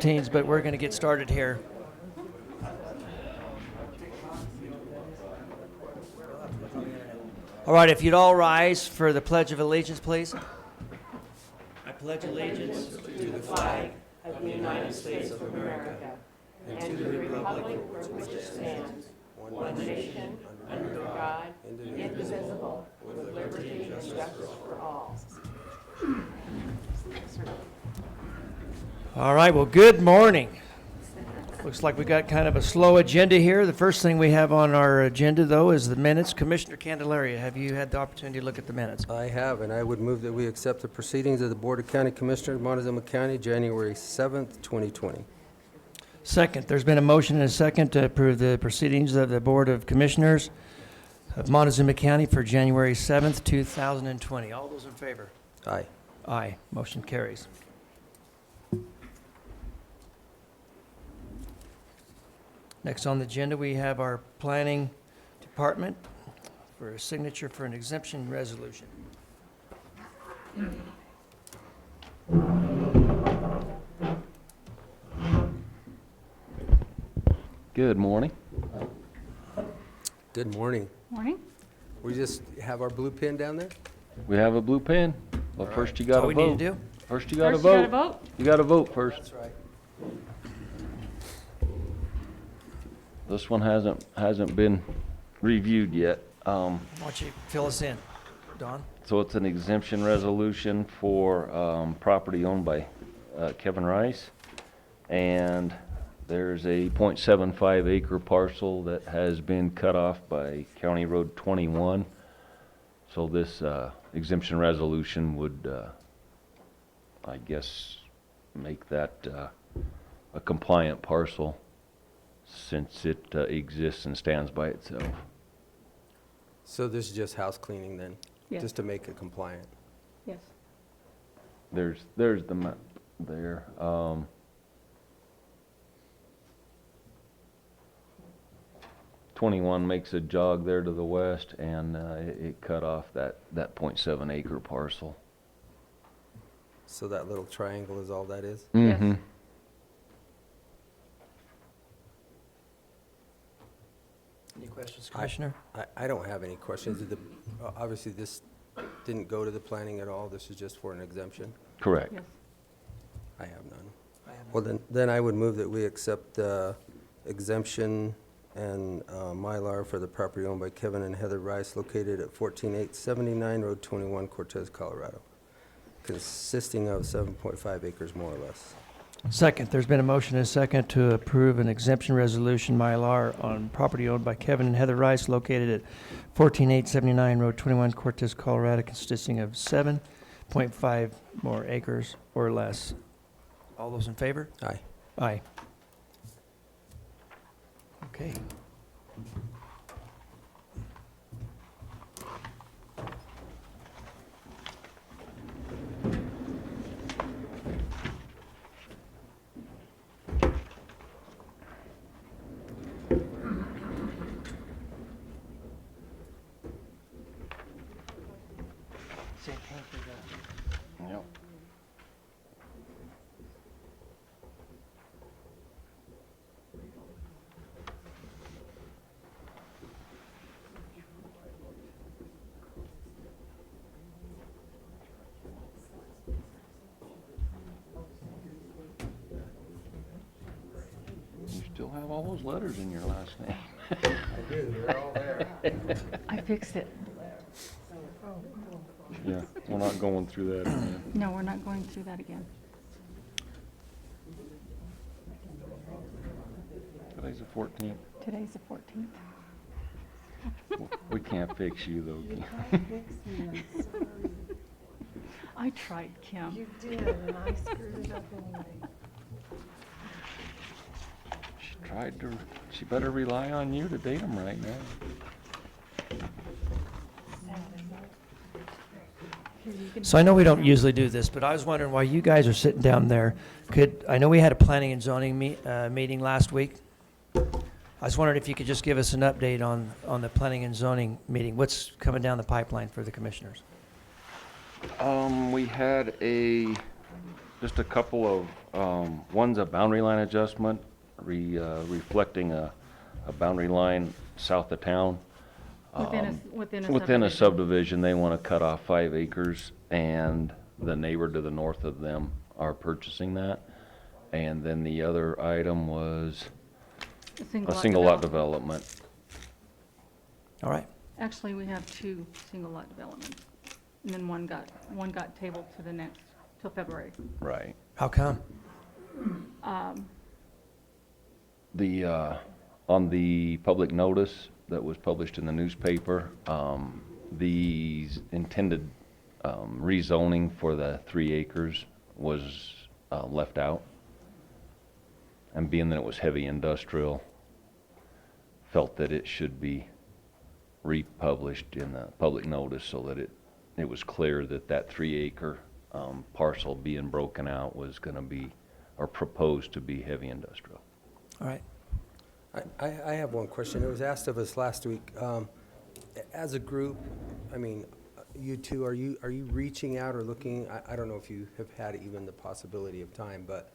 routines, but we're going to get started here. All right, if you'd all rise for the Pledge of Allegiance, please. I pledge allegiance to the flag of the United States of America and to the republic for which it stands, one nation, under God, indivisible, with liberty and justice for all. All right, well, good morning. Looks like we got kind of a slow agenda here. The first thing we have on our agenda, though, is the minutes. Commissioner Candelaria, have you had the opportunity to look at the minutes? I have, and I would move that we accept the proceedings of the Board of County Commissioners, Montezuma County, January 7th, 2020. Second, there's been a motion and a second to approve the proceedings of the Board of Commissioners of Montezuma County for January 7th, 2020. All those in favor? Aye. Aye. Motion carries. Next on the agenda, we have our Planning Department for a signature for an exemption resolution. Good morning. Good morning. Morning. We just have our blue pen down there? We have a blue pen. Well, first you That's got all to we vote. need to do. First you got to First, you gotta vote. vote. You got to vote first. That's right. This one hasn't been reviewed yet. Why don't you fill us in, Don? So it's an exemption resolution for property owned by Kevin Rice, and there's a .75 acre parcel that has been cut off by County Road 21. So this exemption resolution would, I guess, make that a compliant parcel, since it exists and stands by itself. So this is just house cleaning then? Yes. Just to make it compliant? Yes. There's the map there. 21 makes a jog there to the west, and it cut off that .7 acre parcel. So that little triangle is all that is? Mm-hmm. Any questions, Commissioner? I don't have any questions. Obviously, this didn't go to the planning at all. This is just for an exemption. Correct. Yes. I have none. Well, then I would move that we accept exemption and mylar for the property owned by Kevin and Heather Rice located at 14879 Road 21, Cortez, Colorado, consisting of 7.5 acres more or less. Second, there's been a motion and a second to approve an exemption resolution mylar on property owned by Kevin and Heather Rice located at 14879 Road 21, Cortez, Colorado, consisting of 7.5 more acres or less. All those in favor? Aye. Aye. Okay. Yep. You still have all those letters in your last name. I do. They're all there. I fixed it. Yeah, we're not going through that again. No, we're not going through that again. Today's the 14th. Today's the 14th. We can't fix you though. You Kim. tried fixing me, I'm sorry. I tried, Kim. You did, and I screwed it up anyway. She better rely on you to date them right now. So I know we don't usually do this, but I was wondering why you guys are sitting down there. I know we had a planning and zoning meeting last week. I was wondering if you could just give us an update on the planning and zoning meeting. What's coming down the pipeline for the commissioners? We had a Just a couple of, one's a boundary line adjustment, reflecting a boundary line south of town. Within a subdivision, they want to cut off 5 acres, and the neighbor to the north of them are purchasing that. And then the other item was a single lot development. All right. Actually, we have 2 single lot developments. And then one got tabled to the next, till February. Right. How come? On the public notice that was published in the newspaper, the intended rezoning for the 3 acres was left out. And being that it was heavy industrial, felt that it should be republished in the public notice so that it was clear that that 3-acre parcel being broken out was going to be, or proposed to be, heavy industrial. All right. I have one question. It was asked of us last week. As a group, I mean, you two, are you reaching out or looking? I don't know if you have had even the possibility of time, but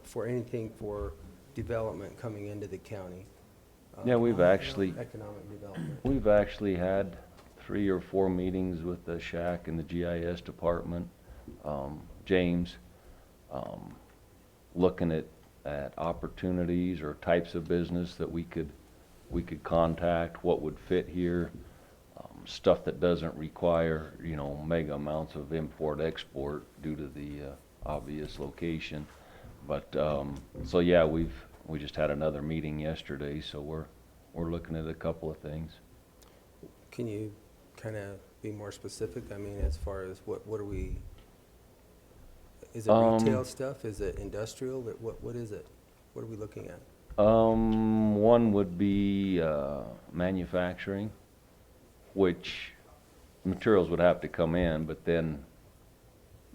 for anything for development coming into the county. Yeah, we've actually had 3 or 4 meetings with the SHAC and the GIS department. James, looking at opportunities or types of business that we could contact, what would fit here, stuff that doesn't require, mega amounts of import-export due to the obvious location. But, so yeah, we just had another meeting yesterday, so we're looking at a couple of things. Can you kind of be more specific? I mean, as far as what are we, is it retail stuff? Is it industrial? What is it? What are we looking at? One would be manufacturing, which materials would have to come in, but then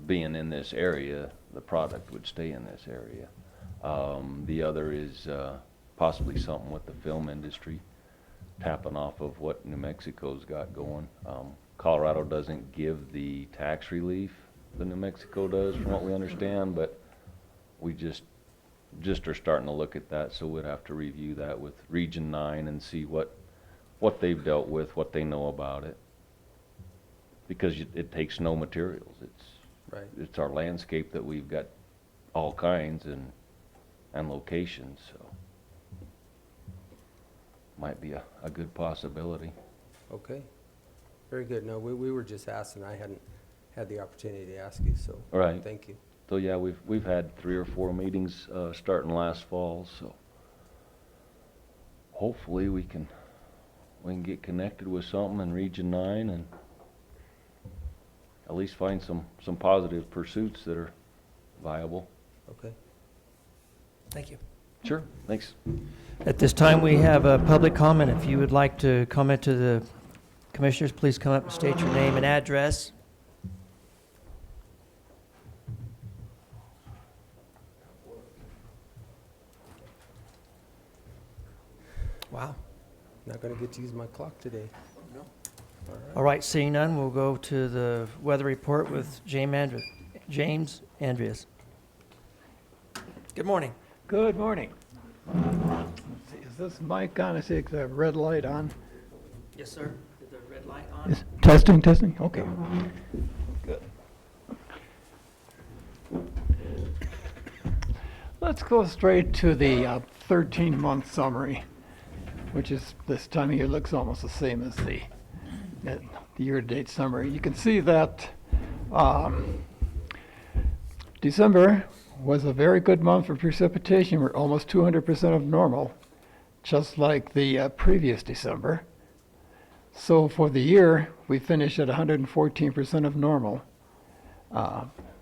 being in this area, the product would stay in this area. The other is possibly something with the film industry, tapping off of what New Mexico's got going. Colorado doesn't give the tax relief that New Mexico does, from what we understand, but we just are starting to look at that, so we'd have to review that with Region 9 and see what they've dealt with, what they know about it. Because it takes no materials. It's our landscape that we've got all kinds and locations, so might be a good possibility. Okay, very good. No, we were just asking. I hadn't had the opportunity to ask you, so Right. thank you. So yeah, we've had 3 or 4 meetings starting last fall, so hopefully we can get connected with something in Region 9 and at least find some positive pursuits that are viable. Okay. Thank you. Sure, thanks. At this time, we have a public comment. If you would like to comment to the commissioners, please come up and state your name and address. Wow. Not going to get to use my clock today. No. All right, seeing none, we'll go to the weather report with James Andreas. Good morning. Good morning. Let's see, is this mic on? I see the red light on. Yes, sir. Is the red light on? Is testing? Okay. Good. Let's go straight to the 13-month summary, which is this time of year looks almost the same as the year-to-date summary. You can see that December was a very good month for precipitation. We're almost 200% of normal, just like the previous December. So for the year, we finished at 114% of normal.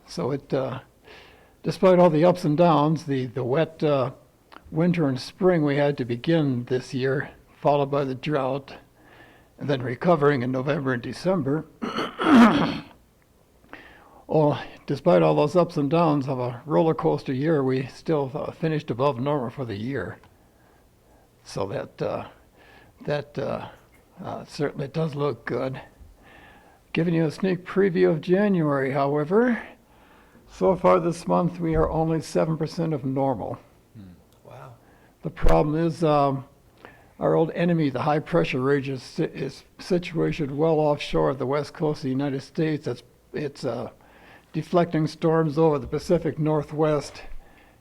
So it, despite all the ups and downs, the wet winter and spring we had to begin this year, followed by the drought, and then recovering in November and December. Despite all those ups and downs of a roller coaster year, we still finished above normal for the year. So that certainly does look good. Giving you a sneak preview of January, however, So far this month, we are only 7% of normal. Wow. The problem is our old enemy, the high pressure ridge, is situated well offshore of the west coast of the United States. It's deflecting storms over the Pacific Northwest,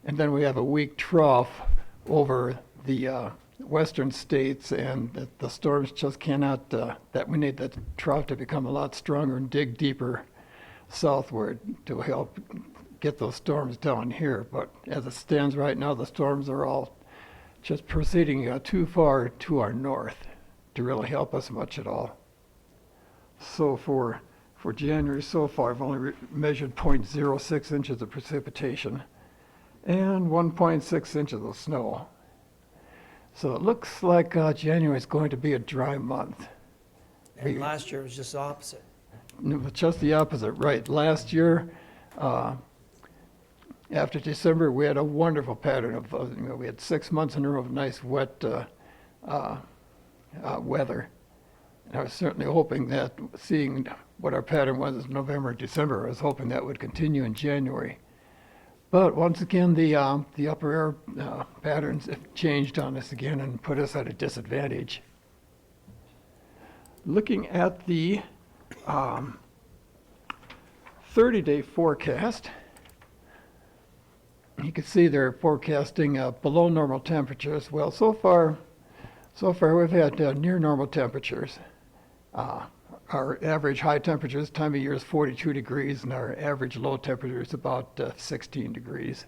and then we have a weak trough over the western states, and the storms just cannot, that we need that trough to become a lot stronger and dig deeper southward to help get those storms down here. But as it stands right now, the storms are all just proceeding too far to our north to really help us much at all. So for January so far, I've only measured 0.06 inches of precipitation and 1.6 inches of snow. So it looks like January is going to be a dry month. And last year was just the opposite. No, but just the opposite, right. Last year, after December, we had a wonderful pattern of, we had 6 months in a row of nice wet weather. And I was certainly hoping that, seeing what our pattern was in November and December, I was hoping that would continue in January. But once again, the upper air patterns have changed on us again and put us at a disadvantage. Looking at the 30-day forecast, you can see they're forecasting below normal temperatures. Well, so far we've had near normal temperatures. Our average high temperature this time of year is 42 degrees, and our average low temperature is about 16 degrees.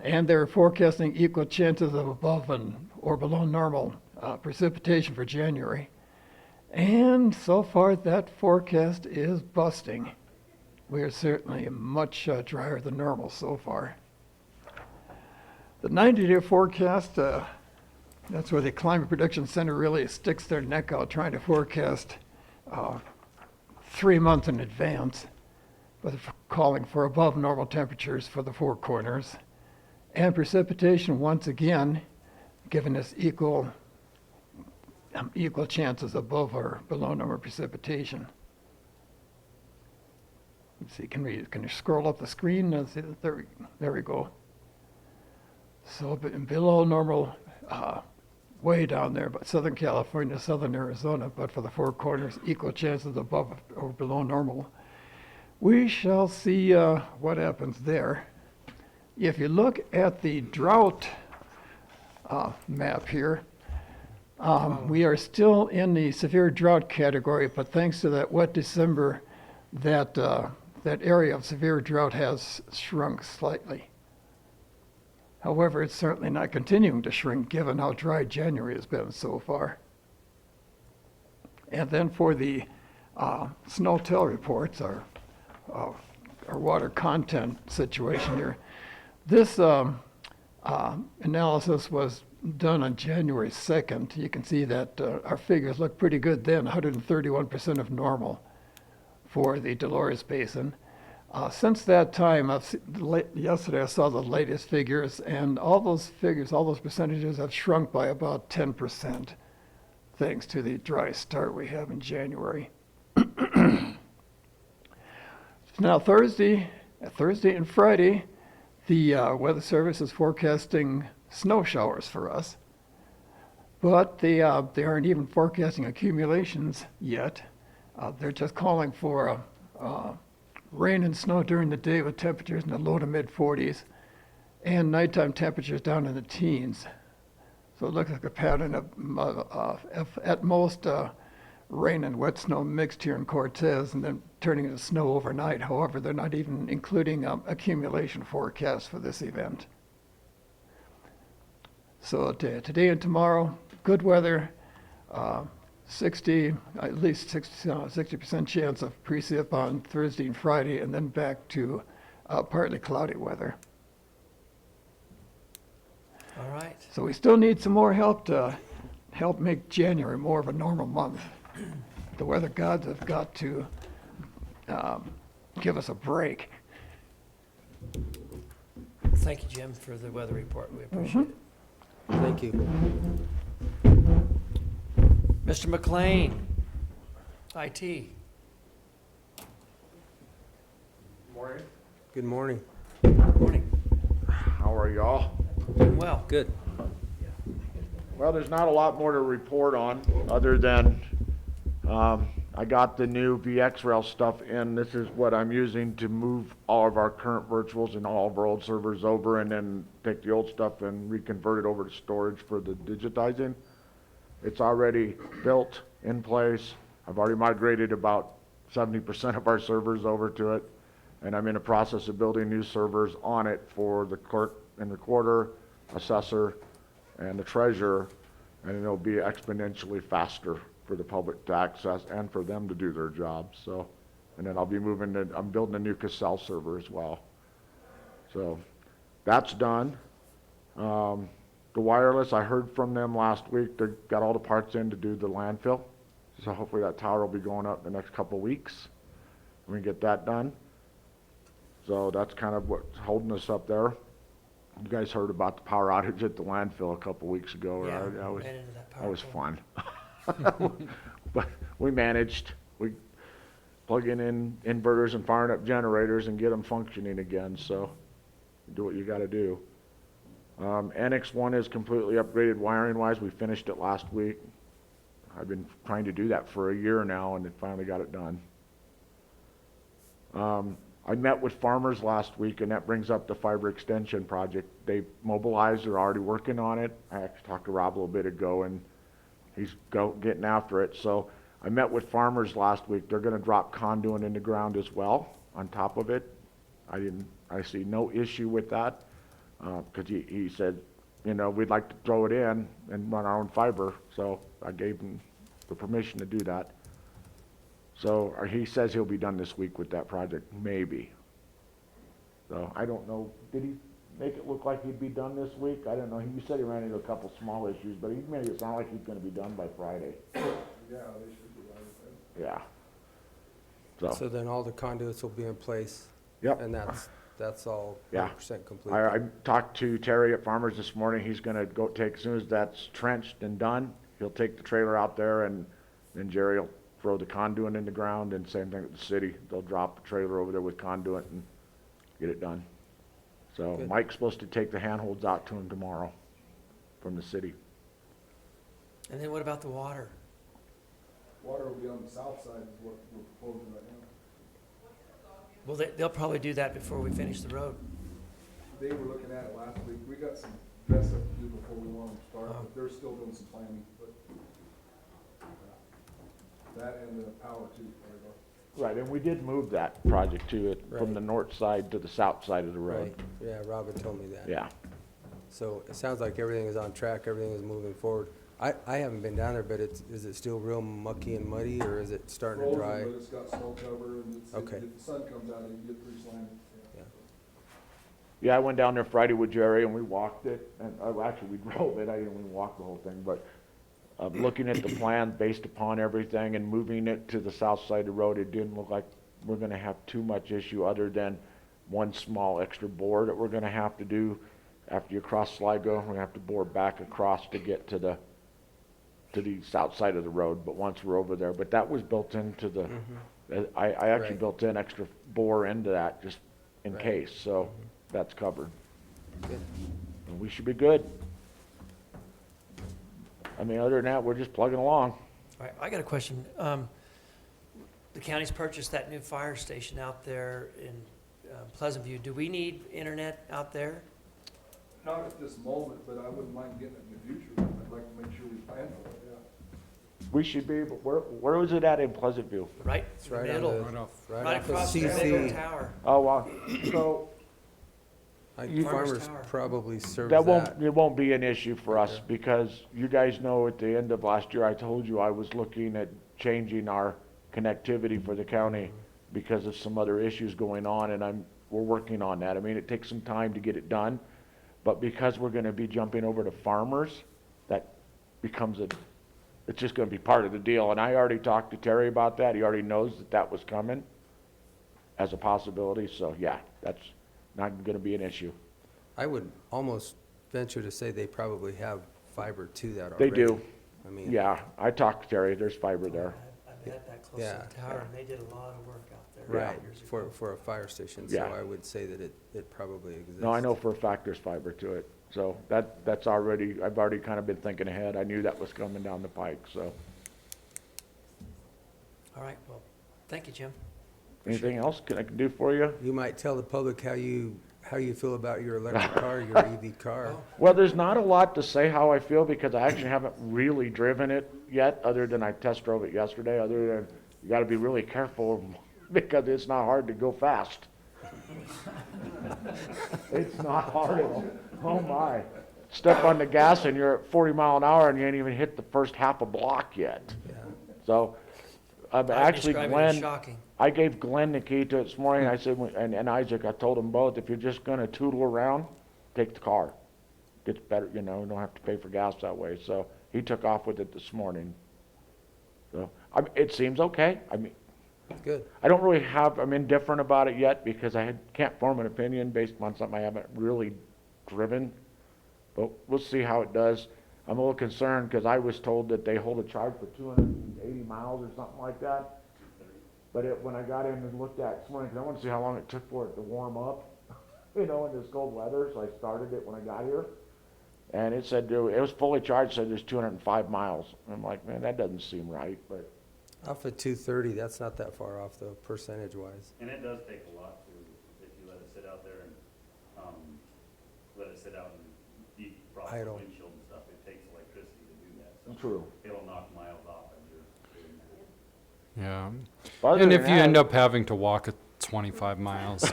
And they're forecasting equal chances of above or below normal precipitation for January. And so far, that forecast is busting. We are certainly much drier than normal so far. The 90-day forecast, that's where the Climate Prediction Center really sticks their neck out trying to forecast 3 months in advance, with calling for above normal temperatures for the four corners. And precipitation, once again, giving us equal chances above or below normal precipitation. Let's see, can you scroll up the screen? There we go. So below normal, way down there, but Southern California, Southern Arizona, but for the four corners, equal chances above or below normal. We shall see what happens there. If you look at the drought map here, we are still in the severe drought category, but thanks to that wet December, that area of severe drought has shrunk slightly. However, it's certainly not continuing to shrink given how dry January has been so far. And then for the snow till reports, our water content situation here, this analysis was done on January 2nd. You can see that our figures look pretty good then, 131% of normal for the Dolores Basin. Since that time, yesterday I saw the latest figures, and all those percentages have shrunk by about 10%, thanks to the dry start we have in January. Now Thursday and Friday, the Weather Service is forecasting snow showers for us, but they aren't even forecasting accumulations yet. They're just calling for rain and snow during the day with temperatures in the low to mid 40s and nighttime temperatures down in the teens. So it looks like a pattern of at most rain and wet snow mixed here in Cortez and then turning into snow overnight. However, they're not even including accumulation forecasts for this event. So today and tomorrow, good weather, at least 60% chance of precip on Thursday and Friday, and then back to partly cloudy weather. All right. So we still need some more help to help make January more of a normal month. The weather gods have got to give us a break. Thank you, Jim, for the weather report. We appreciate it. Thank you. Mr. McLean, IT. Good morning. Morning. How are y'all? Doing well. Good. Well, there's not a lot more to report on, other than, I got the new VxRail stuff in. This is what I'm using to move all of our current virtuals and all of our old servers over, and then take the old stuff and reconvert it over to storage for the digitizing. It's already built, in place. I've already migrated about 70% of our servers over to it, and I'm in the process of building new servers on it for the clerk and recorder, assessor, and the treasurer, and it'll be exponentially faster for the public to access and for them to do their job. So, and then I'll be moving to, I'm building a new Cassell server as well. So that's done. The wireless, I heard from them last week. They got all the parts in to do the landfill. So hopefully that tower will be going up the next couple of weeks. We can get that done. So that's kind of what's holding us up there. You guys heard about the power outage at the landfill a couple weeks ago, Yeah, right? That ran into that power was pole. fun. But we managed. We plugging in inverters and firing up generators and get them functioning again. So do what you got to do. Annex 1 is completely upgraded wiring-wise. We finished it last week. I've been trying to do that for a year now, and finally got it done. I met with farmers last week, and that brings up the fiber extension project. They mobilized, they're already working on it. I actually talked to Rob a little bit ago, and he's getting after it. So I met with farmers last week. They're gonna drop conduit in the ground as well on top of it. I see no issue with that, because he said, you know, we'd like to throw it in and run our own fiber. So I gave him the permission to do that. So he says he'll be done this week with that project, maybe. So I don't know, did he make it look like he'd be done this week? I don't know, he said he ran into a couple small issues, but he made it sound like he's gonna be done by Friday. Yeah, they should be right. Yeah. So then all the conduits will be in place? Yep. And that's all Yeah. 100% complete? I talked to Terry at Farmers this morning. He's gonna go take, as soon as that's trenched and done, he'll take the trailer out there, and then Jerry will throw the conduit in the ground, and same thing with the city. They'll drop the trailer over there with conduit and get it done. So Good. Mike's supposed to take the handholds out to him tomorrow from the city. And then what about the water? Water will be on the south side is what we're proposing right now. Well, they'll probably do that before we finish the road. They were looking at it last week. We got some dress up to do before we want them to start, Oh. but they're still doing some planning, but that and the power too. There we go. Right, and we did move that project too, from Right. the north side to the south side of the road. Right, yeah, Robin told me that. Yeah. So it sounds like everything is on track, everything is moving forward. I haven't been down there, but is it still real mucky and muddy, or is it starting to dry? Frozen, but it's got snow cover, and it's, Okay. if the sun comes out, it can get pretty slimy. Yeah. Yeah, I went down there Friday with Jerry and we walked it, and actually we drove it. I didn't even walk the whole thing, but looking at the plan based upon everything and moving it to the south side of the road, it didn't look like we're gonna have too much issue, other than one small extra bore that we're gonna have to do after you cross Sligo. We're gonna have to bore back across to get to the south side of the road, but once we're over there, but that was built into the, I actually Right. built in extra bore into that just in Right. case, so that's covered. Good. And we should be good. I mean, other than that, we're just plugging along. All right, I got a question. The county's purchased that new fire station out there in Pleasant View. Do we need internet out there? Not at this moment, but I wouldn't mind getting it in the future. I'd like to make sure we plan for it, yeah. We should be, but where was it at in Pleasant View? Right It's in the right on middle, the, right right off of across the big old CC. tower. Oh, wow. So Farmers Farmers Tower. probably serves that that. it won't be an issue for us, Okay. because you guys know at the end of last year, I told you I was looking at changing our connectivity for the county because of some other issues going on, and we're working on that. I mean, it takes some time to get it done, but because we're gonna be jumping over to Farmers, that becomes it's just gonna be part of the deal. And I already talked to Terry about that. He already knows that was coming as a possibility, so yeah, that's not gonna be an issue. I would almost venture to say they probably have fiber to that They already. do. I mean, Yeah, I talked to Terry, there's fiber there. I've had that close Yeah, to the tower, yeah. and they did a lot of work out there. Right, years ago. for a fire station, so Yeah. I would say that it probably exists. No, I know for a fact there's fiber to it. So that's already, I've already kind of been thinking ahead. I knew that was coming down the pike, so. All right, well, thank you, Jim. Anything else I can do for you? You might tell the public how you feel about your electric car, your EV car. Well, there's not a lot to say how I feel because I actually haven't really driven it yet, other than I test drove it yesterday, other than you gotta be really careful because it's not hard to go fast. It's not hard at all. Oh my. Step on the gas and you're at 40 mile an hour and you ain't even hit the first half a block yet. Yeah. So, I'd actually describe it as Glenn, shocking. I gave Glenn the key to it this morning. I said, and Isaac, I told them both, if you're just gonna tootle around, take the car. It's better, you know, you don't have to pay for gas that way. So he took off with it this morning. So, it seems okay. I mean, Good. I don't really have, I'm indifferent about it yet because can't form an opinion based on something I haven't really driven. But we'll see how it does. I'm a little concerned because I was told that they hold a charge for 280 miles or something like that. But when I got in and looked at it this morning, 'cause I want to see how long it took for it to warm up, you know, in this cold weather, so I started it when I got here. And it said, it was fully charged, said there's 205 miles. I'm like, man, that doesn't seem right, but. Off of 230, that's not that far off though, percentage-wise. And it does take a lot to, if you let it sit out there and, let it sit out and defrost the Idle. windshield and stuff, it takes electricity to do that. So True. it'll knock miles off as you're doing that. Yeah. Other And than if you that- end up having to walk at 25 miles,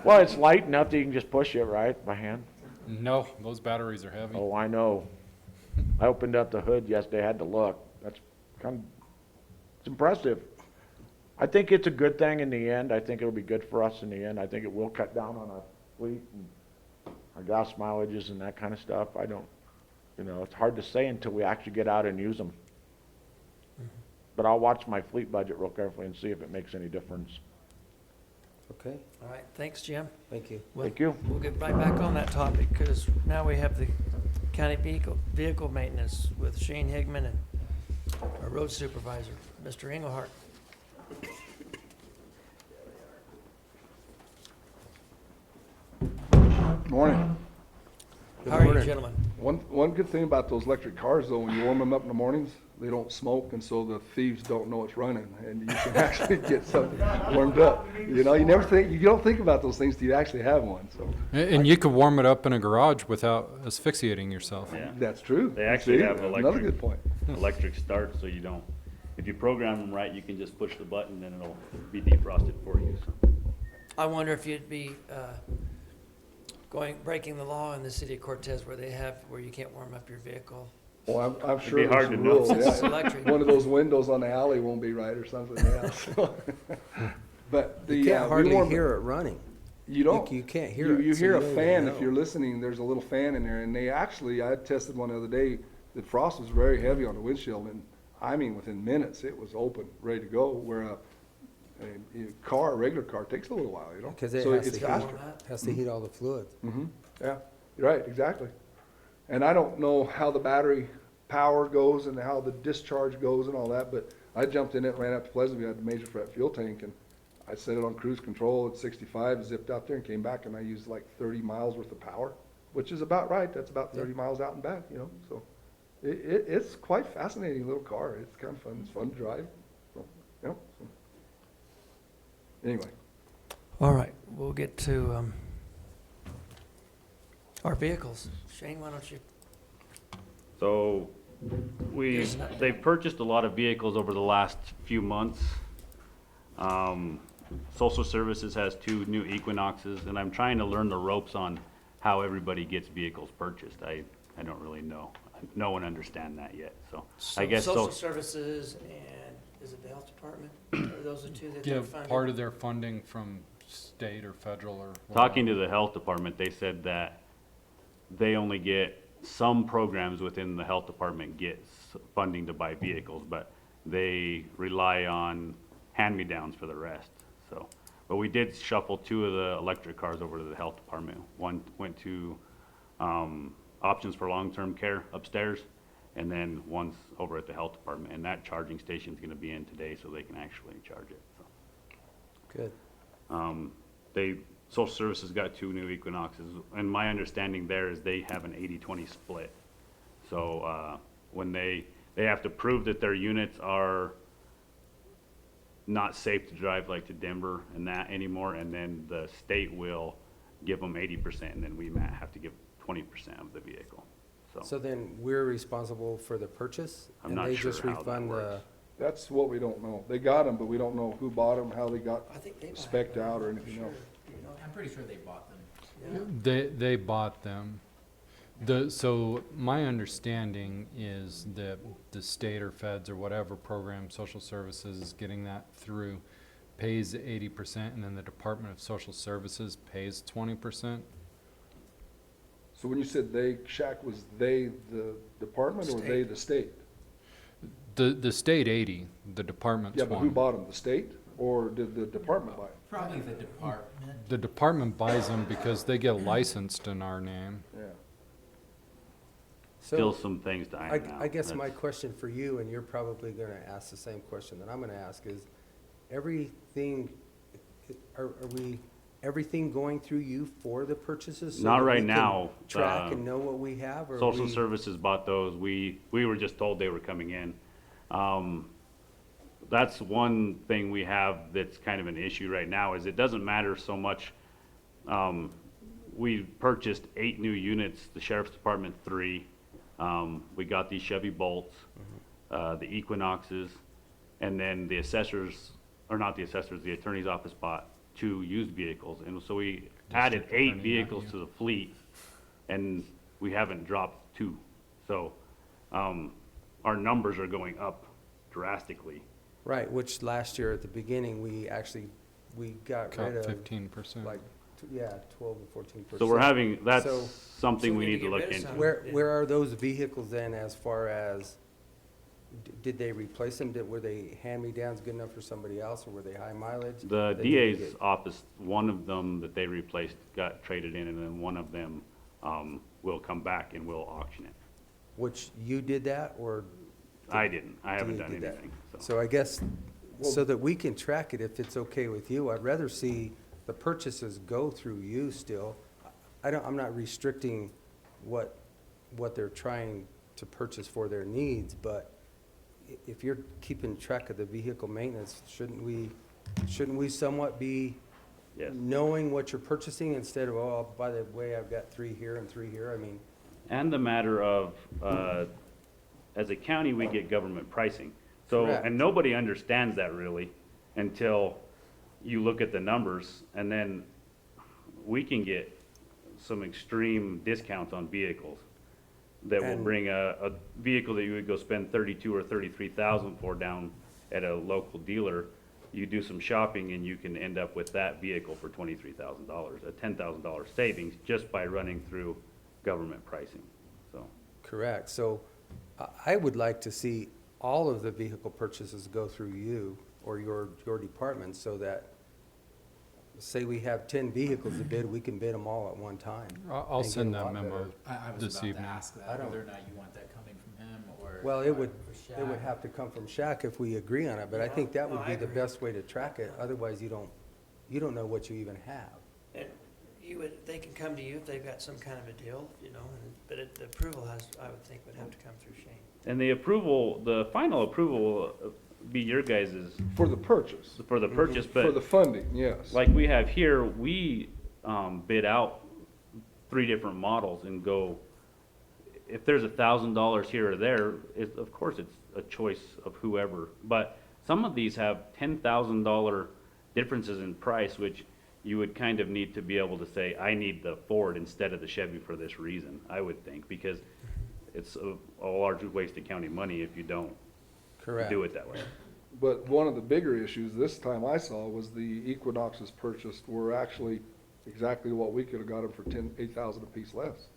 Well, it's light enough that you can just push it, right, by hand? no, those batteries are heavy. Oh, I know. I opened up the hood yesterday, had to look. That's it's impressive. I think it's a good thing in the end. I think it'll be good for us in the end. I think it will cut down on our fleet and our gas mileages and that kind of stuff. I don't, it's hard to say until we actually get out and use them. But I'll watch my fleet budget real carefully and see if it makes any difference. Okay, All right, thanks, Jim. thank you. Thank you. We'll get right back on that topic, because now we have the county vehicle maintenance with Shane Higman and our road supervisor, Mr. Engelhardt. Morning. Good How are you, morning. gentlemen? One good thing about those electric cars though, when you warm them up in the mornings, they don't smoke and so the thieves don't know it's running and you can actually get something warmed up. You don't think about those things till you actually have one, so. And you could warm it up in a garage without asphyxiating yourself. Yeah. That's true. They actually See? have Another electric- good point. Electric start, so you don't, if you program them right, you can just push the button and it'll be defrosted for you, so. I wonder if you'd be breaking the law in the city of Cortez where you can't warm up your vehicle. Well, I'm It'd sure be there's hard some to know. rules, Since it's yeah. electric. One of those windows on the alley won't be right or something, yeah. so. But You the, can't we hardly warm- hear it running. You don't. You can't hear it. You so hear a don't even fan if know. you're listening. There's a little fan in there, and I tested one the other day. The frost was very heavy on the windshield, and I mean within minutes it was open, ready to go. Where a regular car takes a little while, Because it so has it's to heat, faster. has to heat all the fluids. Yeah, you're right, exactly. And I don't know how the battery power goes and how the discharge goes and all that, but I jumped in it, ran up to Pleasantville, had to measure for that fuel tank, and I set it on cruise control at 65, zipped out there and came back, and I used like 30 miles worth of power, which is about right. That's about 30 miles out and back, so it's quite fascinating little car. It's kind of fun. It's fun to drive. So, so. Anyway. All right, we'll get to our vehicles. Shane, why don't you? So they've purchased a lot of vehicles over the last few months. Social Services has 2 new Equinoxes, and I'm trying to learn the ropes on how everybody gets vehicles purchased. I don't really know. No one understand that yet, so I guess Social Services and, is it the Health Department? Are those the 2 that they're Give funding? part of their funding from state or federal or. Talking to the Health Department, they said that they only get some programs within the Health Department get funding to buy vehicles, but they rely on hand-me-downs for the rest, so. But we did shuffle 2 of the electric cars over to the Health Department. One went to, Options for Long-Term Care upstairs, and then one's over at the health department, and that charging station's gonna be in today, so they can actually charge it, so. Good. Social Services got 2 new Equinoxes, and my understanding there is they have an 80-20 split. So, when they have to prove that their units are not safe to drive like to Denver and that anymore, and then the state will give them 80%, and then we might have to give 20% of the vehicle, so. So then we're responsible for the purchase? I'm not sure how that And they just refund the, works. That's what we don't know. They got them, but we don't know who bought them, how they got I think they buy spec'd them, out or I'm anything sure, else. you know. I'm pretty sure they bought them. They bought them. So my understanding is that the state or feds or whatever program social services is getting that through pays 80%, and then the Department of Social Services pays 20%. So when you said they, Shack, was they the department or they the state? The state 80, the department's Yeah, but who 20. bought them, the state, or did the department buy them? Probably the department. The department buys them because they get licensed in our name. Yeah. Still so some things to iron out. I guess my That's- question for you, and you're probably gonna ask the same question that I'm gonna ask, is everything, everything going through you for the purchases? so Not that we right can now. Track and know what we have, or Social we? Services bought those. We were just told they were coming in. That's one thing we have that's kind of an issue right now, is it doesn't matter so much. We purchased 8 new units, the Sheriff's Department 3. We got these Chevy Bolts, the Equinoxes, and then the assessors, or not the assessors, the attorney's office bought 2 used vehicles. And so we added 8 vehicles to the fleet, and we haven't dropped 2. So, our numbers are going up drastically. Right, which last year at the beginning, we got Cut rid of 15%. like, 12 or 14%. So we're having, that's So- something So we we need need to to look get rid of into. some. Where are those vehicles then, as far as, did they replace them? Were they hand-me-downs good enough for somebody else, or were they high mileage? The that needed to DA's get- office, one of them that they replaced got traded in, and then one of them, will come back and we'll auction it. Which you did that, or? I didn't, I haven't DA done did that? anything, so. So I guess, so that we can track it, if it's okay with you, I'd rather see the purchases go through you still. I'm not restricting what they're trying to purchase for their needs, but if you're keeping track of the vehicle maintenance, shouldn't we somewhat be Yes. knowing what you're purchasing instead of, oh, by the way, I've got 3 here and 3 here? I mean, And the matter of, as a county, we get government pricing. So, Correct. and nobody understands that really until you look at the numbers, and then we can get some extreme discounts on vehicles that will And- bring a vehicle that you would go spend 32 or 33,000 for down at a local dealer. You do some shopping and you can end up with that vehicle for $23,000, a $10,000 savings just by running through government pricing, so. correct. So I would like to see all of the vehicle purchases go through you or your department, so that, say we have 10 vehicles to bid, we can bid them all at one time. I'll and get send a that lot memo better. I was this about evening. to ask I that, don't- whether or not you want that coming from him or. Well, it would or Shaq. have to come from Shack if we agree on it, but I think that would No, be I the agree. best way to track it. Otherwise, you don't know what you even have. And they can come to you if they've got some kind of a deal, you know, but the approval I would think would have to come through Shane. And the approval, the final approval will be your guys's For the purchase, for the purchase, for the but funding, yes. like we have here, we, bid out 3 different models and go, if there's $1,000 here or there, of course, it's a choice of whoever. But some of these have $10,000 differences in price, which you would kind of need to be able to say, I need the Ford instead of the Chevy for this reason, I would think, because it's a large waste of county money if you don't Correct. do it that way. But one of the bigger issues this time I saw was the Equinoxes purchased were actually exactly what we could have got them for 8,000 apiece less.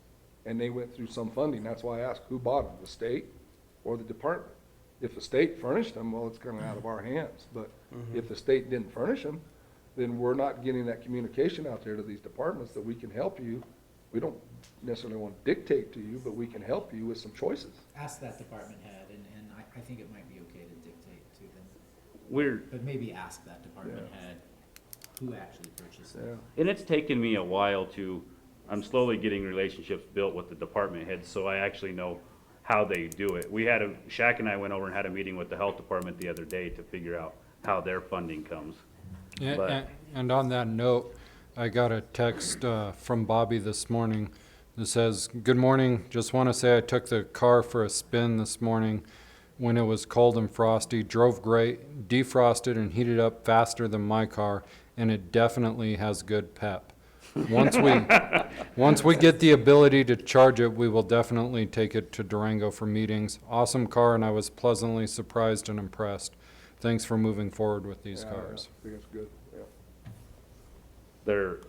And they went through some funding. That's why I asked, who bought them, the state or the department? If the state furnished them, well, it's kind of out of our hands. But if the state didn't furnish them, then we're not getting that communication out there to these departments that we can help you We don't necessarily want to dictate to you, but we can help you with some choices. Ask that department head, and I think it might be okay to dictate to them. We're, But maybe ask that department head who actually purchased it. Yeah. and it's taken me a while I'm slowly getting relationships built with the department heads, so I actually know how they do it. Shaq and I went over and had a meeting with the health department the other day to figure out how their funding comes. But- And on that note, I got a text from Bobby this morning that says, "Good morning, just want to say I took the car for a spin this morning when it was cold and frosty, drove great, defrosted and heated up faster than my car, and it definitely has good pep. Once we get the ability to charge it, we will definitely take it to Durango for meetings. Awesome car, and I was pleasantly surprised and impressed. Thanks for moving forward with these Yeah, cars." I think it's good, yeah.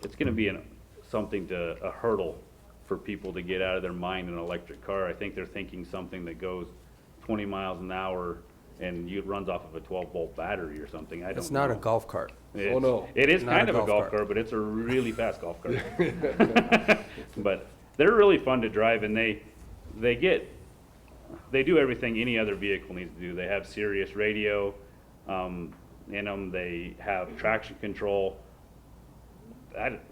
It's gonna be a hurdle for people to get out of their mind an electric car. I think they're thinking something that goes 20 miles an hour and runs off of a 12-volt battery or something. I don't know. It's not a golf cart. It's- no. It is Not kind a of a golf golf cart. cart, but it's a really fast golf cart. But they're really fun to drive, and they do everything any other vehicle needs to do. They have Sirius radio in them. They have traction control.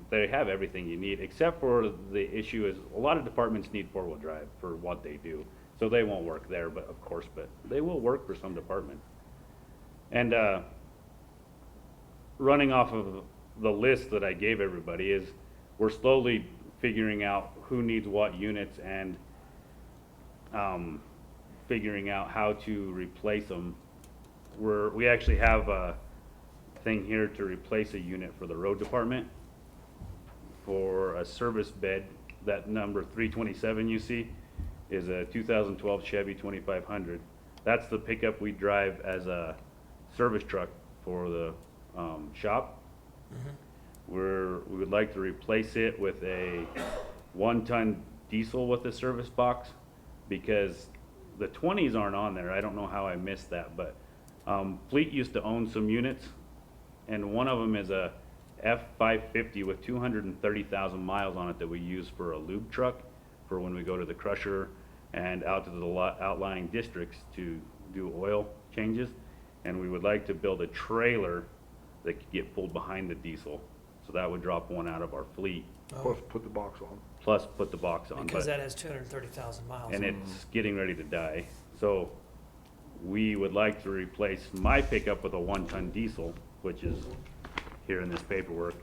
They have everything you need, except for the issue is a lot of departments need four-wheel drive for what they do. So they won't work there, but of course, but they will work for some departments. And running off of the list that I gave everybody is we're slowly figuring out who needs what units and figuring out how to replace them. We actually have a thing here to replace a unit for the road department for a service bed. That number 327 you see is a 2012 Chevy 2500. That's the pickup we drive as a service truck for the shop. We would like to replace it with a 1-ton diesel with a service box because the 20s aren't on there. I don't know how I missed that, but Fleet used to own some units, and one of them is a F550 with 230,000 miles on it that we use for a lube truck for when we go to the crusher and out to the outlying districts to do oil changes. And we would like to build a trailer that could get pulled behind the diesel. So that would drop one out of our fleet, Plus put the box on. plus put the box on. Because But- that has 230,000 miles. and it's getting ready to die. So we would like to replace my pickup with a 1-ton diesel, which is here in this paperwork,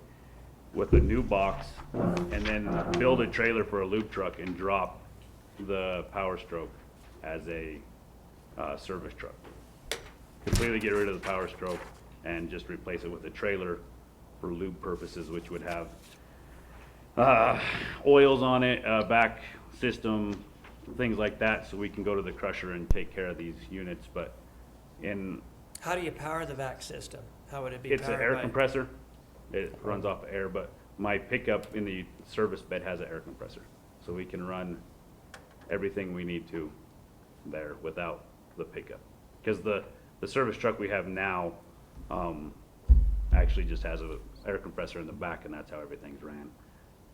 with a new box, and then build a trailer for a loop truck and drop the Power Stroke as a service truck. Completely get rid of the Power Stroke and just replace it with a trailer for lube purposes, which would have oils on it, back system, things like that, so we can go to the crusher and take care of these units. But How do you power the vac system? How would it be it's an powered air by? compressor. It runs off air, but my pickup in the service bed has an air compressor. So we can run everything we need to there without the pickup. Because the service truck we have now actually just has an air compressor in the back, and that's how everything's ran.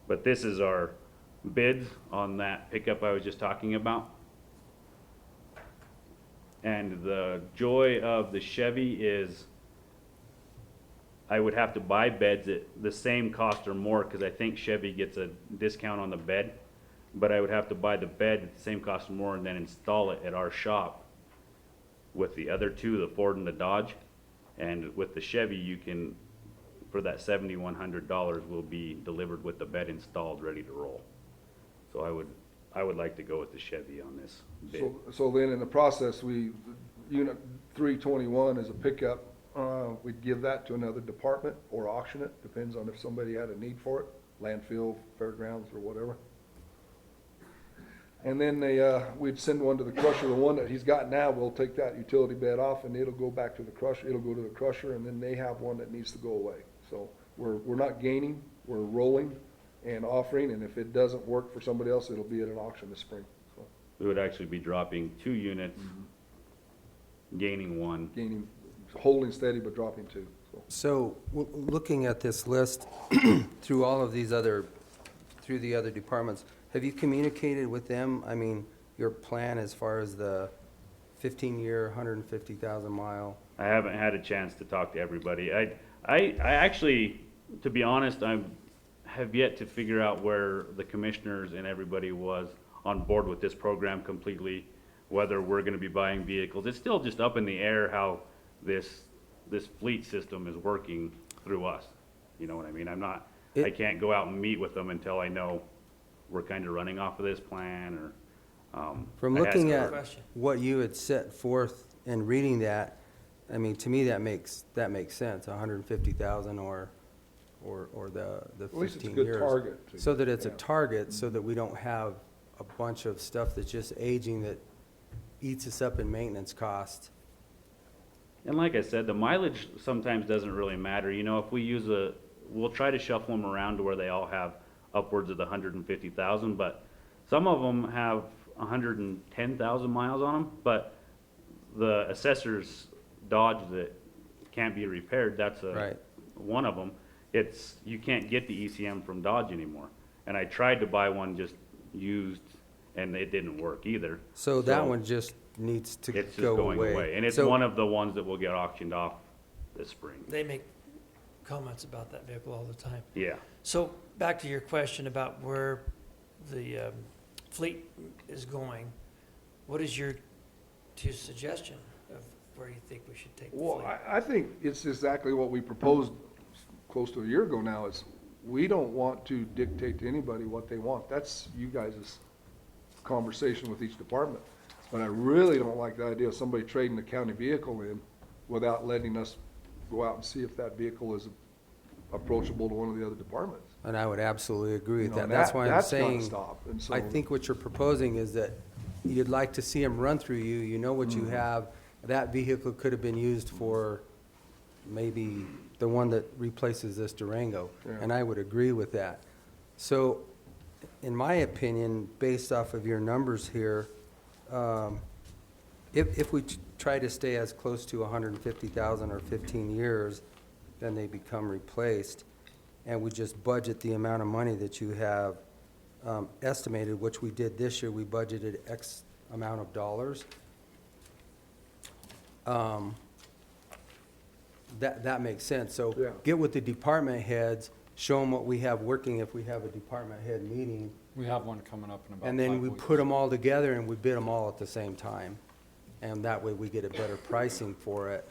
But this is our bids on that pickup I was just talking about. And the joy of the Chevy is I would have to buy beds at the same cost or more, because I think Chevy gets a discount on the bed. But I would have to buy the bed at the same cost or more and then install it at our shop with the other two, the Ford and the Dodge. And with the Chevy, you can, for that $7,100 will be delivered with the bed installed, ready to roll. So I would like to go with the Chevy on this bid. So then in the process, unit 321 is a pickup, we'd give that to another department or auction it, depends on if somebody had a need for it, landfill, fairgrounds, or whatever. And then we'd send one to the crusher. The one that he's got now, we'll take that utility bed off and it'll go back to the crusher, it'll go to the crusher, and then they have one that needs to go away. So we're not gaining, we're rolling and offering, and if it doesn't work for somebody else, it'll be at an auction this spring. So We would actually be dropping 2 units, gaining 1. gaining, holding steady but dropping 2. So So, looking at this list, through all of these other through the other departments, have you communicated with them? I mean, your plan as far as the 15-year, 150,000-mile? I haven't had a chance to talk to everybody. I actually, to be honest, I have yet to figure out where the commissioners and everybody was on board with this program completely, whether we're gonna be buying vehicles. It's still just up in the air how this fleet system is working through us. You know what I mean? I can't go out and meet with them until I know we're kind of running off of this plan or, From I had looking some at question. what you had set forth and reading that, I mean, to me, that makes sense, 150,000 or the 15 years. At least it's a good target. So that it's a Yeah. target, so that we don't have a bunch of stuff that's just aging that eats us up in maintenance costs. and like I said, the mileage sometimes doesn't really matter. You know, if we use we'll try to shuffle them around to where they all have upwards of the 150,000, but some of them have 110,000 miles on them, but the assessor's Dodge that can't be repaired, that's Right. one of them. You can't get the ECM from Dodge anymore. And I tried to buy one just used, and it didn't work either. So that one just needs to It's just go going away. away. And it's So- one of the ones that will get auctioned off this spring. They make comments about that vehicle all the time. Yeah. So back to your question about where the fleet is going, what is your suggestion of where you think we should take the Well, fleet? I think it's exactly what we proposed close to a year ago now, is we don't want to dictate to anybody what they want. That's you guys' conversation with each department. But I really don't like the idea of somebody trading the county vehicle in without letting us go out and see if that vehicle is approachable to one of the other departments. And I would absolutely agree You with know, that. That's why I'm that's gotta saying, stop. And so- I think what you're proposing is that you'd like to see them run through you, you know what Mm-hmm. you have. That vehicle could have been used for maybe the one that replaces this Durango. Yeah. And I would agree with that. So, in my opinion, based off of your numbers here, if we try to stay as close to 150,000 or 15 years, then they become replaced, and we just budget the amount of money that you have estimated, which we did this year, we budgeted X amount of dollars. That makes sense. So Yeah. get with the department heads, show them what we have working if we have a department head meeting, We have one coming up in about and then 5 we weeks. put them all together and we bid them all at the same time. And that way we get a better pricing for it.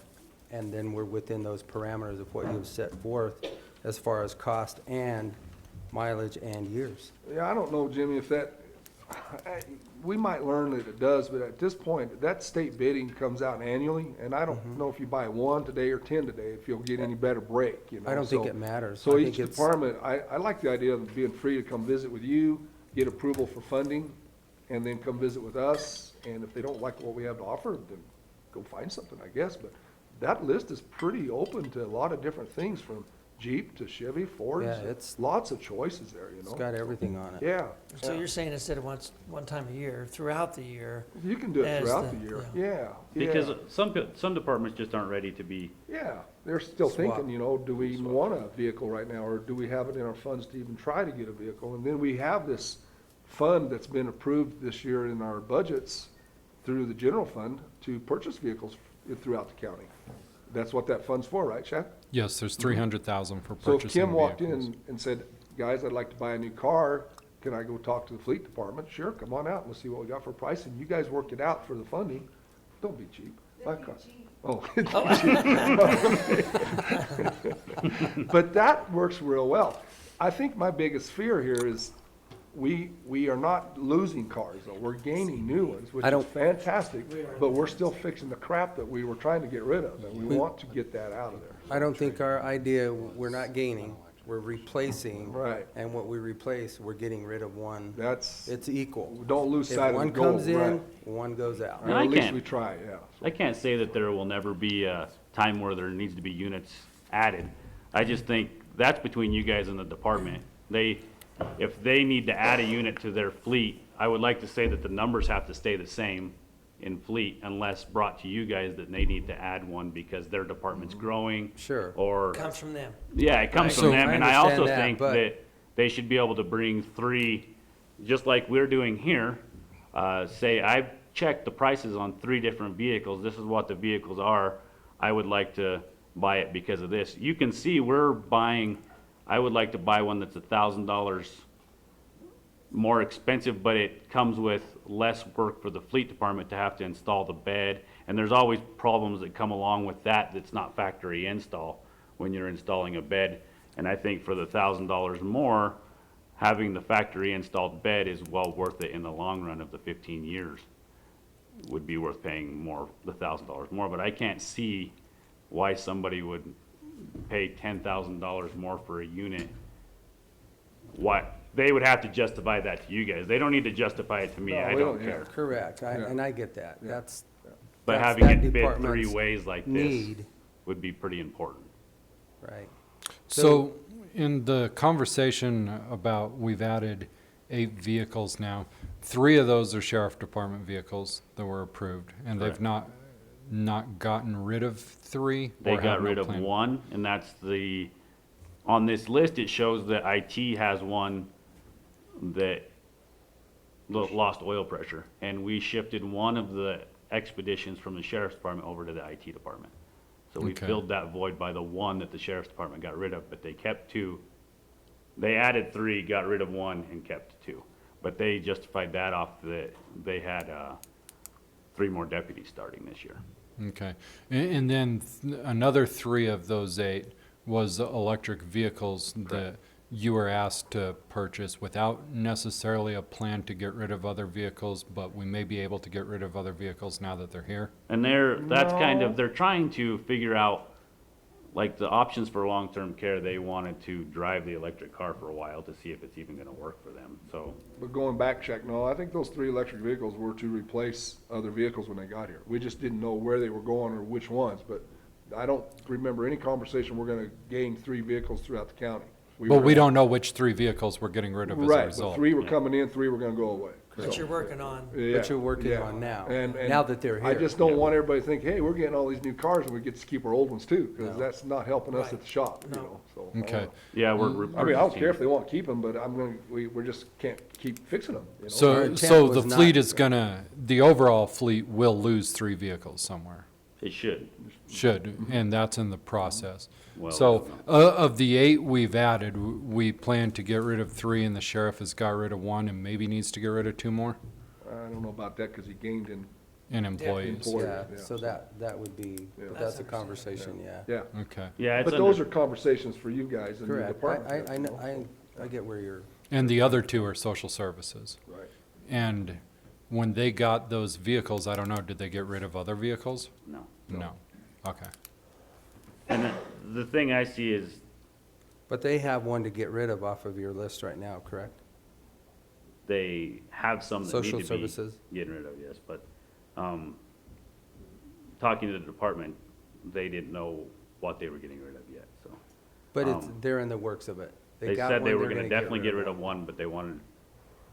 And then we're within those parameters of what you've set forth as far as cost and mileage and years. Yeah, I don't know, Jimmy, if we might learn that it does, but at this point, that state bidding comes out annually, and I Mm-hmm. don't know if you buy 1 today or 10 today, if you'll get any better break, you know? I don't think So- it matters. So I each think it's- department, I like the idea of being free to come visit with you, get approval for funding, and then come visit with us, and if they don't like what we have to offer, then go find something, I guess, but that list is pretty open to a lot of different things, from Jeep to Chevy, Fords. Yeah, it's- Lots of choices there, you know? It's got everything on it. Yeah. So yeah. you're saying instead of one time a year, throughout the year? You can do it as throughout the year, yeah. Because yeah. some departments just aren't ready to be, Yeah, they're still Swap. thinking, you know, do we even want a vehicle right now, or do we have it in our funds to even try to get a vehicle? And then we have this fund that's been approved this year in our budgets through the general fund to purchase vehicles throughout the county. That's what that fund's for, right, Shaq? Yes, there's 300,000 for So if purchasing Kim walked vehicles. in and said, guys, I'd like to buy a new car, can I go talk to the fleet department? Sure, come on out, we'll see what we got for pricing. You guys work it out for the funding. Don't be cheap. Buy a car. Oh. But that works real well. I think my biggest fear here is we are not losing cars, though. We're gaining new ones, which I is don't- fantastic, but we're still fixing the crap that we were trying to get rid of, and we We- want to get that out of there. I don't think our idea, we're not gaining, we're replacing. Right. And what we replace, we're getting rid of one. That's, It's equal. don't lose If sight of the one goal, comes right. in, one goes out. And Or I at least can't- we try, yeah. So- I can't say that there will never be a time where there needs to be units added. I just think that's between you guys and the department. If they need to add a unit to their fleet, I would like to say that the numbers have to stay the same in fleet unless brought to you guys that they need to add one because their department's growing. Sure. Or, Comes from them. yeah, it comes So from them. I And I understand also that, think but- that they should be able to bring 3, just like we're doing here. Say, I've checked the prices on 3 different vehicles. This is what the vehicles are. I would like to buy it because of this. You can see I would like to buy one that's $1,000 more expensive, but it comes with less work for the fleet department to have to install the bed. And there's always problems that come along with that that's not factory install when you're installing a bed. And I think for the $1,000 more, having the factory installed bed is well worth it in the long run of the 15 years. Would be worth paying more, the $1,000 more, but I can't see why somebody would pay $10,000 more for a unit. What, they would have to justify that to you guys. They don't need to justify it to me, No, I we don't don't, care. Correct, Yeah. and I get that. Yeah. That's But that's having that it bid 3 department's ways like this need, would be pretty important. right. So in the conversation about we've added 8 vehicles now, 3 of those are sheriff department vehicles that were approved, and they've not gotten rid of 3? They or got have no rid of plan? 1, and that's on this list, it shows that IT has one that lost oil pressure, and we shifted one of the expeditions from the sheriff's department over to the IT department. So we Okay. filled that void by the one that the sheriff's department got rid of, but they kept 2. They added 3, got rid of 1, and kept 2. But they justified that off that they had 3 more deputies starting this year. Okay. And then another 3 of those 8 was the electric vehicles that you were asked to purchase without necessarily a plan to get rid of other vehicles, but we may be able to get rid of other vehicles now that they're here? And they're trying to figure out, like, the options for long-term care. They wanted to drive the electric car for a while to see if it's even gonna work for them, so. But going back, check, no, I think those 3 electric vehicles were to replace other vehicles when they got here. We just didn't know where they were going or which ones, but I don't remember any conversation we're gonna gain 3 vehicles throughout the county. But we don't know which 3 vehicles we're getting rid of as a Right, but result. 3 were coming in, 3 were gonna go away. But you're working on, Yeah, But you're working yeah. on now, And now that they're here. I just don't want everybody to think, hey, we're getting all these new cars and we get to keep our old ones too, because No. that's not helping us Right. at the shop, you No. know, so. I don't Okay. know. Yeah, we're I mean, I don't repurchasing. care if they want to keep them, but we just can't keep fixing them, you know? Our So, intent so was the not- fleet is gonna, the overall fleet will lose 3 vehicles somewhere. It should. Should, and that's in the process. Well, So, of the 8 we've added, we plan to get rid of 3, and the sheriff has got rid of 1, and maybe needs to get rid of 2 more I don't know about that, because he gained in, in employees. employees. Yeah, yeah, so that would be, Yeah. that's a conversation, yeah. yeah. Okay. Yeah, it's But those under, are conversations for you guys and your Correct. department. I know, I get where you're, And the other 2 are social services. Right. And when they got those vehicles, I don't know, did they get rid of other vehicles? no. No. Okay. And the thing I see is, but they have one to get rid of off of your list right now, correct? they have some that Social need to be services. getting rid of, yes, but, talking to the department, they didn't know what they were getting rid of yet, so. But it's, they're in the works of it. They got said one, they were they're gonna definitely get rid one. of 1, but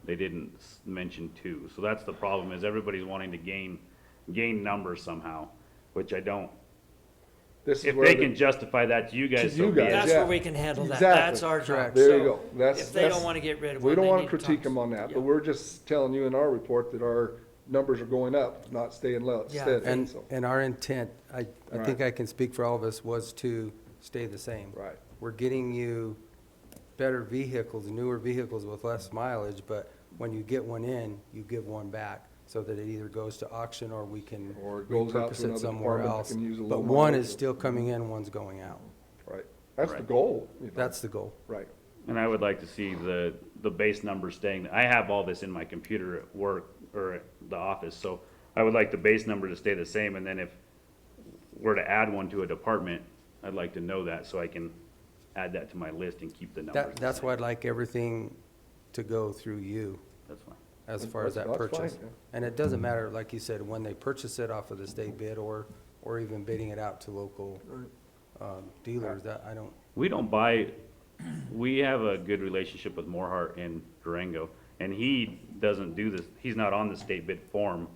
they didn't mention 2. So that's the problem, is everybody's wanting to gain numbers somehow, which I don't. This is If where they the- can justify that to you guys, To so you be guys, it. that's yeah. where we can handle that. Exactly. That's our job. Correct. There you So, go. That's, if they don't that's, want to get rid of we one, don't they want need to to critique talk. them on that, Yeah. but we're just telling you in our report that our numbers are going up, not staying Yeah. steady, And, so. and our intent, I think Right. I can speak for all of us, was to stay the same. Right. We're getting you better vehicles, newer vehicles with less mileage, but when you get one in, you give one back, so that it either goes to auction or we can Or it goes out to repurpose it another somewhere department that else. can use a But low one mileage is or- still coming in, one's going out. Right. That's the Right. goal, you know. That's the goal. Right. And I would like to see the base number staying, I have all this in my computer at work, or at the office, so I would like the base number to stay the same, and then if we're to add one to a department, I'd like to know that, so I can add that to my list and keep the numbers the That's same. why I'd like everything to go through you That's fine. as far as that That's fine, purchase. yeah. And it doesn't matter, like you said, when they purchase it off of the state bid or even bidding it out to local dealers, that, I don't, We don't buy, we have a good relationship with Morehart in Durango, and he doesn't do this, he's not on the state bid form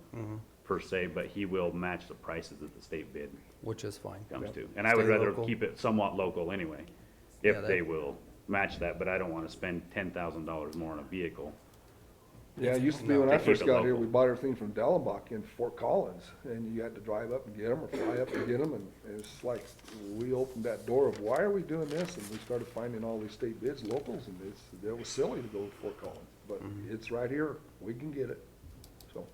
per se, but he will match the prices that the state bid which is fine. comes to. And I would Stay rather local. keep it somewhat local anyway, Yeah, if that- they will match that, but I don't wanna spend $10,000 more on a vehicle. Yeah, it used to be when I To keep first it got here, local. we bought everything from Dellenbach in Fort Collins, and you had to drive up and get them, or fly up and get them, and it's like, we opened that door of, why are we doing this? And we started finding all these state bids, locals, and it was silly to go to Fort Collins, but it's right here, we can get it, so.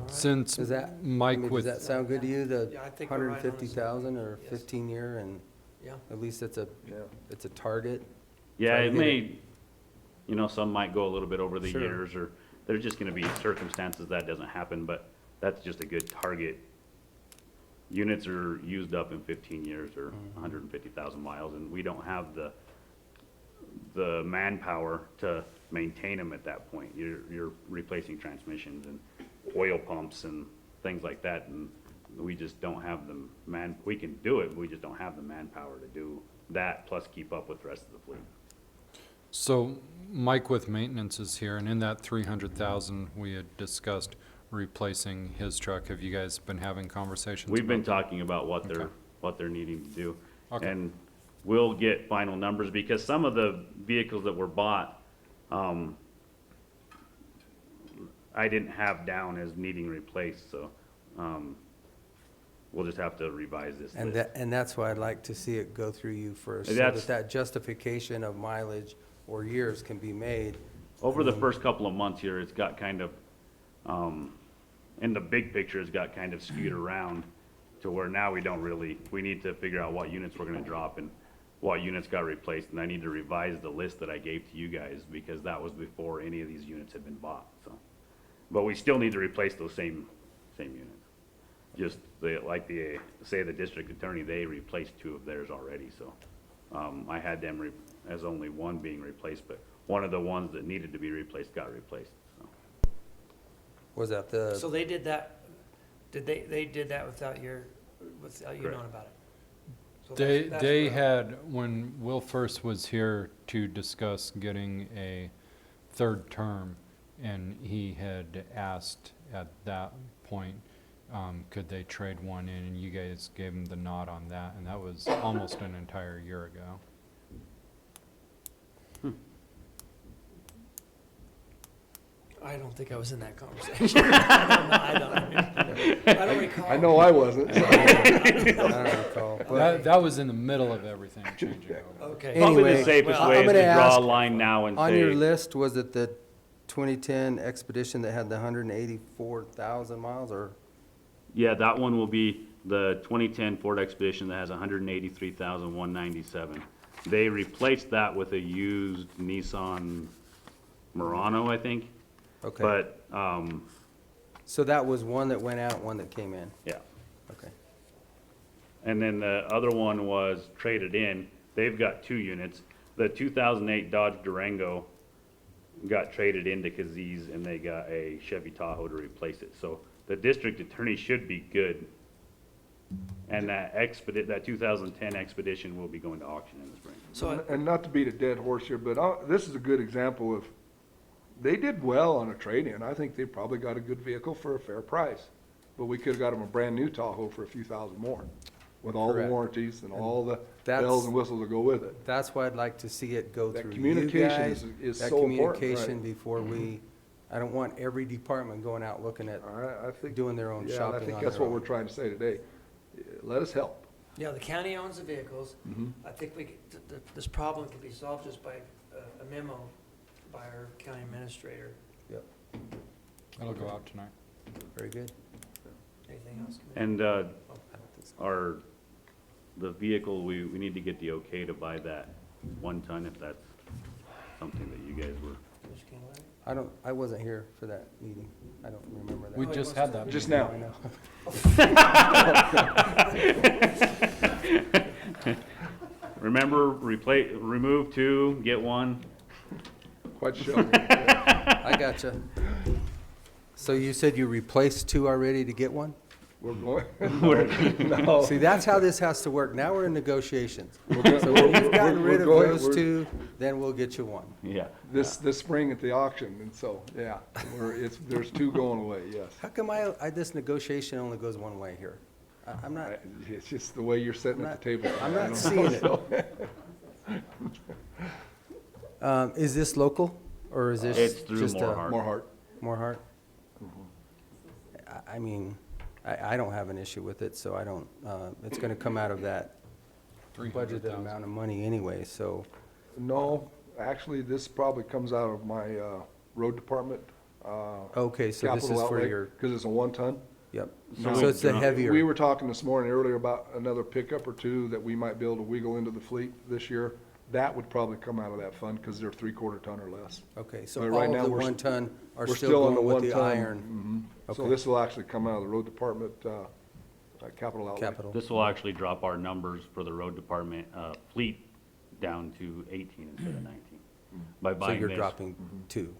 Since Does that, I Mike mean, with, does that sound good to you, the Yeah, I think we're right on the same 150,000 or Yes. 15-year, and Yeah. at least it's a Yeah. target? Yeah, Try to it get may, you know, some might go a little bit over the Sure. years, or there's just gonna be circumstances that doesn't happen, but that's just a good target. Units are used up in 15 years or 150,000 miles, and we don't have the manpower to maintain them at that point. You're replacing transmissions and oil pumps and things like that, and we just don't have we can do it, but we just don't have the manpower to do that, plus keep up with the rest of the fleet. so Mike with maintenance is here, and in that 300,000, we had discussed replacing his truck. Have you guys been having conversations? We've been about that? talking about what Okay. they're needing to do. Okay. And we'll get final numbers, because some of the vehicles that were bought, I didn't have down as needing replaced, so, we'll just have to revise this And list. and that's why I'd like to see it go through you first, so That's- that justification of mileage or years can be made. Over the first couple of months here, it's got kind of, in the big picture, it's got kind of skewed around to where now we need to figure out what units we're gonna drop and what units got replaced, and I need to revise the list that I gave to you guys, because that was before any of these units had been bought, so. But we still need to replace those same units. Just, say the district attorney, they replaced 2 of theirs already, so. I had them as only one being replaced, but one of the ones that needed to be replaced got replaced, so. Was that So the, they did that, they did that without you Correct. knowing about it? So that's They where- had, when Will first was here to discuss getting a third term, and he had asked at that point, could they trade one in, and you guys gave him the nod on that, and that was almost an entire year ago. I don't think I was in that conversation. I don't recall. I know I wasn't. so. I don't recall. but That was in the middle of everything changing over. Okay. Probably the Anyway, safest well, way I'm is to gonna draw a ask, line now and on your say, list, was it the 2010 Expedition that had the 184,000 miles, or? yeah, that one will be the 2010 Ford Expedition that has 183,197. They replaced that with a used Nissan Murano, I think, Okay, but, so that was one that went out, one that came in, yeah. okay. And then the other one was traded in. They've got 2 units. The 2008 Dodge Durango got traded into Kaziz, and they got a Chevy Tahoe to replace it. So the district attorney should be good. And that 2010 Expedition will be going to auction in the spring. So, And not to beat a dead horse here, but this is a good example of, they did well on a trade-in. I think they probably got a good vehicle for a fair price. But we could've got them a brand-new Tahoe for a few thousand more, with all the Correct. warranties and all the That's- bells and whistles that go with it. That's why I'd like to see it go That through you communication guys. is That so important, communication right. before I don't want every department going out looking at I think. doing their own Yeah, and shopping I think on that's their what we're own. trying to say today. Let us help. yeah, the county owns the vehicles. Mhm. I think this problem can be solved just by a memo by our county administrator. Yep, It'll go out tonight. very good. Anything else, Commissioner? And, I don't think so. the vehicle, we need to get the okay to buy that 1 ton, if that's something that you guys were. Commissioner King, I wasn't here for that meeting. I don't remember that. We just had that. Just meeting. now. I know. Remember, remove 2, get 1. Quite sure. I gotcha. So you said you replaced 2 already to get one? We're going, no. See, that's how this has to work. Now we're in negotiations. We're go- So when you've gotten we're rid of going- those we're- 2, then we'll get you one. Yeah. This spring at the auction, and so, yeah, there's 2 going away, yes. How come this negotiation only goes one way here? I'm not, It's just the way you're sitting at the table. I'm I not don't seeing know, it. Is this local, or is this It's through just a? Moorheart. Moorheart. Moorheart? I mean, I don't have an issue with it, so I don't, it's gonna come out of that budgeted 300,000. amount of money anyway, so, No, actually, this probably comes out of my road department. okay, so this is for your, Because it's a 1-ton. yep. So So it's the we- heavier. We were talking this morning earlier about another pickup or two that we might be able to wiggle into the fleet this year. That would probably come out of that fund because they're 3/4 ton or less. Okay, so But right all now, of the we're 1-ton are We're still on the going with the 1-ton. iron So Okay. this will actually come out of the road department, capital outlay. capital? This will actually drop our numbers for the road department, fleet down to 18 instead of 19. By So buying you're this. dropping 2.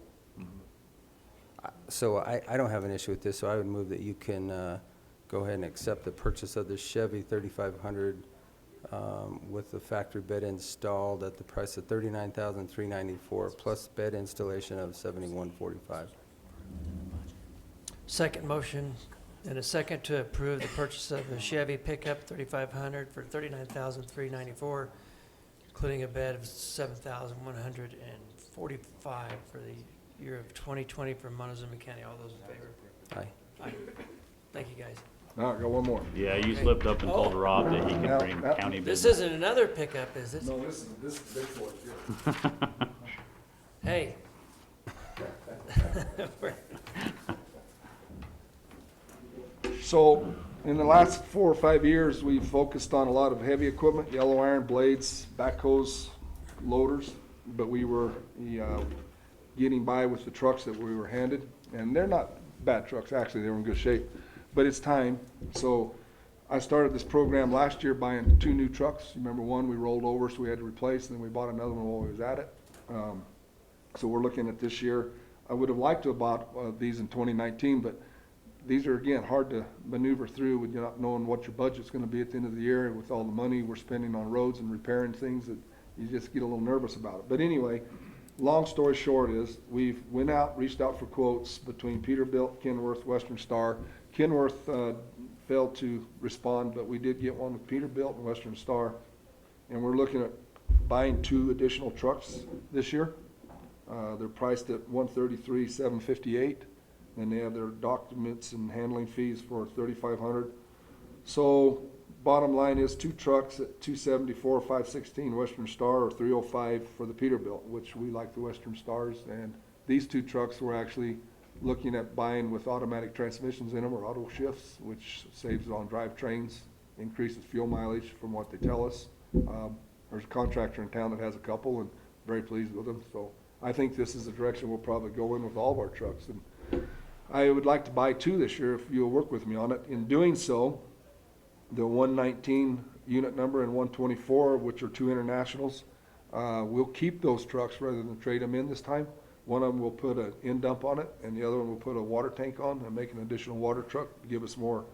So I don't have an issue with this, so I would move that you can go ahead and accept the purchase of the Chevy 3500 with the factory bed installed at the price of $39,394 plus bed installation of $71,445. Second motion and a second to approve the purchase of the Chevy pickup 3500 for $39,394, including a bed of $7,145 for the year of 2020 for Montezuma County. All those in favor? Aye. Aye. Thank you, guys. Now, I got one more. Yeah, you Okay. slipped up and told Oh. Rob that he Now- could bring now- county This business. isn't another pickup, is it? No, this is big for it. Hey. So, in the last 4 or 5 years, we've focused on a lot of heavy equipment, yellow iron, blades, backhoes, loaders, but we were getting by with the trucks that we were handed. And they're not bad trucks, actually, they were in good shape, but it's time. So I started this program last year buying 2 new trucks. You remember one we rolled over, so we had to replace, and then we bought another one while we was at it. So we're looking at this year. I would have liked to have bought these in 2019, but these are, again, hard to maneuver through with you not knowing what your budget's gonna be at the end of the year, and with all the money we're spending on roads and repairing things, that you just get a little nervous about it. But anyway, long story short is, we've went out, reached out for quotes between Peterbilt, Kenworth, Western Star. Kenworth failed to respond, but we did get one with Peterbilt and Western Star, and we're looking at buying 2 additional trucks this year. They're priced at $133,758, and they have their documents and handling fees for $3,500. So bottom line is 2 trucks at $274,516 Western Star, or $305 for the Peterbilt, which we like the Western Stars. And these 2 trucks we're actually looking at buying with automatic transmissions in them, or auto shifts, which saves on drivetrains, increases fuel mileage from what they tell us. There's a contractor in town that has a couple, and very pleased with them. So I think this is the direction we'll probably go in with all of our trucks. And I would like to buy 2 this year if you'll work with me on it. In doing so, the 119 unit number and 124, which are 2 internationals, we'll keep those trucks rather than trade them in this time. One of them will put an N.M.P. on it, and the other one will put a water tank on and make an additional water truck to give us more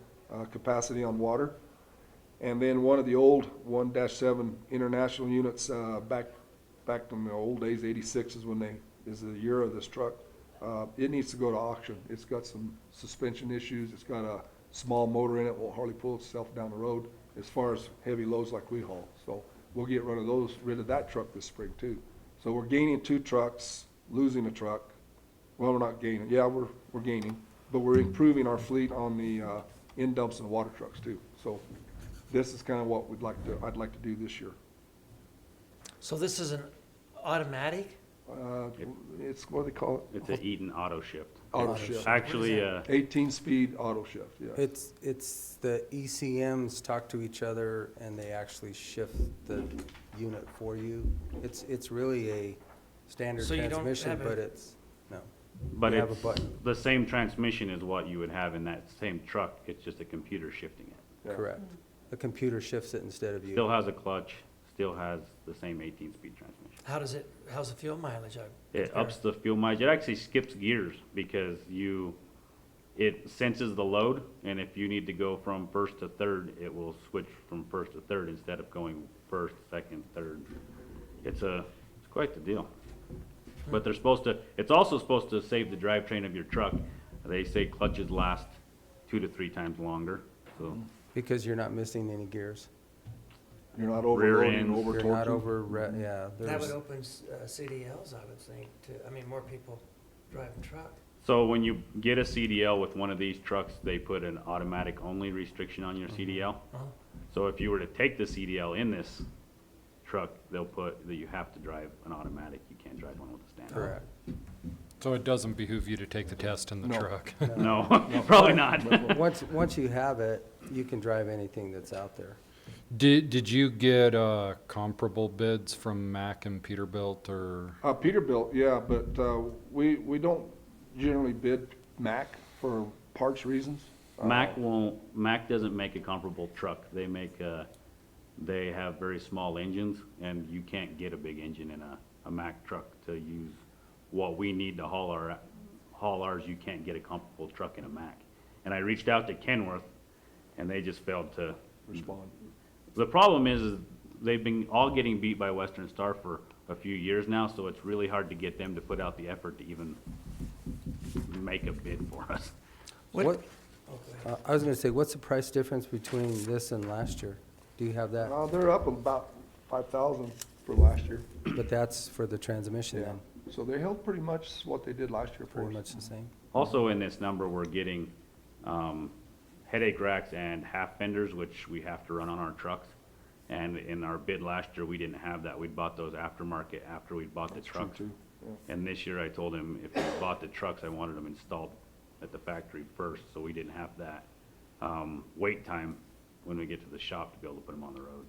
capacity on water. And then one of the old 1-7 international units, back in the old days, 86 is the year of this truck. It needs to go to auction. It's got some suspension issues. It's got a small motor in it, won't hardly pull itself down the road as far as heavy loads like we haul. So we'll get rid of that truck this spring too. So we're gaining 2 trucks, losing a truck. Well, we're not gaining. Yeah, we're gaining, but we're improving our fleet on the N-dumps and water trucks too. So this is kind of what I'd like to do this year. So this is an automatic? It's, what do they call it? It's a Eaton auto shift. Auto shift. Actually, 18-speed auto shift, yeah. It's the ECMs talk to each other and they actually shift the unit for you. It's really a standard So you don't transmission, have a- but it's, no. but You have a it's, button. the same transmission is what you would have in that same truck. It's just a computer shifting it. Yeah. Correct. The computer shifts it instead of you. Still has a clutch, still has the same 18-speed transmission. How's the fuel mileage? It ups the fuel mileage. It actually skips gears because it senses the load, and if you need to go from first to third, it will switch from first to third instead of going first, second, third. It's quite the deal. But it's also supposed to save the drivetrain of your truck. They say clutches last 2 to 3 times longer, so Because you're not missing any gears. You're not Rear overloading, ends. over You're not torquing. yeah, That would there's, open CDLs, I would think, to, I mean, more people driving truck. So when you get a CDL with one of these trucks, they put an automatic only restriction on your CDL. Uh-huh. So if you were to take the CDL in this truck, they'll put that you have to drive an automatic. You can't drive one with a standard. correct. So it doesn't behoove you to take the test in the No. truck. No, probably not. Once you have it, you can drive anything that's out there. Did you get comparable bids from Mack and Peterbilt or? Peterbilt, yeah, but, we don't generally bid Mack for parts reasons. Mack doesn't make a comparable truck. They make, they have very small engines, and you can't get a big engine in a Mack truck to use what we need to haul ours. You can't get a comparable truck in a Mack. And I reached out to Kenworth, and they just failed to Respond. The problem is they've been all getting beat by Western Star for a few years now, so it's really hard to get them to put out the effort to even make a bid for us. What, I was gonna say, what's the price difference between this and last year? Do you have that? They're up about 5,000 for last year. But that's for the transmission then, So they held pretty much what they did last year for pretty us. much the same? Also in this number, we're getting headache racks and half fenders, which we have to run on our trucks. And in our bid last year, we didn't have that. We'd bought those aftermarket after we'd bought the That's true trucks. too, yeah. And this year I told him if we bought the trucks, I wanted them installed at the factory first, so we didn't have that wait time when we get to the shop to be able to put them on the road.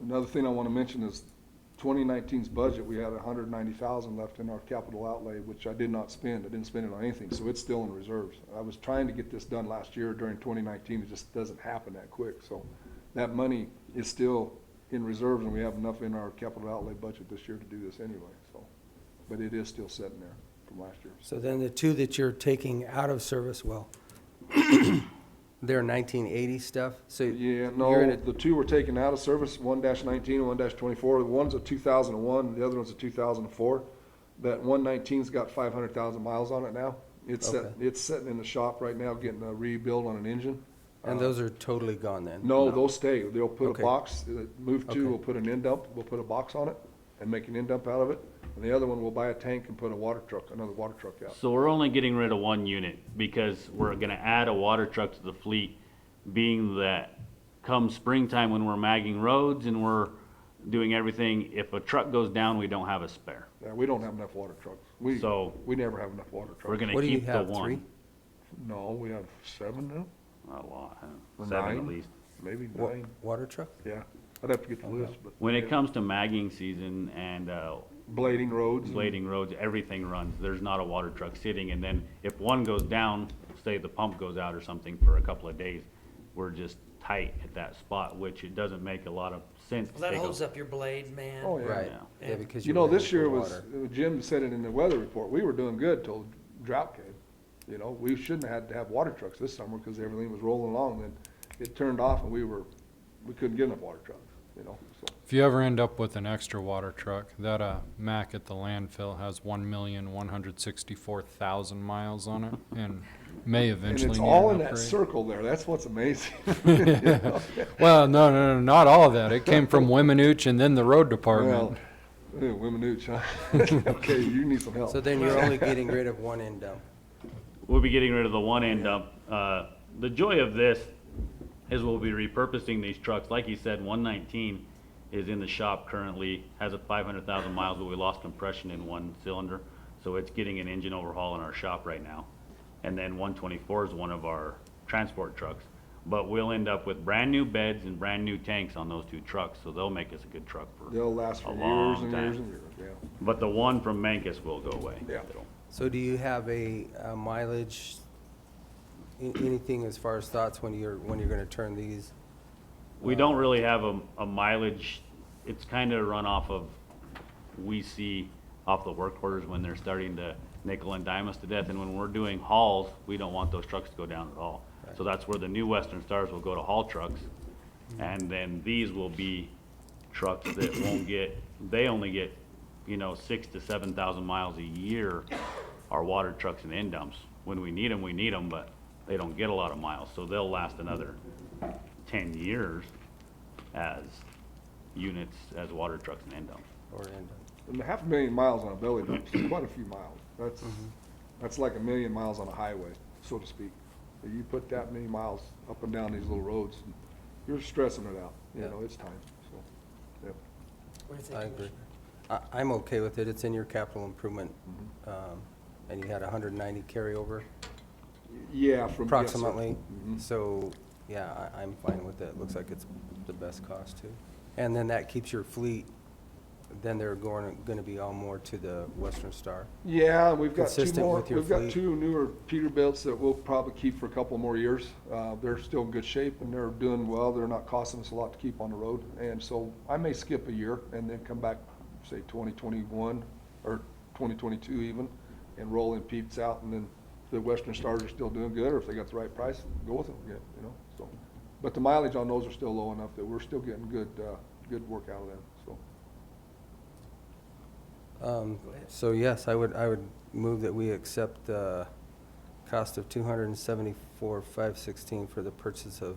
Another thing I want to mention is 2019's budget, we had 190,000 left in our capital outlay, which I did not spend. I didn't spend it on anything, so it's still in reserves. I was trying to get this done last year during 2019. It just doesn't happen that quick. So that money is still in reserves, and we have enough in our capital outlay budget this year to do this anyway. So, but it is still sitting there from last year. So then the two that you're taking out of service, well, they're 1980 stuff, so. Yeah, you're no, gonna- the two were taken out of service, 1-19 and 1-24. The one's a 2001, the other one's a 2004. That 119's got 500,000 miles on it now. Okay. It's sitting in the shop right now, getting a rebuild on an engine. And those are totally gone then? No, they'll stay. They'll put Okay. a box, move Okay. two, we'll put an end dump, we'll put a box on it and make an end dump out of it. And the other one, we'll buy a tank and put a water truck, another water truck out. So we're only getting rid of one unit because we're gonna add a water truck to the fleet, being that come springtime when we're magging roads and we're doing everything, if a truck goes down, we don't have a spare. Yeah, we don't have enough water trucks. So- We never have enough water trucks. We're gonna What do you keep the have, one. 3? No, we have 7 now, A lot, huh? Or 7 at 9? least. maybe Wa- 9. Water truck? Yeah, I'd have to get the list, but. When it yeah. comes to magging season and Blading roads. and- blading roads, everything runs. There's not a water truck sitting, and then if one goes down, say the pump goes out or something for a couple of days, we're just tight at that spot, which it doesn't make a lot of sense to Well, that take holds a. up your blade, man. Oh, yeah. Right, Yeah. yeah, because You you're know, this running year for was, water. Jim said it in the weather report, we were doing good till drought came. You know, we shouldn't have had to have water trucks this summer because everything was rolling along, then it turned off and we couldn't get enough water trucks, you know, so. If you ever end up with an extra water truck, that Mack at the landfill has 1,164,000 miles on it and may And eventually it's need all an in that upgrade. circle there, that's what's amazing. Well, no, not all of that. It came from Weminuche and then the road Well, department. Women Nooch, huh? Okay, you need some help. So then you're only getting rid of one end dump. We'll be getting rid of the one end dump. The joy of this is we'll be repurposing these trucks. Like you said, 119 is in the shop currently, has a 500,000 miles, but we lost compression in one cylinder. So it's getting an engine overhaul in our shop right now. And then 124 is one of our transport trucks. But we'll end up with brand new beds and brand new tanks on those two trucks, so they'll make us a good truck for They'll last for a years long and time. years and years, yeah. But the one from Mancus will go away. Yeah. So do you have a mileage, anything as far as thoughts when you're gonna turn these? We don't really have a mileage. It's kind of run off of, we see off the work orders when they're starting to nickel and dime us to death. And when we're doing hauls, we don't want those trucks to go down at all. So that's where the new Western Stars will go to haul trucks. And then these will be trucks that won't get, they only get, 6,000 to 7,000 miles a year, our water trucks and end dumps. When we need them, but they don't get a lot of miles, so they'll last another 10 years as units, as water trucks and end dumps. Or end And 500,000 miles on a belly dump is quite a few miles. That's like 1,000,000 miles on a highway, so to speak. If you put that many miles up and down these little roads, you're stressing it out, you Yeah. know, it's time, so, yep. What do you think, I agree. Commissioner? I'm okay with it. It's in your capital improvement, and you had 190 carryover Yeah, from. yes, sir. approximately. Mhm. So, yeah, I'm fine with it. Looks like it's the best cost too. And then that keeps your fleet, then they're gonna be all more to the Western Star. Yeah, we've got two Consistent more, with your we've got fleet. 2 newer Peterbilts that we'll probably keep for a couple more years. They're still in good shape and they're doing well. They're not costing us a lot to keep on the road. And so I may skip a year and then come back, say 2021 or 2022 even, and roll in Pete's out, and then the Western Stars are still doing good, or if they got the right price, go with them again, you know, so. But the mileage on those are still low enough that we're still getting good work out of them, so. So yes, I would move that we accept the cost of $274,516 for the purchase of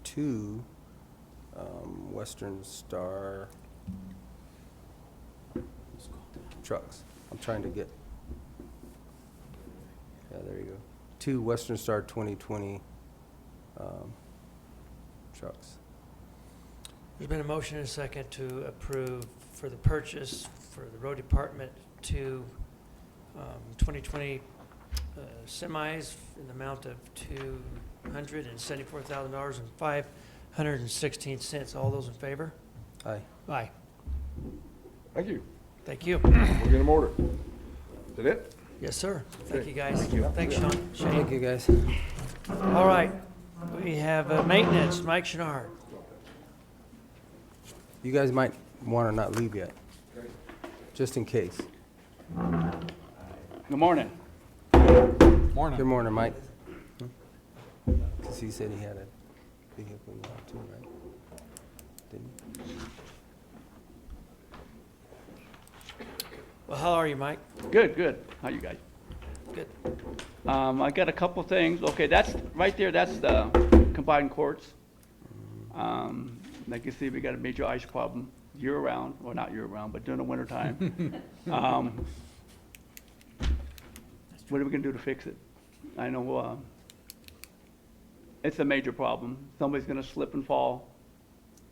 2 Western Star trucks. I'm trying to get, yeah, there you go. 2 Western Star 2020 trucks. There's been a motion and a second to approve for the purchase for the road department 2 2020 semis in the amount of $274,516. All those in favor? Aye. Aye. Thank you. Thank you. We'll get them ordered. Is that it? Yes, sir. Thank Okay. you, guys. Thank you. Thanks, Sean. Shane. Thank you, guys. All right. We have maintenance, Mike Chenard. You guys might want to not leave yet, just in case. Good morning. Morning. Good morning, Mike. Because he said he had a vehicle you want too, right? Didn't he? Well, how are you, Mike? Good, good. How you guys? Good. I got a couple things. Okay, that's, right there, that's the combined courts. Like you see, we got a major ice problem year-round, well, not year-round, but during the wintertime. What are we gonna do to fix it? I know, it's a major problem. Somebody's gonna slip and fall.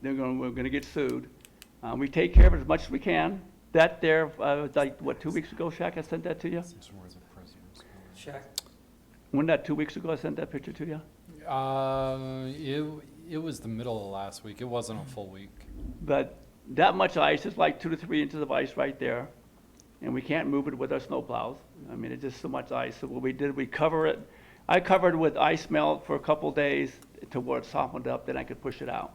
We're gonna get sued. We take care of it as much as we can. That there, like, what, 2 weeks ago, Shaq, I sent that to you? Shaq? When that, 2 weeks ago, I sent that picture to you? It was the middle of last week. It wasn't a full week. But that much ice is like 2 to 3 inches of ice right there, and we can't move it with our snowplows. I mean, it's just so much ice. So what we did, we cover it. I covered it with ice melt for a couple days to where it softened up, then I could push it out.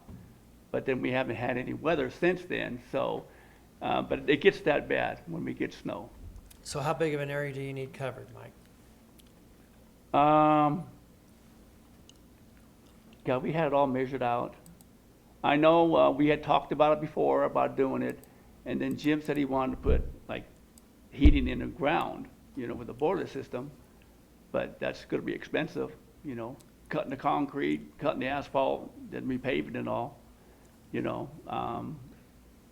But then we haven't had any weather since then, so, but it gets that bad when we get snow. So how big of an area do you need covered, Mike? Yeah, we had it all measured out. I know, we had talked about it before, about doing it, and then Jim said he wanted to put, like, heating in the ground, you know, with a boiler system, but that's gonna be expensive, you know, cutting the concrete, cutting the asphalt, then repaving and all, you know.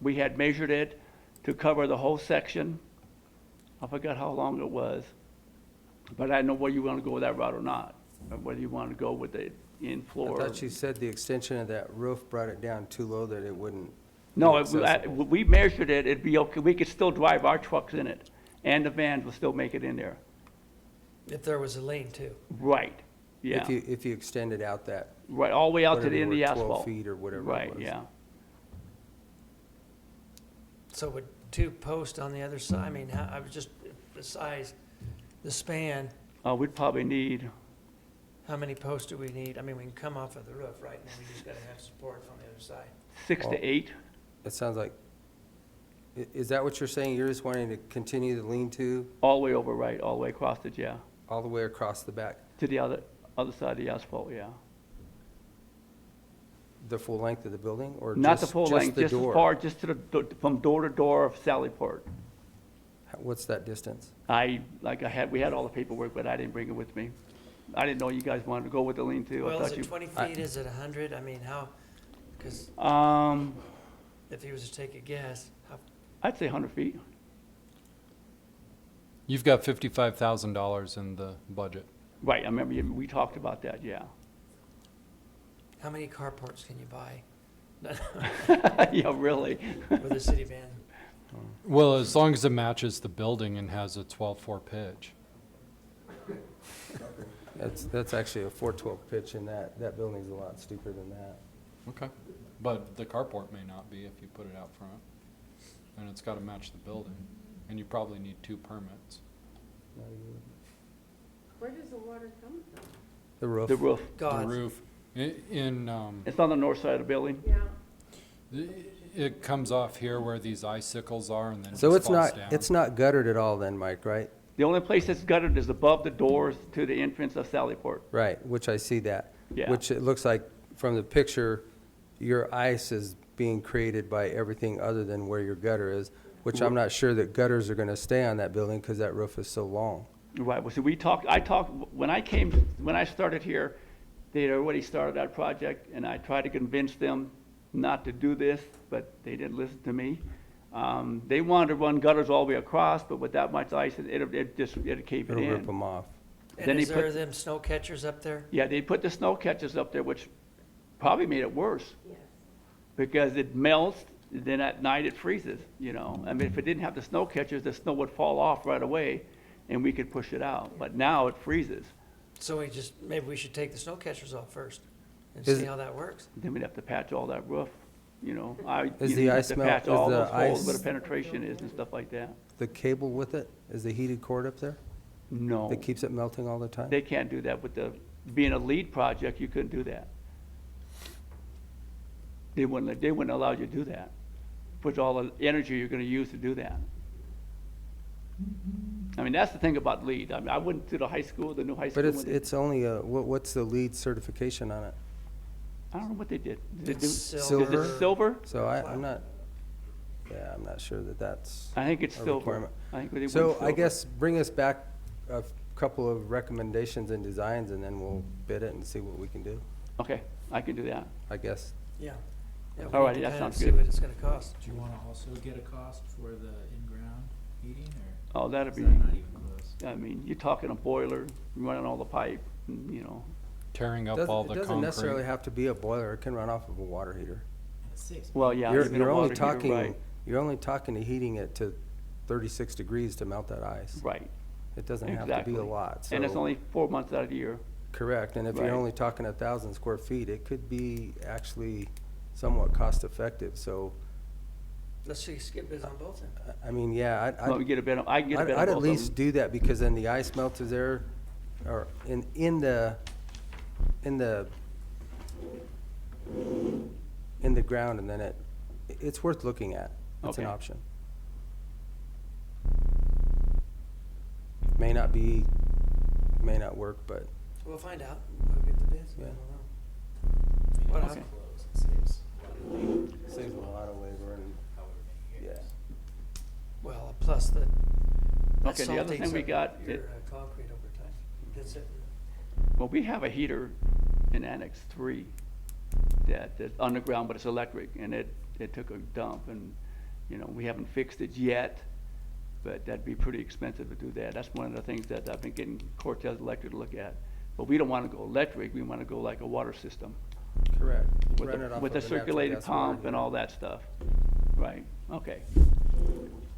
We had measured it to cover the whole section. I forgot how long it was, but I know whether you wanna go that route or not, or whether you wanna go with the I in-floor. thought you said the extension of that roof brought it down too low that it wouldn't. No, be accessible. we measured it, it'd be okay, we could still drive our trucks in it, and the vans will still make it in there. If there was a lean too. Right, yeah, If you extended out that, right, all the way out to whatever the end of the were asphalt. 12 feet or whatever it Right, was. yeah. So would 2 posts on the other side, I mean, I was just, the size, the span, We'd probably need, how many posts do we need? I mean, we can come off of the roof, right? And then we just gotta have support on the other side. 6 to 8. It sounds like, is that what you're saying? You're just wanting to continue the lean-to All the way over, right, all the way across it, yeah, all the way across the back, to the other side of the asphalt, yeah. the full length of the building, or Not the just full length, the just as door? far, just to the, from door to door of Sallyport. What's that distance? We had all the paperwork, but I didn't bring it with me. I didn't know you guys wanted to go with the lean-to. I Well, is thought it 20 feet, is it 100? I mean, how, because if he was to take a guess, how, I'd say 100 feet. You've got $55,000 in the budget. Right, I remember we talked about that, yeah. how many carports can you buy Yeah, really. with a city van? Well, as long as it matches the building and has a 12-4 pitch. That's actually a 412 pitch, and that building's a lot steeper than that. Okay. But the carport may not be if you put it out front. And it's got to match the building. And you probably need 2 permits. Where does the water come from? The roof. The roof. The God, roof. It's on the north side of the building. Yeah. It comes off here where these icicles are and then it So just it's falls not, down. it's not guttered at all then, Mike, right? The only place that's gutted is above the doors to the entrance of Sallyport. Right, which I see that. Yeah. Which it looks like from the picture, your ice is being created by everything other than where your gutter is, which I'm not sure that gutters are gonna stay on that building because that roof is so long. Right, well, so I talked, when I started here, they'd already started that project, and I tried to convince them not to do this, but they didn't listen to me. They wanted to run gutters all the way across, but with that much ice, it'd cave it It'll rip in. them off. and Then is he there put- them snow catchers up there? Yeah, they put the snow catchers up there, which probably made it worse, Yes. because it melts, then at night it freezes, you know? I mean, if it didn't have the snow catchers, the snow would fall off right away, and we could push it out, but now it freezes. So maybe we should take the snow catchers off first and Is see it- how that works. Then we'd have to patch all that roof, you know? Is you'd the have ice to melt- patch is all the those holes where ice- the penetration is and stuff like that. The cable with it, is the heated cord up there No, that keeps it melting all the time? they can't do that. With being a lead project, you couldn't do that. They wouldn't allow you to do that. Put all the energy you're gonna use to do that. I mean, that's the thing about lead. I mean, I went to the high school, the new high school. But when they- it's only what's the lead certification on it? I don't know what they did. Did they It's do- silver. Is it silver? So I'm not sure that that's I think it's a silver. requirement. I think they went So I silver. guess bring us back a couple of recommendations and designs, and then we'll bid it and see what we can do, Okay, I can do that. I guess. Yeah. Yeah, we All need right, to that kind of sounds see good. what it's gonna cost. Do you wanna also get a cost for the in-ground heating, or Oh, that'd is be, that not even close? I mean, you're talking a boiler, running all the pipe, you know. Tearing up Doesn't- all the It doesn't necessarily concrete. have to be a boiler, it can run off of a water heater. And it saves Well, yeah. You're even a you're only water heater, talking, right, you're only talking to heating it to 36 degrees to melt that ice. Right, It doesn't have to be exactly. a lot, so. And it's only 4 months out of the year. Correct, and if Right. you're only talking 1,000 square feet, it could be actually somewhat cost-effective, so, Let's see, skip bids on both then. I mean, yeah, Let me get a bid, I can get a bid on I'd both at of least them. do that, because then the ice melts is there, or in the ground, and then it's worth looking at. It's an Okay. option. May not work, but, We'll find out. We'll get the bids. Yeah. I don't know. What It's else? close, it saves a lot of labor, saves a lot of labor and, however many years. Well, plus that Okay, the other saltates thing we up got, your concrete over time. That's it. well, we have a heater in Annex 3 that's underground, but it's electric, and it took a dump, and, you know, we haven't fixed it yet, but that'd be pretty expensive to do that. That's one of the things that I've been getting Cortez Electric to look at. But we don't want to go electric, we want to go like a water system, correct. with Run it off with of a a natural circulated gas water pump and heater. all that stuff. Right, okay.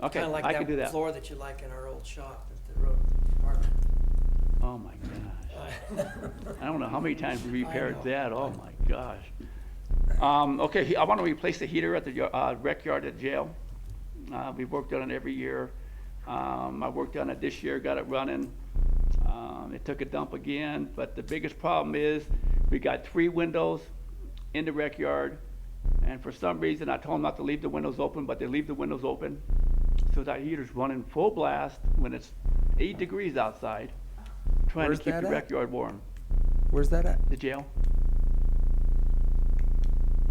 Okay, Kinda like I can do that. floor that you like in our old shop at the road department. Oh, my gosh. I don't know how many times we I repaired know. that, oh my gosh. Okay, I want to replace the heater at the rec yard at jail. We've worked on it every year. I worked on it this year, got it running. It took a dump again, but the biggest problem is we got 3 windows in the rec yard, and for some reason, I told them not to leave the windows open, but they leave the windows open. So that heater's running full blast when it's 8 degrees outside, trying Where's to keep that the at? rec yard warm. Where's that at? The jail.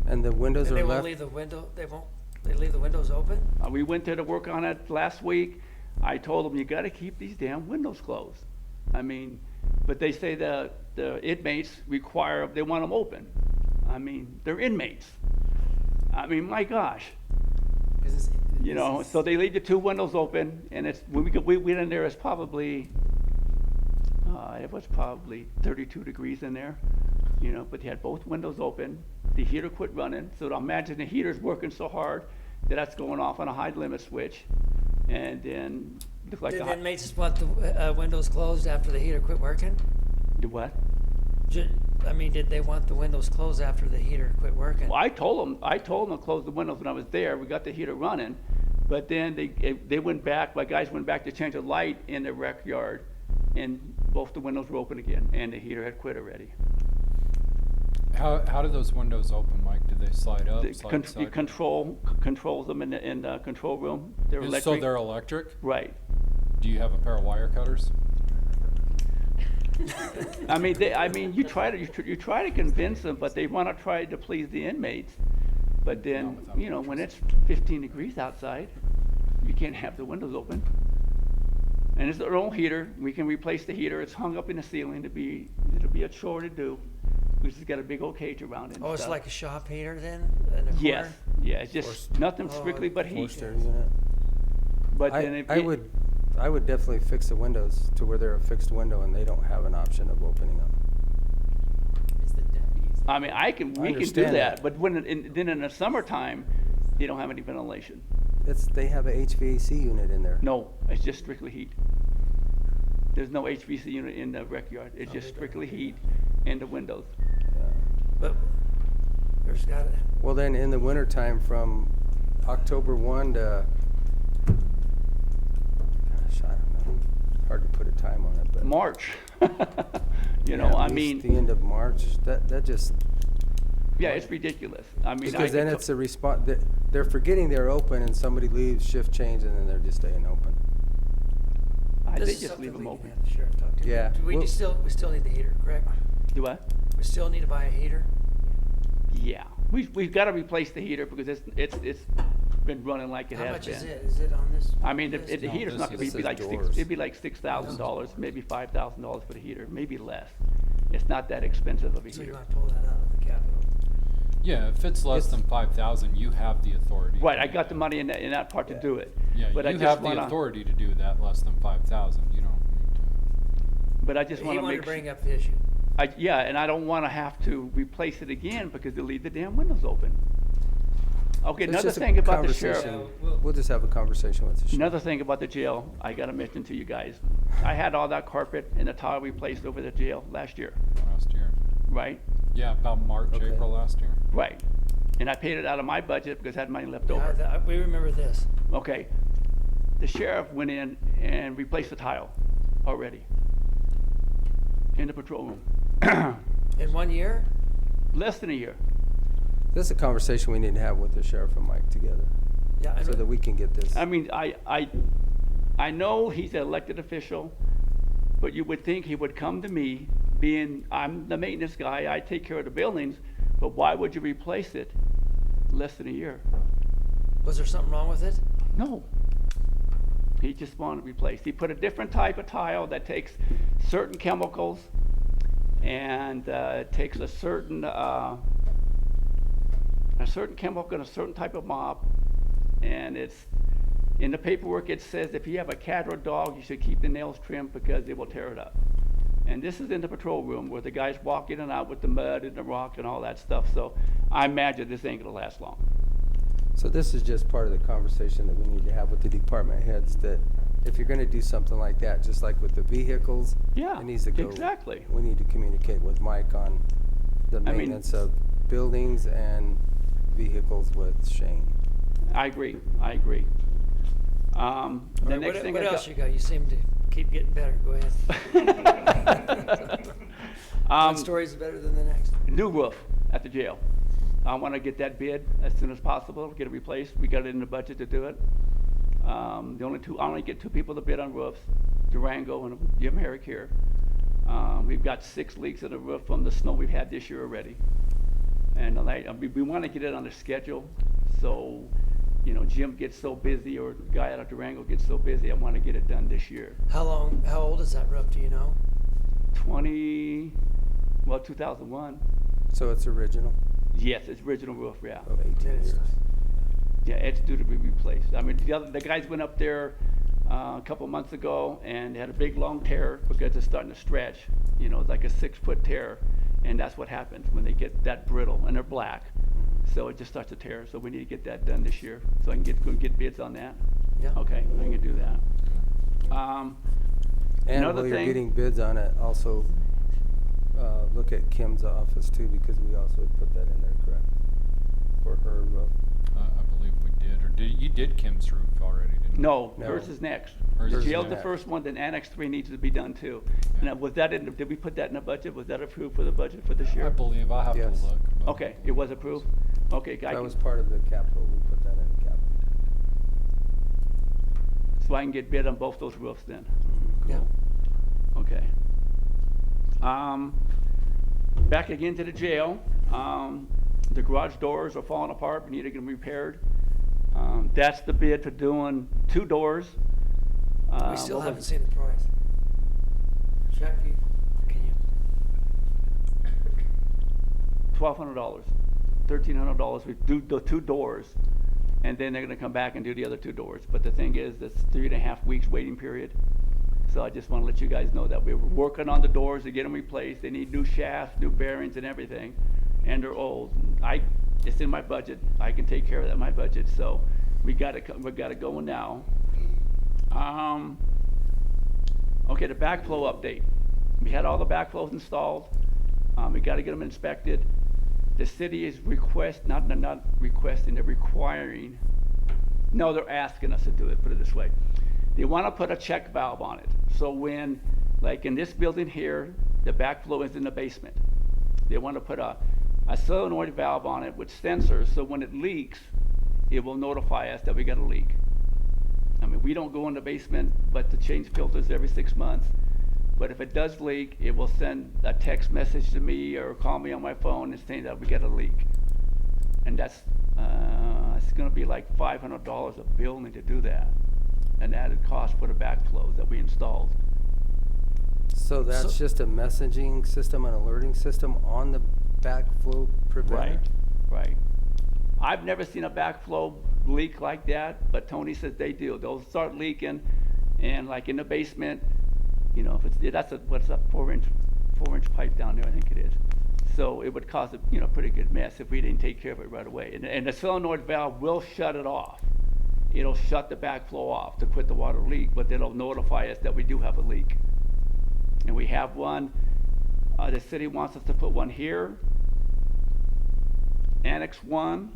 And the windows And are they won't left? leave they leave the windows open? We went there to work on it last week. I told them, you gotta keep these damn windows closed. I mean, But they say the inmates require, they want them open. I mean, they're inmates. I mean, my gosh. You know, so they leave the two windows open, and it's, when we went in there, it's probably, it was probably 32 degrees in there, you know, but they had both windows open. The heater quit running, so imagine the heater's working so hard that that's going off on a high limit switch, and then look like Did the the inmates just want the windows closed after the heater quit working? the what? I mean, did they want the windows closed after the heater quit working? Well, I told them to close the windows when I was there. We got the heater running, but then they went back. My guys went back to change a light in the rec yard, and both the windows were open again, and the heater had quit already. How do those windows open, Mike? Do they slide up, slide The controls them in the control room. They're electric. So they're electric? Right. Do you have a pair of wire cutters? I mean, you try to convince them, but they want to try to please the inmates. But then, you know, when it's 15 degrees outside, you can't have the windows open. And it's their own heater. We can replace the heater. It's hung up in the ceiling. It'll be a chore to do. It's got a big old cage around it. Oh, it's stuff. like a shop heater then? In the Yes. corner? Yeah, it's just nothing strictly but heat. Forced air unit. But then I would definitely fix the windows to where they're a fixed window and they don't have an option of opening them. It's the deputies. I mean, we can do understand that, that. but then in the summertime, they don't have any ventilation. They have a HVAC unit in there. No, it's just strictly heat. There's no HVAC unit in the rec yard. It's just strictly heat and the windows. But there's got it. Well, then in the wintertime from October 1 to, gosh, I don't know, hard to put a time on it, but. March. You know, Yeah, I at mean, least the end of March, that just, yeah, it's ridiculous. I mean, because then it's a response, they're forgetting they're open and somebody leaves, shift change, and then they're just staying open. they This is just something leave them we can open. have the sheriff talk to. Yeah, We we'll- still need the heater, correct? Do what? We still need to buy a heater? Yeah, we've got to replace the heater because it's been running like it How has much been. is it? Is it on this? I mean, the list? heater's not this gonna is be like doors. it'd be like $6,000, maybe $5,000 for the heater, maybe less. It's not that expensive of a So you heater. want to pull that out of the capital? Yeah, if it's less than 5,000, you have the authority. Right, to I do got the that. money in that part to do it. Yeah, But I you just have the wanna- authority to do that less than 5,000. You don't need to. But I just He want to wanted make to bring up the issue. yeah, and I don't want to have to replace it again because they leave the damn windows open. Okay, It's another just a thing about the sheriff. conversation. We'll just have a conversation with the sheriff. Another thing about the jail, I gotta mention to you guys. I had all that carpet and the tile replaced over the jail last year, Last year. right? Yeah, about March, Okay. April last year. Right. And I paid it out of my budget because I had money left Yeah, over. we remember this. Okay. The sheriff went in and replaced the tile already in the patrol room. In 1 year? Less than a year. This is a conversation we need to have with the sheriff and Mike together, Yeah. so that we can get this. I mean, I know he's an elected official, but you would think he would come to me, I'm the maintenance guy, I take care of the buildings, but why would you replace it less than a year? Was there something wrong with it? No. He just wanted it replaced. He put a different type of tile that takes certain chemicals and takes a certain chemical and a certain type of mop. And it's in the paperwork. It says if you have a cat or a dog, you should keep the nails trimmed because they will tear it up. And this is in the patrol room where the guys walk in and out with the mud and the rock and all that stuff. So I imagine this ain't gonna last long. So this is just part of the conversation that we need to have with the department heads, that if you're gonna do something like that, just like with the vehicles, Yeah, it needs to go. exactly. We need to communicate with Mike on the I mean- maintenance of buildings and vehicles with Shane. I agree. The All right, next thing what I else you got? You seem to keep getting better. Go ahead. One story's better than the next. New roof at the jail. I want to get that bid as soon as possible, get it replaced. We got it in the budget to do it. I only get two people to bid on roofs, Durango and Jim Herrick here. We've got 6 leaks in the roof from the snow we've had this year already. And we want to get it on the schedule, so, Jim gets so busy or the guy out of Durango gets so busy, I want to get it done this year. How old is that roof? Do you know? 2001. So it's original? Yes, it's original roof, yeah. Oh, 18 years. Yeah, it's due to be replaced. I mean, the guys went up there a couple months ago and had a big long tear because it's starting to stretch. You know, it's like a 6-foot tear, and that's what happens when they get that brittle and they're black. So it just starts to tear. So we need to get that done this year. So I can get bids on that. Yeah. Okay, I can do that. And Another while you're thing- getting bids on it, also look at Kim's office too, because we also had put that in there, correct? For her roof. I believe we did, or you did Kim's roof already, didn't you? No, No. hers is next. Hers The is jail's the next. first one, then Annex 3 needs to be done too. And was that in, did we put that in the budget? Was that approved for the budget for this year? I believe, I'll have to Yes. look. but- Okay, it was approved? Okay, That was part of the capital, we put that in the capital. so I can get bid on both those roofs then? Yeah. Okay. Back again to the jail. The garage doors are falling apart, we need to get them repaired. That's the bid for doing 2 doors. We still what haven't was- seen the price. Chuck, can you? $1,200, $1,300. We do the 2 doors, and then they're gonna come back and do the other 2 doors. But the thing is, it's 3.5 weeks waiting period. So I just wanna let you guys know that we're working on the doors to get them replaced. They need new shafts, new bearings and everything, and they're old. It's in my budget. I can take care of that in my budget, so we got it going now. Okay, the backflow update. We had all the backflows installed. We gotta get them inspected. The city is not requesting, they're requiring, no, they're asking us to do it, put it this way. They wanna put a check valve on it. So when, like in this building here, the backflow is in the basement. They wanna put a solenoid valve on it with sensors, so when it leaks, it will notify us that we got a leak. I mean, we don't go in the basement, but to change filters every 6 months. But if it does leak, it will send a text message to me or call me on my phone and saying that we got a leak. And that's, it's gonna be like $500 a building to do that. An added cost for the backflows that we installed. So that's just a messaging system, an alerting system on the backflow preventer? Right. I've never seen a backflow leak like that, but Tony says they do. They'll start leaking, and like in the basement, you know, if it's, that's a, what's that, 4-inch pipe down there, I think it is. So it would cause a, pretty good mess if we didn't take care of it right away. And the solenoid valve will shut it off. It'll shut the backflow off to quit the water leak, but it'll notify us that we do have a leak. And we have one. The city wants us to put one here. Annex 1.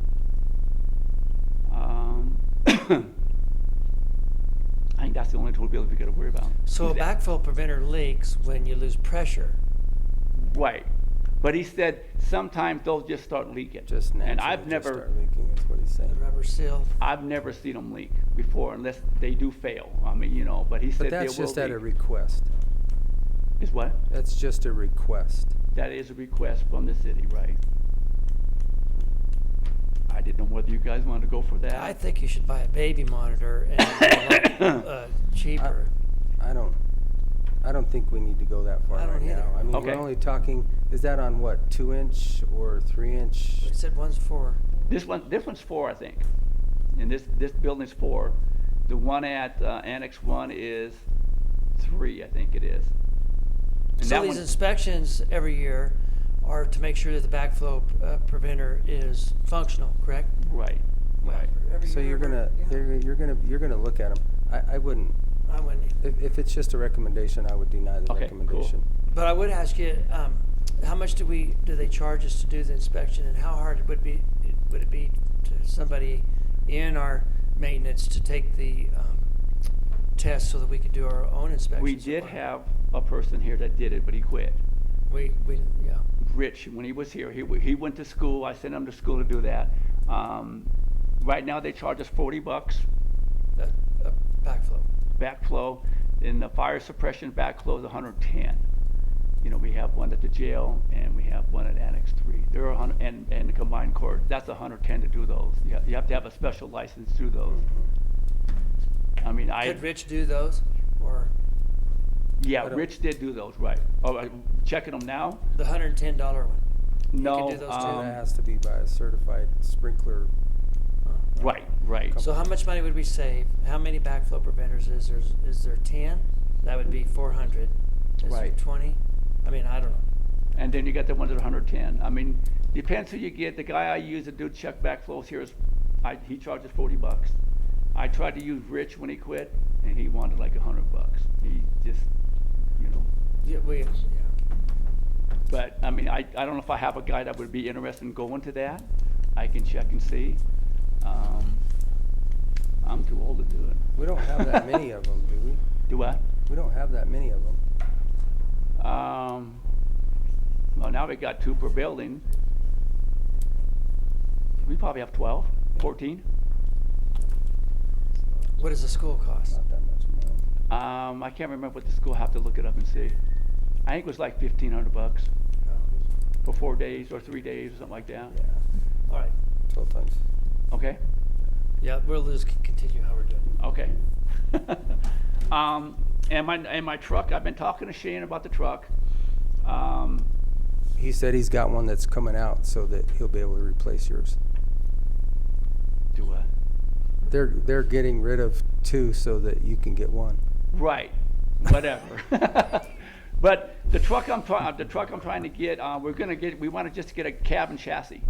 I think that's the only two buildings we gotta worry about. So a backflow preventer leaks when you lose pressure. Right. But he said sometimes they'll just start leaking. Just naturally And I've just never, start leaking is what he's saying. The rubber seal. I've never seen them leak before unless they do fail. I mean, but he said But they will that's just at a leak. request. Is what? That's just a request. That is a request from the city, right? I didn't know whether you guys wanted to go for that. I think you should buy a baby monitor and cheaper. I don't think we need to go that far I don't right either. now. I mean, Okay. we're only talking, is that on what, 2-inch or 3-inch? It said one's 4. This one's 4, I think. And this building's 4. The one at Annex 1 is 3, I think it is. And So that these one- inspections every year are to make sure that the backflow preventer is functional, correct? Right, right. Every So year, you're gonna look at them. I wouldn't, I wouldn't either. if it's just a recommendation, I would deny the Okay, recommendation. But I would ask you, how much do they charge us to do the inspection, and how hard would it be to somebody in our maintenance to take the test so that we could do our own inspection? We did have a person here that did it, but he quit. Yeah. Rich, when he was here, he went to school. I sent him to school to do that. Right now, they charge us $40 Backflow. backflow. And the fire suppression backflow is $110. We have one at the jail and we have one at Annex 3. There are and the combined court. That's $110 to do those. You have to have a special license to do those. I mean, Could Rich do those, or? Yeah, I don't- Rich did do those, right. Oh, checking them now? The $110 one? No. do those too? That has to be by a certified sprinkler. Right, right. So how much money would we save? How many backflow preventers is there? Is there 10? That would be 400. Is there Right. 20? I mean, I don't know. And then you got the ones at 110. I mean, depends who you get. The guy I use to do check backflows here he charges $40. I tried to use Rich when he quit, and he wanted like $100. He just, you know. Yeah, But I mean, I don't know if I have a guy that would be interested in going to that. I can check and see. I'm too old to do it. We don't have that many of them, do we? Do what? We don't have that many of them. Well, now we got 2 per building. We probably have 12, 14. What does the school cost? Not that much more. I can't remember what the school, have to look it up and see. I think it was like $1,500 for 4 days or 3 days or something like that. Yeah, All right. 12 times. Okay, Yeah, we'll just continue how we're doing. okay. And my truck, I've been talking to Shane about the truck. He said he's got one that's coming out so that he'll be able to replace yours. Do what? They're getting rid of 2 so that you can get 1. Right, whatever. But the truck I'm trying to get, we want to just get a cab and chassis,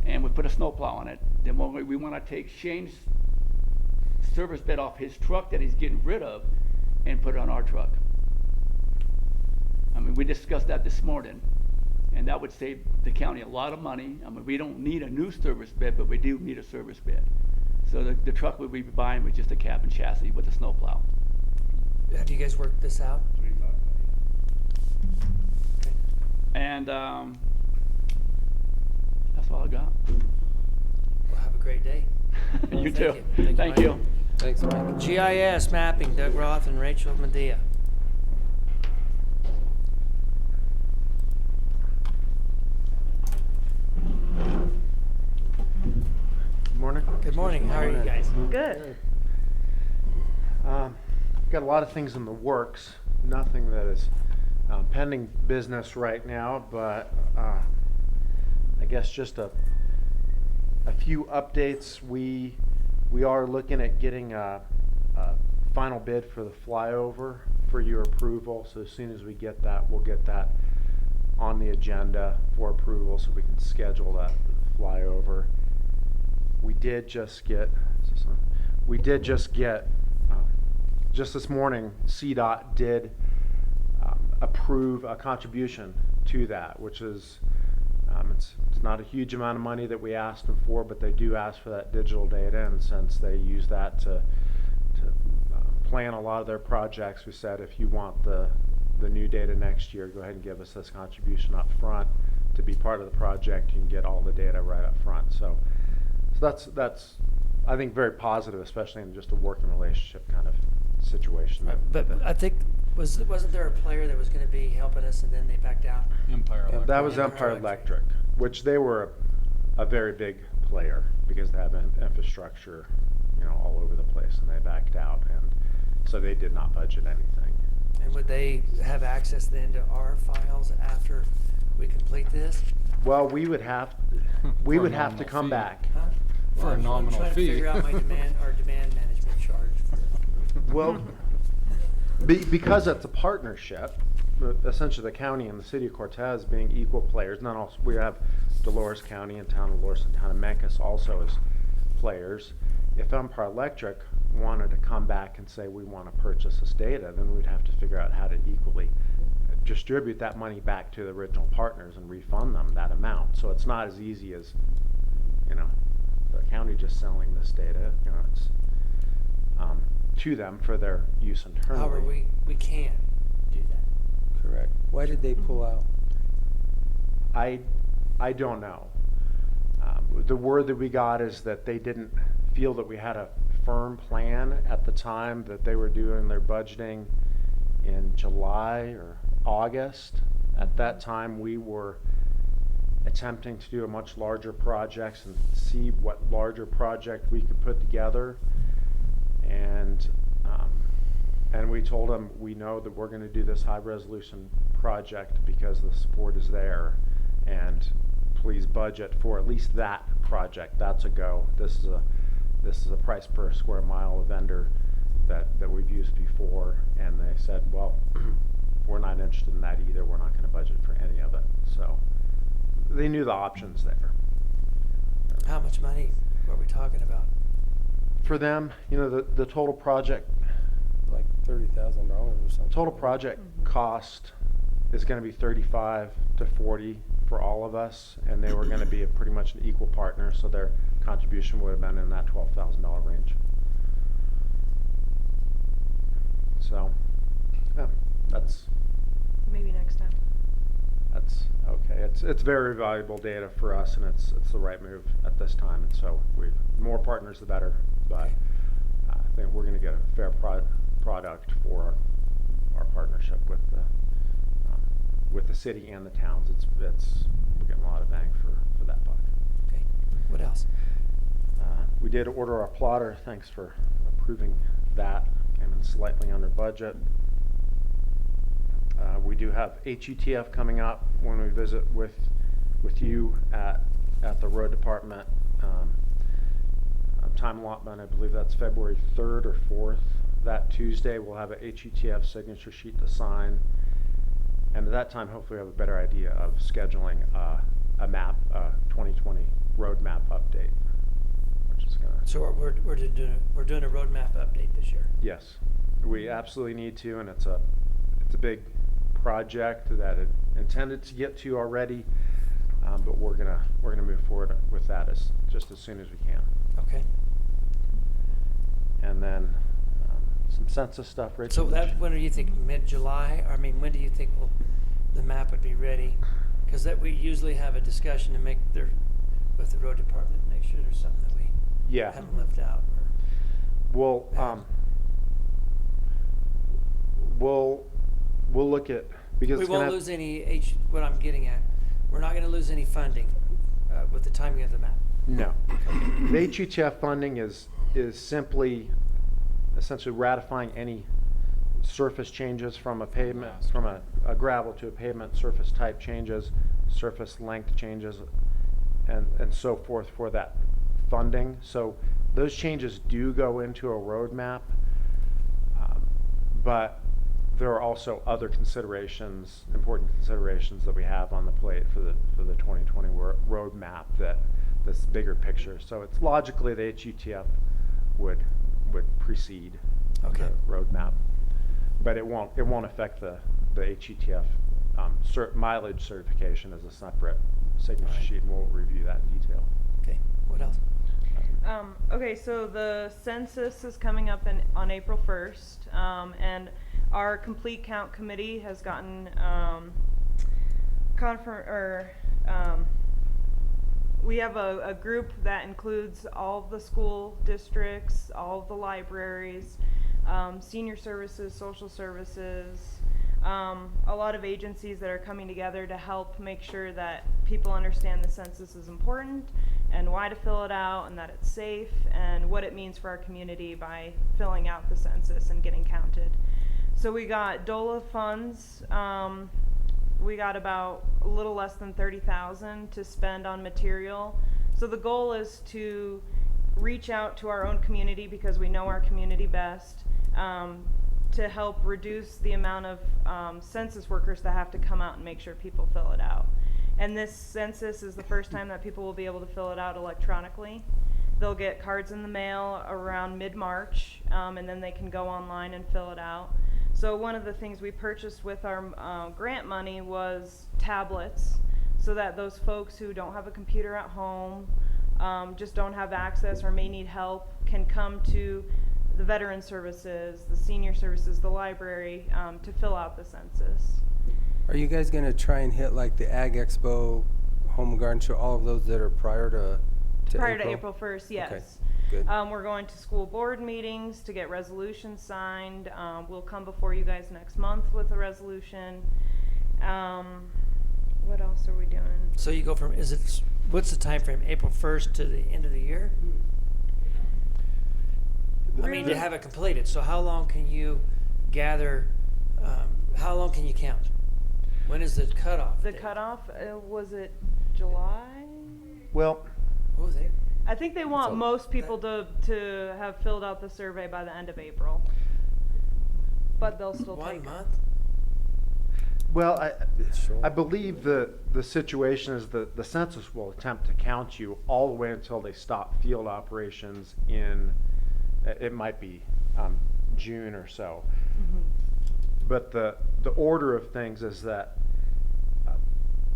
and we put a snowplow on it. Then we want to take Shane's service bed off his truck that he's getting rid of, and put it on our truck. I mean, we discussed that this morning, and that would save the county a lot of money. I mean, we don't need a new service bed, but we do need a service bed. So the truck we'd be buying was just a cab and chassis with a snowplow. Have you guys worked this out? And that's all I got. Well, have a great day. You Thank too. you. Thank Mike. you. Thanks, Mike. GIS mapping, Doug Roth and Rachel Medea. Morning. Good morning. How are you guys? Good. Got a lot of things in the works. Nothing that is pending business right now, but I guess just a few updates. We are looking at getting a final bid for the flyover for your approval. So as soon as we get that, we'll get that on the agenda for approval so we can schedule that flyover. We did just get, just this morning, CDOT did approve a contribution to that, which is, it's not a huge amount of money that we asked them for, but they do ask for that digital data, and since they use that to plan a lot of their projects, we said if you want the new data next year, go ahead and give us this contribution up front to be part of the project. You can get all the data right up front. So that's I think very positive, especially in just a working relationship kind of situation. But I think, wasn't there a player that was going to be helping us and then they backed out? Empire And Electric. that was Empire Electric, which they were a very big player because they have infrastructure, all over the place, and they backed out, and so they did not budget anything. And would they have access then to our files after we complete this? Well, we would have to come fee. back. Huh? For Well, a nominal I'm trying fee. to figure out my demand management charge. Well, because it's a partnership, essentially the county and the city of Cortez being equal players. Not also, we have Dolores County and town of Dolores and town of Memphis also as players. If Empire Electric wanted to come back and say we want to purchase this data, then we'd have to figure out how to equally distribute that money back to the original partners and refund them that amount. So it's not as easy as, the county just selling this data. It's to them for their use internally. However, we can do that. Correct. Why did they pull out? I don't know. The word that we got is that they didn't feel that we had a firm plan at the time that they were doing their budgeting in July or August. At that time, we were attempting to do a much larger projects and see what larger project we could put together. And And we told them, we know that we're gonna do this high-resolution project because the support is there, and please budget for at least that project. That's a go. This is a price per square mile vendor that we've used before, and they said, well, we're not interested in that either. We're not gonna budget for any of it. So they knew the options there. How much money are we talking about? For them, you know, the total project, Like $30,000 or something. total project cost is gonna be 35 to 40 for all of us, and they were gonna be pretty much an equal partner, so their contribution would have been in that $12,000 range. So, yeah, that's Maybe next time. okay. It's very valuable data for us, and it's the right move at this time, and so the more partners the better, but I think we're gonna get a fair product for our partnership with the city and the towns. We're getting a lot of bang for that buck. Okay, what else? We did order our plotter. Thanks for approving that. Came in slightly under budget. We do have HUTF coming up when we visit with you at the road department. Time allotment, I believe that's February 3rd or 4th. That Tuesday, we'll have a HUTF signature sheet to sign. And at that time, hopefully we have a better idea of scheduling a map, 2020 roadmap update, which is gonna. So we're doing a roadmap update this year. Yes, we absolutely need to, and it's a big project that it intended to get to already, but we're gonna move forward with that just as soon as we can. Okay. And then some census stuff, Rich. So when are you thinking, mid-July? I mean, when do you think the map would be ready? Because we usually have a discussion to with the road department, make sure there's something that we Yeah. haven't left out. We'll look at, because We it's gonna won't lose any, what I'm getting at, we're not going to lose any funding with the timing of the map. No. The HUTF funding is simply essentially ratifying any surface changes from a pavement, from a gravel to a pavement, surface type changes, surface length changes, and so forth for that funding. So those changes do go into a roadmap, but there are also other considerations, important considerations that we have on the plate for the 2020 roadmap that's bigger picture. So it's logically the HUTF would precede the roadmap, but it won't affect the HUTF mileage certification as a separate signature sheet, and we'll review that in detail. Okay, what else? Okay, so the census is coming up on April 1st, and our complete count committee has gotten we have a group that includes all of the school districts, all of the libraries, senior services, social services, a lot of agencies that are coming together to help make sure that people understand the census is important and why to fill it out, and that it's safe, and what it means for our community by filling out the census and getting counted. So we got DOLA funds. We got about a little less than $30,000 to spend on material. So the goal is to reach out to our own community, because we know our community best, to help reduce the amount of census workers that have to come out and make sure people fill it out. And this census is the first time that people will be able to fill it out electronically. They'll get cards in the mail around mid-March, and then they can go online and fill it out. So one of the things we purchased with our grant money was tablets, so that those folks who don't have a computer at home, just don't have access or may need help, can come to the veteran services, the senior services, the library, to fill out the census. Are you guys going to try and hit like the Ag Expo, Home and Garden Show, all of those that are prior to April 1st, yes. Okay, good. We're going to school board meetings to get resolutions signed. We'll come before you guys next month with a resolution. What else are we doing? So you go from, what's the time frame, April 1st to the end of the year? I mean, to have it completed. So how long can you gather, how long can you count? When is the cutoff? The date? cutoff, was it July? Well, Oh, they, I think they want most people to have filled out the survey by the end of April. But they'll still take 1 it. month? well, Sure. I believe the situation is that the census will attempt to count you all the way until they stop field operations in, it might be June or so. But the order of things is that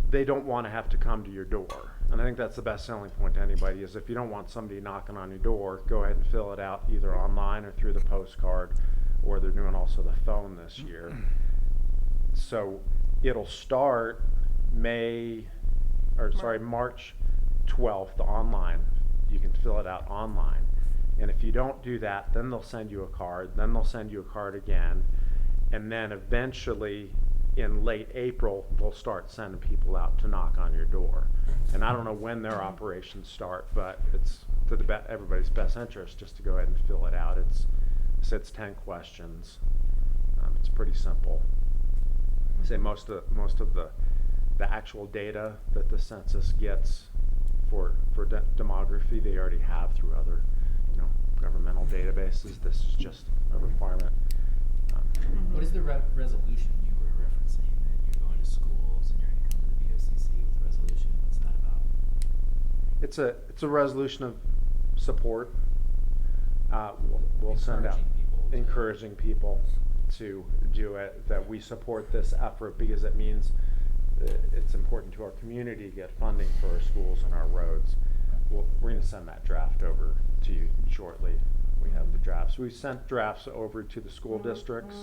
they don't want to have to come to your door. And I think that's the best selling point to anybody is if you don't want somebody knocking on your door, go ahead and fill it out either online or through the postcard, or they're doing also the phone this year. So it'll start March 12th online. You can fill it out online. And if you don't do that, then they'll send you a card, then they'll send you a card again. And then eventually in late April, they'll start sending people out to knock on your door. And I don't know when their operations start, but it's to everybody's best interest just to go ahead and fill it out. It's 10 questions. It's pretty simple. Say most of the actual data that the census gets for demography, they already have through other, governmental databases. This is just a requirement. What is the resolution you were referencing, that you're going to schools and you're going to come to the BOCC with a resolution? What's that about? It's a resolution of support. We'll send out encouraging people to do it, that we support this effort because it means it's important to our community to get funding for our schools and our roads. We're going to send that draft over to you shortly. We have the drafts. We sent drafts over to the school districts,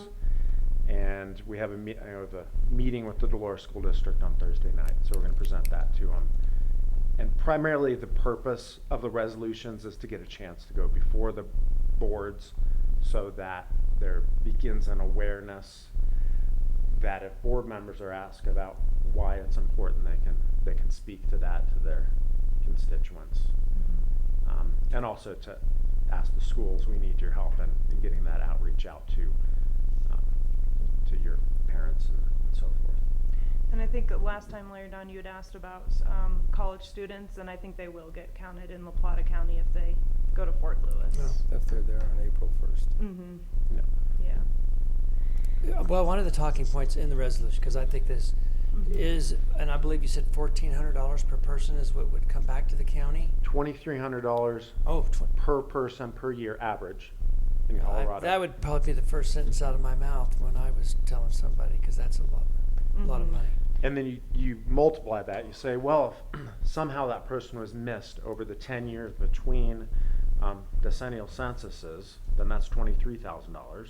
and we have a meeting with the Dolores School District on Thursday night, so we're going to present that to them. And primarily the purpose of the resolutions is to get a chance to go before the boards so that there begins an awareness that if board members are asked about why it's important, they can speak to that to their constituents. And also to ask the schools, we need your help in getting that outreach out to your parents and so forth. And I think last time, Larry Don, you had asked about college students, and I think they will get counted in La Plata County if they go to Fort Lewis. If they're there on April 1st. Mm-hmm. Yeah. Yeah. Well, one of the talking points in the resolution, because I think this is, and I believe you said $1,400 per person is what would come back to the county? $2,300 per person per year average in Colorado. That would probably be the first sentence out of my mouth when I was telling somebody, because that's a lot of money. And then you multiply that. You say, well, if somehow that person was missed over the 10 years between decennial censuses, then that's $23,000.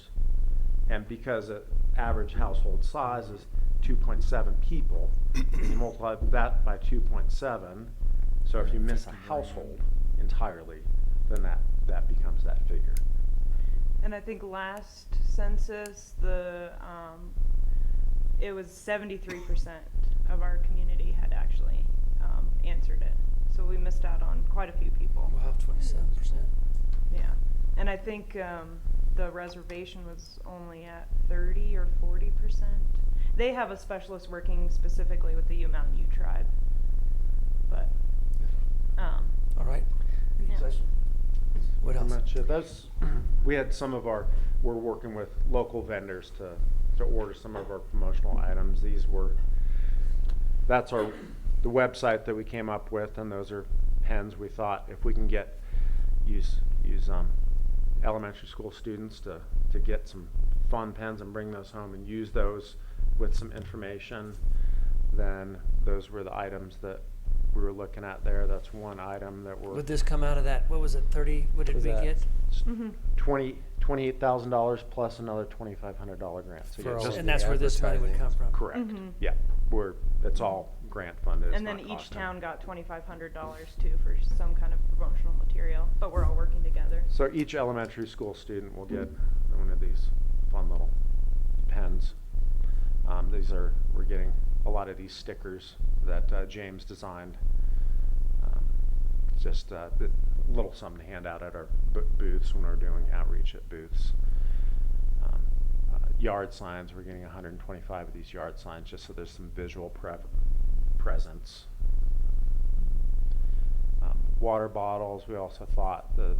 And because the average household size is 2.7 people, and you multiply that by 2.7, so if you miss a household entirely, then that becomes that figure. And I think last census, it was 73% of our community had actually answered it. So we missed out on quite a few people. We'll have 27%. Yeah. And I think the reservation was only at 30 or 40%. They have a specialist working specifically with the U Mountain Ute tribe. But, All right. yeah. What else? Much, we had we're working with local vendors to order some of our promotional items. That's the website that we came up with, and those are pens we thought if we can use elementary school students to get some fun pens and bring those home and use those with some information, then those were the items that we were looking at there. That's one item that we're. Would this come out of that, what was it, 30, what did we get? $28,000 plus another $2,500 grant. So For all And that's where this money would come from? correct. Yeah, it's all grant funded. It's And then not each costing. town got $2,500 too for some kind of promotional material, but we're all working together. So each elementary school student will get one of these fun little pens. We're getting a lot of these stickers that James designed. Just a little something to hand out at our booths when we're doing outreach at booths. yard signs. We're getting 125 of these yard signs, just so there's some visual presence. Water bottles, we also thought the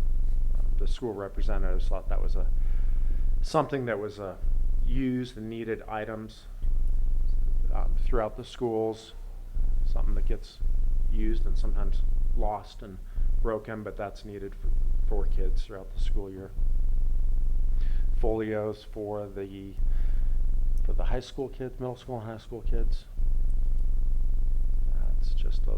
school representatives thought that was something that was used and needed items throughout the schools, something that gets used and sometimes lost and broken, but that's needed for kids throughout the school year. Folios for the high school kids, middle school and high school kids. It's just a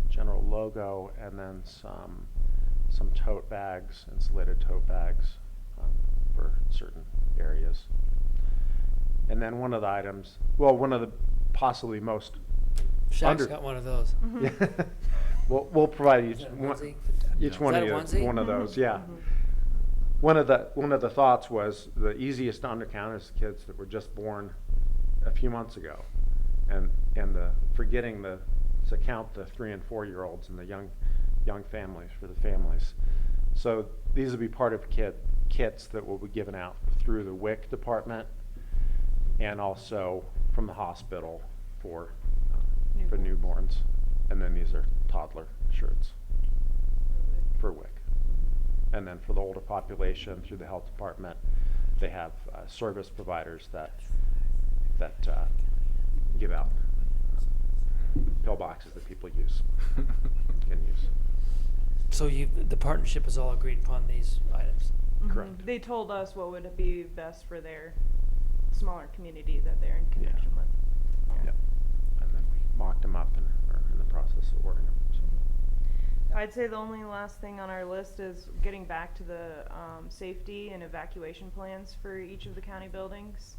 general logo, and then some tote bags, insulated tote bags for certain areas. And then one of the items, well, one of the possibly most Shaq's got one of those. Yeah. We'll provide Is that a onesie? each one Is of that a you onesie? one of those. Yeah. One of the thoughts was the easiest to undercount is kids that were just born a few months ago, and forgetting to count the 3 and 4 year olds and the young families for the families. So these will be part of kits that will be given out through the WIC department and also from the hospital for newborns. And then these are toddler shirts for WIC. And then for the older population, through the health department, they have service providers that give out pill boxes that people can use. So the partnership has all agreed upon these items? Correct. They told us what would be best for their smaller community that they're in connection with. Yep. And then we mocked them up and are in the process of ordering them. So. I'd say the only last thing on our list is getting back to the safety and evacuation plans for each of the county buildings.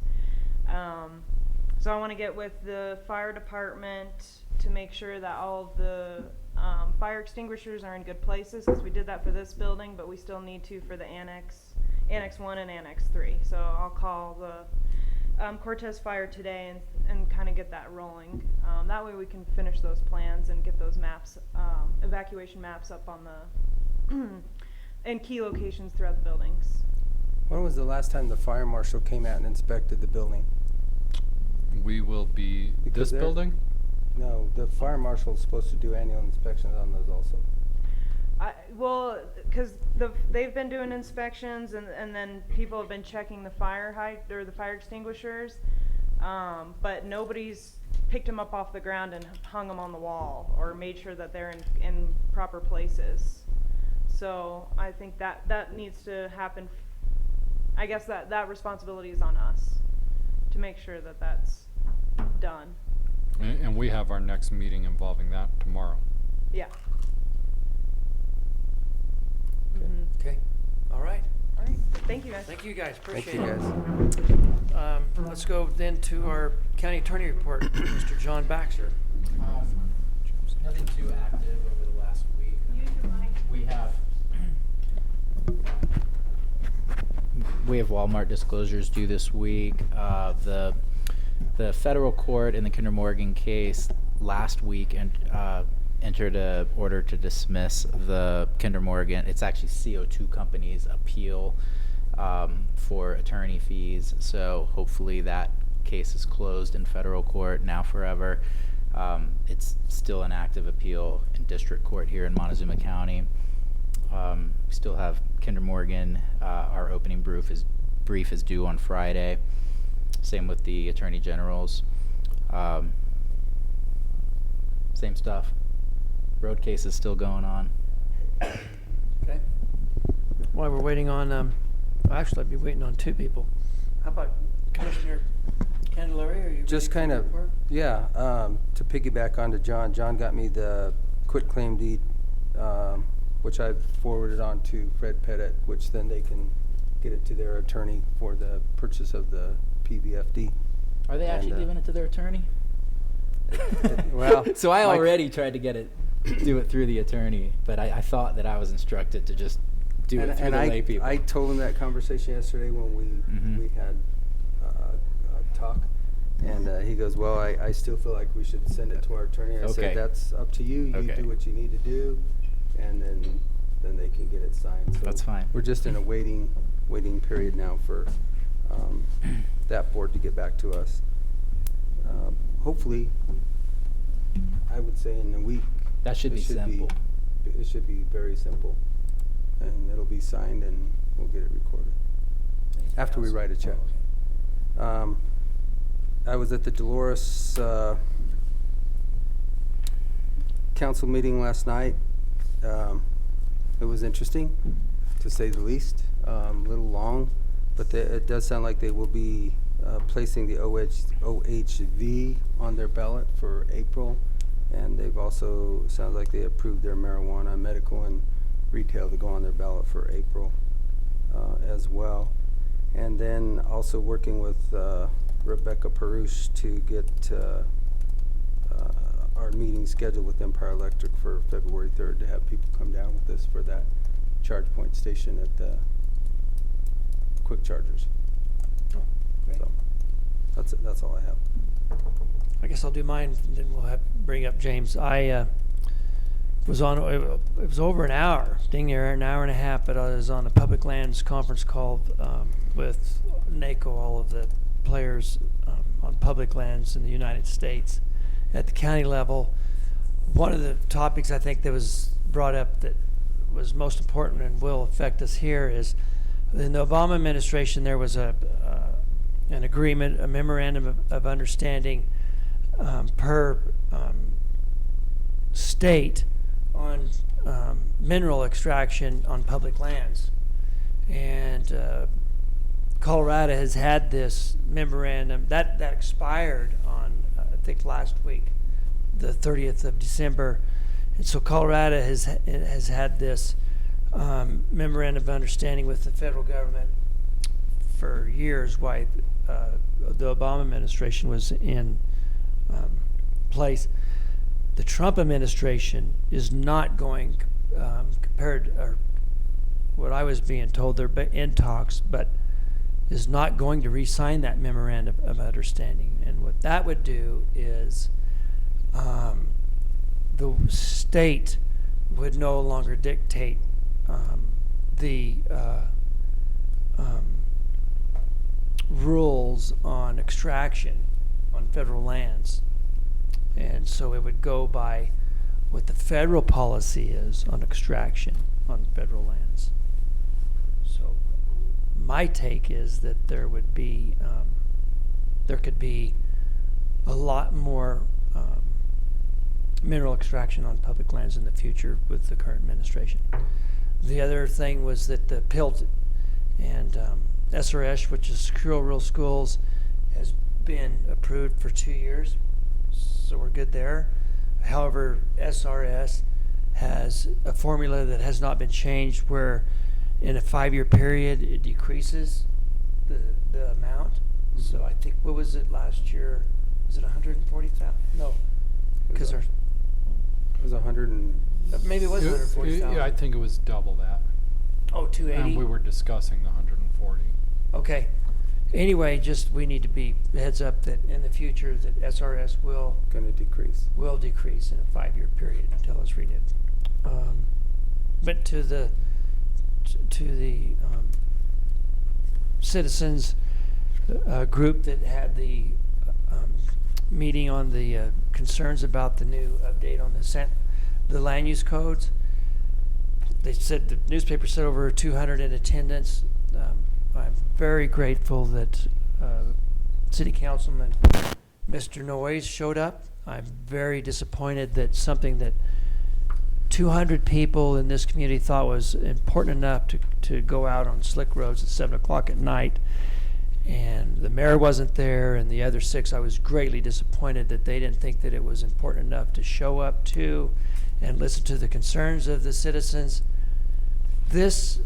So I want to get with the fire department to make sure that all of the fire extinguishers are in good places, because we did that for this building, but we still need to for the Annex 1 and Annex 3. So I'll call the Cortez Fire today and kind of get that rolling. That way we can finish those plans and get those maps, evacuation maps up on the in key locations throughout the buildings. When was the last time the fire marshal came out and inspected the building? We will be, Because this they're- building? No, the fire marshal is supposed to do annual inspections on those also. Well, because they've been doing inspections, and then people have been checking the fire extinguishers, but nobody's picked them up off the ground and hung them on the wall or made sure that they're in proper places. So I think that needs to happen. I guess that responsibility is on us to make sure that that's done. And we have our next meeting involving that tomorrow. Yeah. Okay, all right. All right. Thank you, guys. Thank you, guys, Thank appreciate you, it. guys. Let's go then to our county attorney report, Mr. John Baxter. Nothing too active over the last week. We have Walmart disclosures due this week. The federal court in the Kinder Morgan case last week entered an order to dismiss the Kinder Morgan. It's actually CO2 company's appeal for attorney fees. So hopefully that case is closed in federal court now forever. It's still an active appeal in district court here in Montezuma County. We still have Kinder Morgan. Our opening brief is due on Friday. Same with the attorney generals. Same stuff. Road case is still going on. Okay. While we're waiting on, actually, I'd be waiting on 2 people. How about Commissioner Candelaria? Are you Just ready kind for of, the report? yeah, to piggyback onto John. John got me the quitclaim deed, which I forwarded on to Fred Pettit, which then they can get it to their attorney for the purchase of the PVFD. Are they actually giving it to their attorney? Well, so I already tried to do it through the attorney, but I thought that I was instructed to just do it through the lay people. I told him that conversation yesterday when we had a talk, and he goes, "Well, I still feel like we should send it to our attorney." I said, "That's up to you. You do what you need to do, and then they can get it signed." So that's fine. We're just in a waiting period now for that board to get back to us. Hopefully, I would say in a week. That should it be simple. It should be very simple, and it'll be signed and we'll get it recorded after we write a check. I was at the Dolores council meeting last night. It was interesting, to say the least. A little long, but it does sound like they will be placing the OHV on their ballot for April, and they've also, sounds like they approved their marijuana, medical, and retail to go on their ballot for April as well. And then also working with Rebecca Perush to get our meeting scheduled with Empire Electric for February 3rd to have people come down with us for that charge point station at the quick chargers. Great. So that's all I have. I guess I'll do mine, and then we'll bring up James. I was on, it was over an hour, dang near an hour and a half, but I was on a public lands conference call with NACO, all of the players on public lands in the United States at the county level. One of the topics I think that was brought up that was most important and will affect us here is in the Obama administration there was an agreement, a memorandum of understanding per state on mineral extraction on public lands. And Colorado has had this memorandum that expired on I think last week, the 30th of December. And so Colorado has had this memorandum of understanding with the federal government for years, why the Obama administration was in place. The Trump administration is not going, compared, or what I was being told, they're in talks, but is not going to re-sign that memorandum of understanding. And what that would do is the state would no longer dictate the rules on extraction on federal lands. And so it would go by what the federal policy is on extraction on federal lands. So my take is that there would be, there could be a lot more mineral extraction on public lands in the future with the current administration. The other thing was that the PILT and SRS, which is Secure Rural Schools, has been approved for 2 years, so we're good there. However, SRS has a formula that has not been changed where in a 5-year period it decreases the amount. So I think, what was it last year? Was it 140,000? No, because there's It was 100 and maybe it was 140,000. Yeah, I think it was double that. Oh, 280. And we were discussing the 140. Okay. Anyway, just we need to be heads up that in the future that SRS will decrease in a 5-year period until it's renewed. But to the citizens group that had the meeting on the concerns about the new update on the land use codes, they said, the newspaper said over 200 in attendance. I'm very grateful that City Councilman Mr. Noyes showed up. I'm very disappointed that something that 200 people in this community thought was important enough to go out on slick roads at 7 o'clock at night, and the mayor wasn't there, and the other 6, I was greatly disappointed that they didn't think that it was important enough to show up to and listen to the concerns of the citizens. This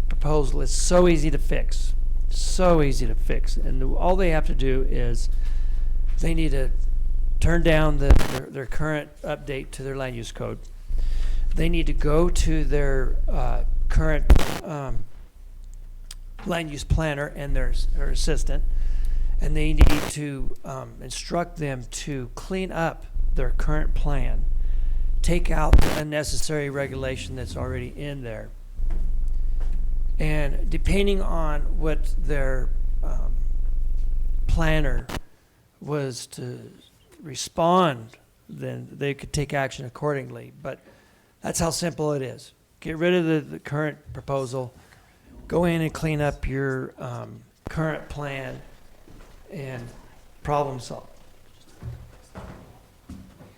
proposal is so easy to fix, and all they have to do is they need to turn down their current update to their land use code. They need to go to their current land use planner and their assistant, and they need to instruct them to clean up their current plan, take out the unnecessary regulation that's already in there. And depending on what their planner was to respond, then they could take action accordingly. But that's how simple it is. Get rid of the current proposal, go in and clean up your current plan, and problem solve.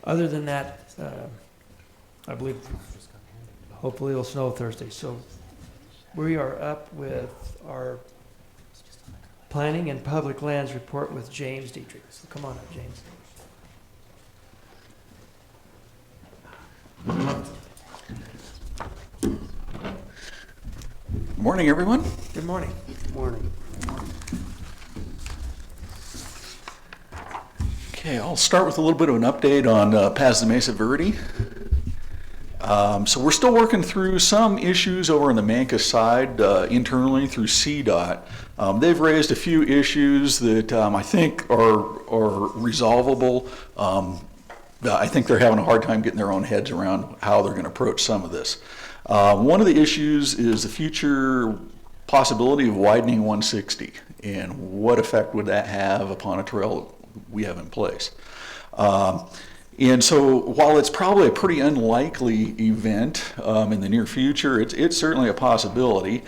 Other than that, I believe hopefully it'll snow Thursday. So we are up with our planning and public lands report with James Dietrich. So come on up, James. Morning, everyone. Good morning. Morning. Okay, I'll start with a little bit of an update on Paz de Mesa Verde. So we're still working through some issues over on the Manca side internally through CDOT. They've raised a few issues that I think are resolvable. I think they're having a hard time getting their own heads around how they're going to approach some of this. One of the issues is the future possibility of widening 160 and what effect would that have upon a trail we have in place. And so while it's probably a pretty unlikely event in the near future, it's certainly a possibility.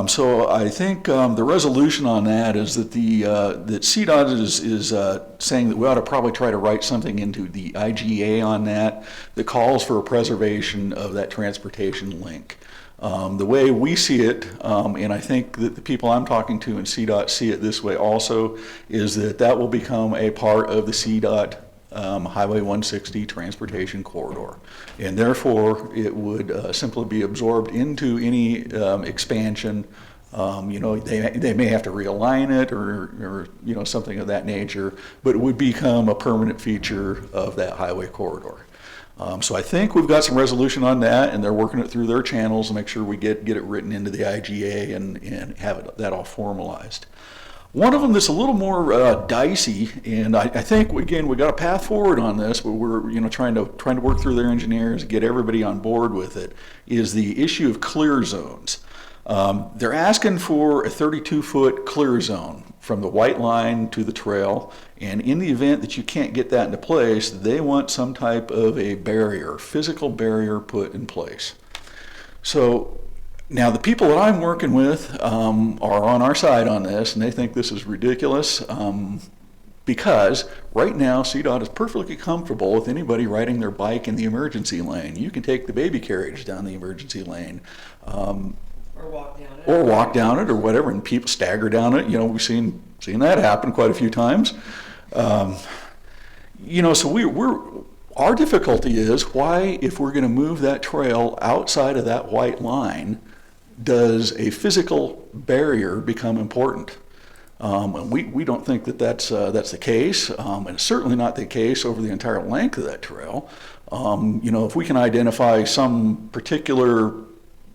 So I think the resolution on that is that that CDOT is saying that we ought to probably try to write something into the IGA on that calls for a preservation of that transportation link. The way we see it, and I think that the people I'm talking to in CDOT see it this way also, is that will become a part of the CDOT Highway 160 transportation corridor, and therefore it would simply be absorbed into any expansion. They may have to realign it or something of that nature, but it would become a permanent feature of that highway corridor. So I think we've got some resolution on that, and they're working it through their channels to make sure we get it written into the IGA and have that all formalized. One of them that's a little more dicey, and I think again we got a path forward on this, but we're trying to work through their engineers, get everybody on board with it, is the issue of clear zones. They're asking for a 32-foot clear zone from the white line to the trail, and in the event that you can't get that into place, they want some type of a barrier, physical barrier put in place. So now the people that I'm working with are on our side on this, and they think this is ridiculous because right now CDOT is perfectly comfortable with anybody riding their bike in the emergency lane. You can take the baby carriage down the emergency lane. Or walk down it or whatever, and people stagger down it. We've seen that happen quite a few times. So our difficulty is why, if we're going to move that trail outside of that white line, does a physical barrier become important? And we don't think that's the case, and it's certainly not the case over the entire length of that trail. If we can identify some particular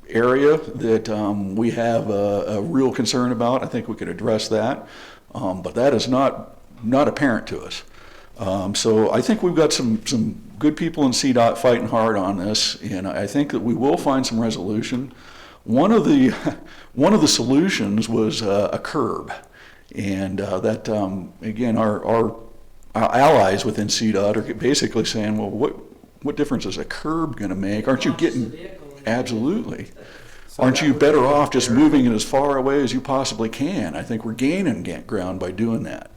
area that we have a real concern about, I think we could address that, but that is not apparent to us. So I think we've got some good people in CDOT fighting hard on this, and I think that we will find some resolution. One of the solutions was a curb, and that again our allies within CDOT are basically saying, well, what difference is a curb going to make? Aren't you getting absolutely? Aren't you better off just moving it as far away as you possibly can? I think we're gaining ground by doing that.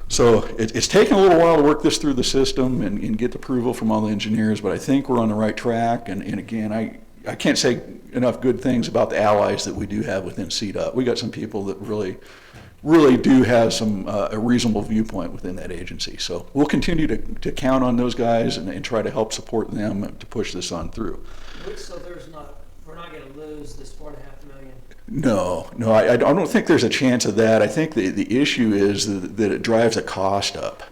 So it's taken a little while to work this through the system and get approval from all the engineers, but I think we're on the right track. And again, I can't say enough good things about the allies that we do have within CDOT. We got some people that really do have a reasonable viewpoint within that agency. So we'll continue to count on those guys and try to help support them to push this on through. So we're not going to lose this $4.5 million. No, I don't think there's a chance of that. I think the issue is that it drives the cost up.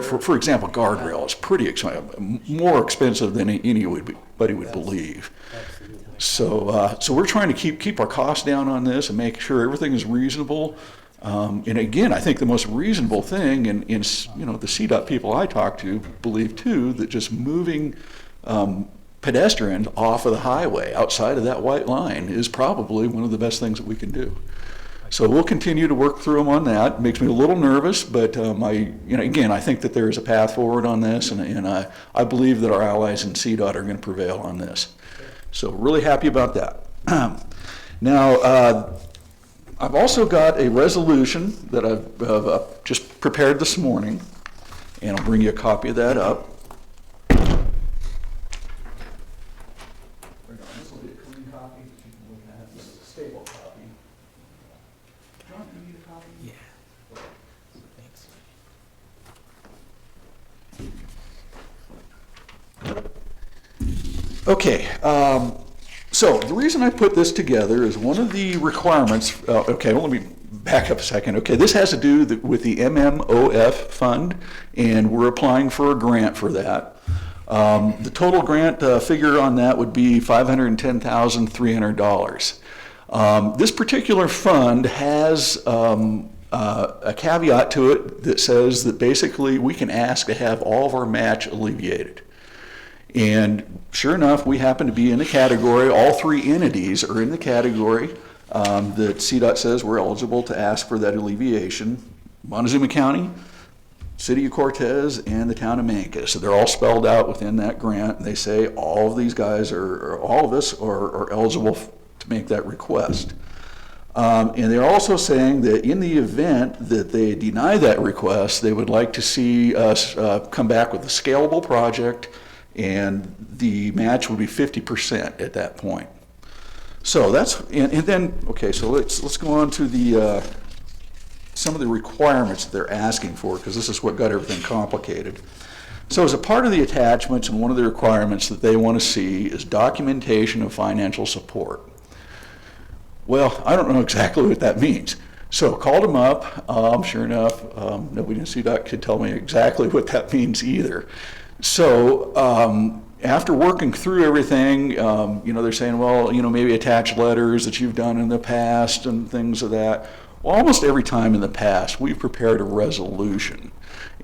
For example, guardrail is pretty expensive, more expensive than anybody would believe. So we're trying to keep our costs down on this and make sure everything is reasonable. And again, I think the most reasonable thing, and the CDOT people I talk to believe too, that just moving pedestrians off of the highway outside of that white line is probably one of the best things that we can do. So we'll continue to work through them on that. It makes me a little nervous, but again, I think that there is a path forward on this, and I believe that our allies in CDOT are going to prevail on this. So really happy about that. Now, I've also got a resolution that I've just prepared this morning, and I'll bring you a copy of that up. This will be a clean copy that you can look at. This is a stable copy. John, do you need a copy? Yeah. Thanks. Okay, so the reason I put this together is one of the requirements, okay, let me back up a second. Okay, this has to do with the MMOF fund, and we're applying for a grant for that. The total grant figure on that would be $510,300. This particular fund has a caveat to it that says that basically we can ask to have all of our match alleviated. And sure enough, we happen to be in the category, all three entities are in the category that CDOT says we're eligible to ask for that alleviation. Montezuma County, City of Cortez, and the town of N.M.P.M. So they're all spelled out within that grant. And they say all of these guys all of us are eligible to make that request. And they're also saying that in the event that they deny that request, they would like to see us come back with a scalable project, and the match would be 50% at that point. So that's, and then, okay, so let's go on to the some of the requirements that they're asking for, because this is what got everything complicated. So as a part of the attachments, and one of the requirements that they want to see is documentation of financial support. Well, I don't know exactly what that means. So called them up, sure enough, nobody in CDOT could tell me exactly what that means either. So after working through everything, they're saying, well, maybe attach letters that you've done in the past and things of that. Well, almost every time in the past, we've prepared a resolution.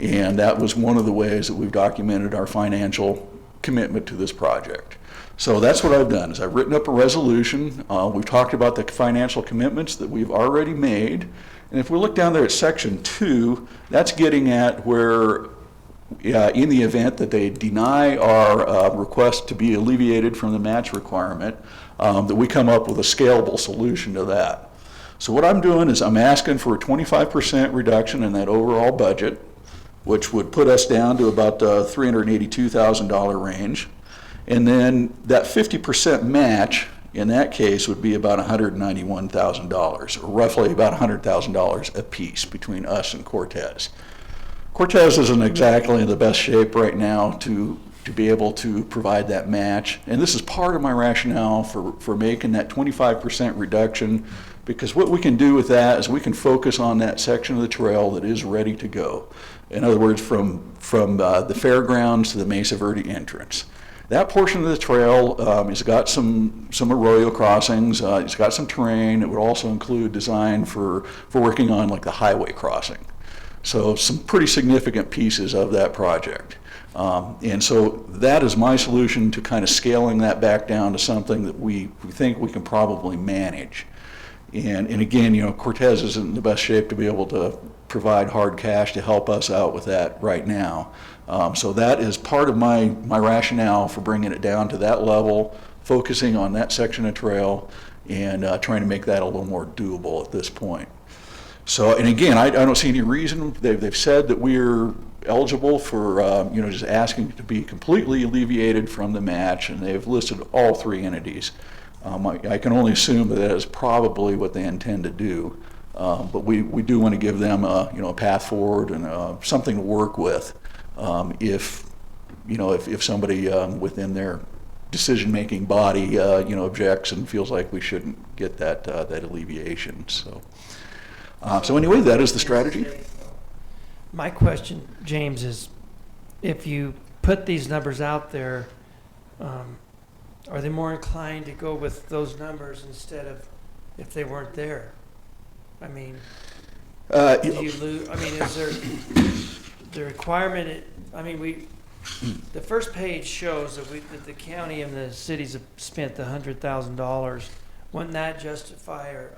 And that was one of the ways that we've documented our financial commitment to this project. So that's what I've done, is I've written up a resolution. We've talked about the financial commitments that we've already made. And if we look down there at section 2, that's getting at where in the event that they deny our request to be alleviated from the match requirement, that we come up with a scalable solution to that. So what I'm doing is I'm asking for a 25% reduction in that overall budget, which would put us down to about $382,000 range. And then that 50% match, in that case, would be about $191,000, or roughly about $100,000 apiece between us and Cortez. Cortez isn't exactly in the best shape right now to be able to provide that match. And this is part of my rationale for making that 25% reduction, because what we can do with that is we can focus on that section of the trail that is ready to go. In other words, from the fairgrounds to the Mesa Verde entrance. That portion of the trail has got some arroyo crossings, it's got some terrain. It would also include design for working on like the highway crossing. So some pretty significant pieces of that project. And so that is my solution to kind of scaling that back down to something that we think we can probably manage. And again, Cortez isn't in the best shape to be able to provide hard cash to help us out with that right now. So that is part of my rationale for bringing it down to that level, focusing on that section of trail, and trying to make that a little more doable at this point. So, and again, I don't see any reason. They've said that we're eligible for, just asking to be completely alleviated from the match, and they've listed all three entities. I can only assume that is probably what they intend to do, but we do want to give them a path forward and something to work with if somebody within their decision-making body objects and feels like we shouldn't get that alleviation. So anyway, that is the strategy. My question, James, is if you put these numbers out there, are they more inclined to go with those numbers instead of if they weren't there? I mean, do you lose? I mean, is there the requirement? The first page shows that the county and the cities have spent the $100,000. Wouldn't that justify, or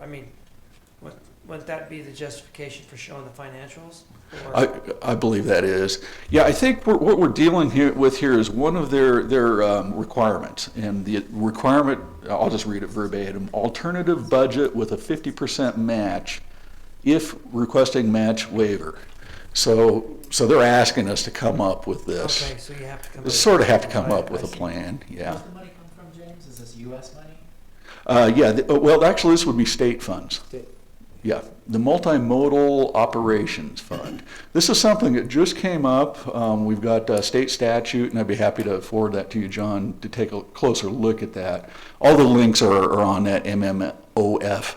wouldn't that be the justification for showing the financials? Or- I believe that is. Yeah, I think what we're dealing with here is one of their requirements. And the requirement, I'll just read it verbatim, alternative budget with a 50% match if requesting match waiver. So they're asking us to come up with this. Okay, so you have to come We up. sort of have to come Right, up with I a see. plan, yeah. Where's the money come from, James? Is this US money? Well, actually, this would be state funds. State. Yeah, the Multimodal Operations Fund. This is something that just came up. We've got state statute, and I'd be happy to forward that to you, John, to take a closer look at that. All the links are on that MMOF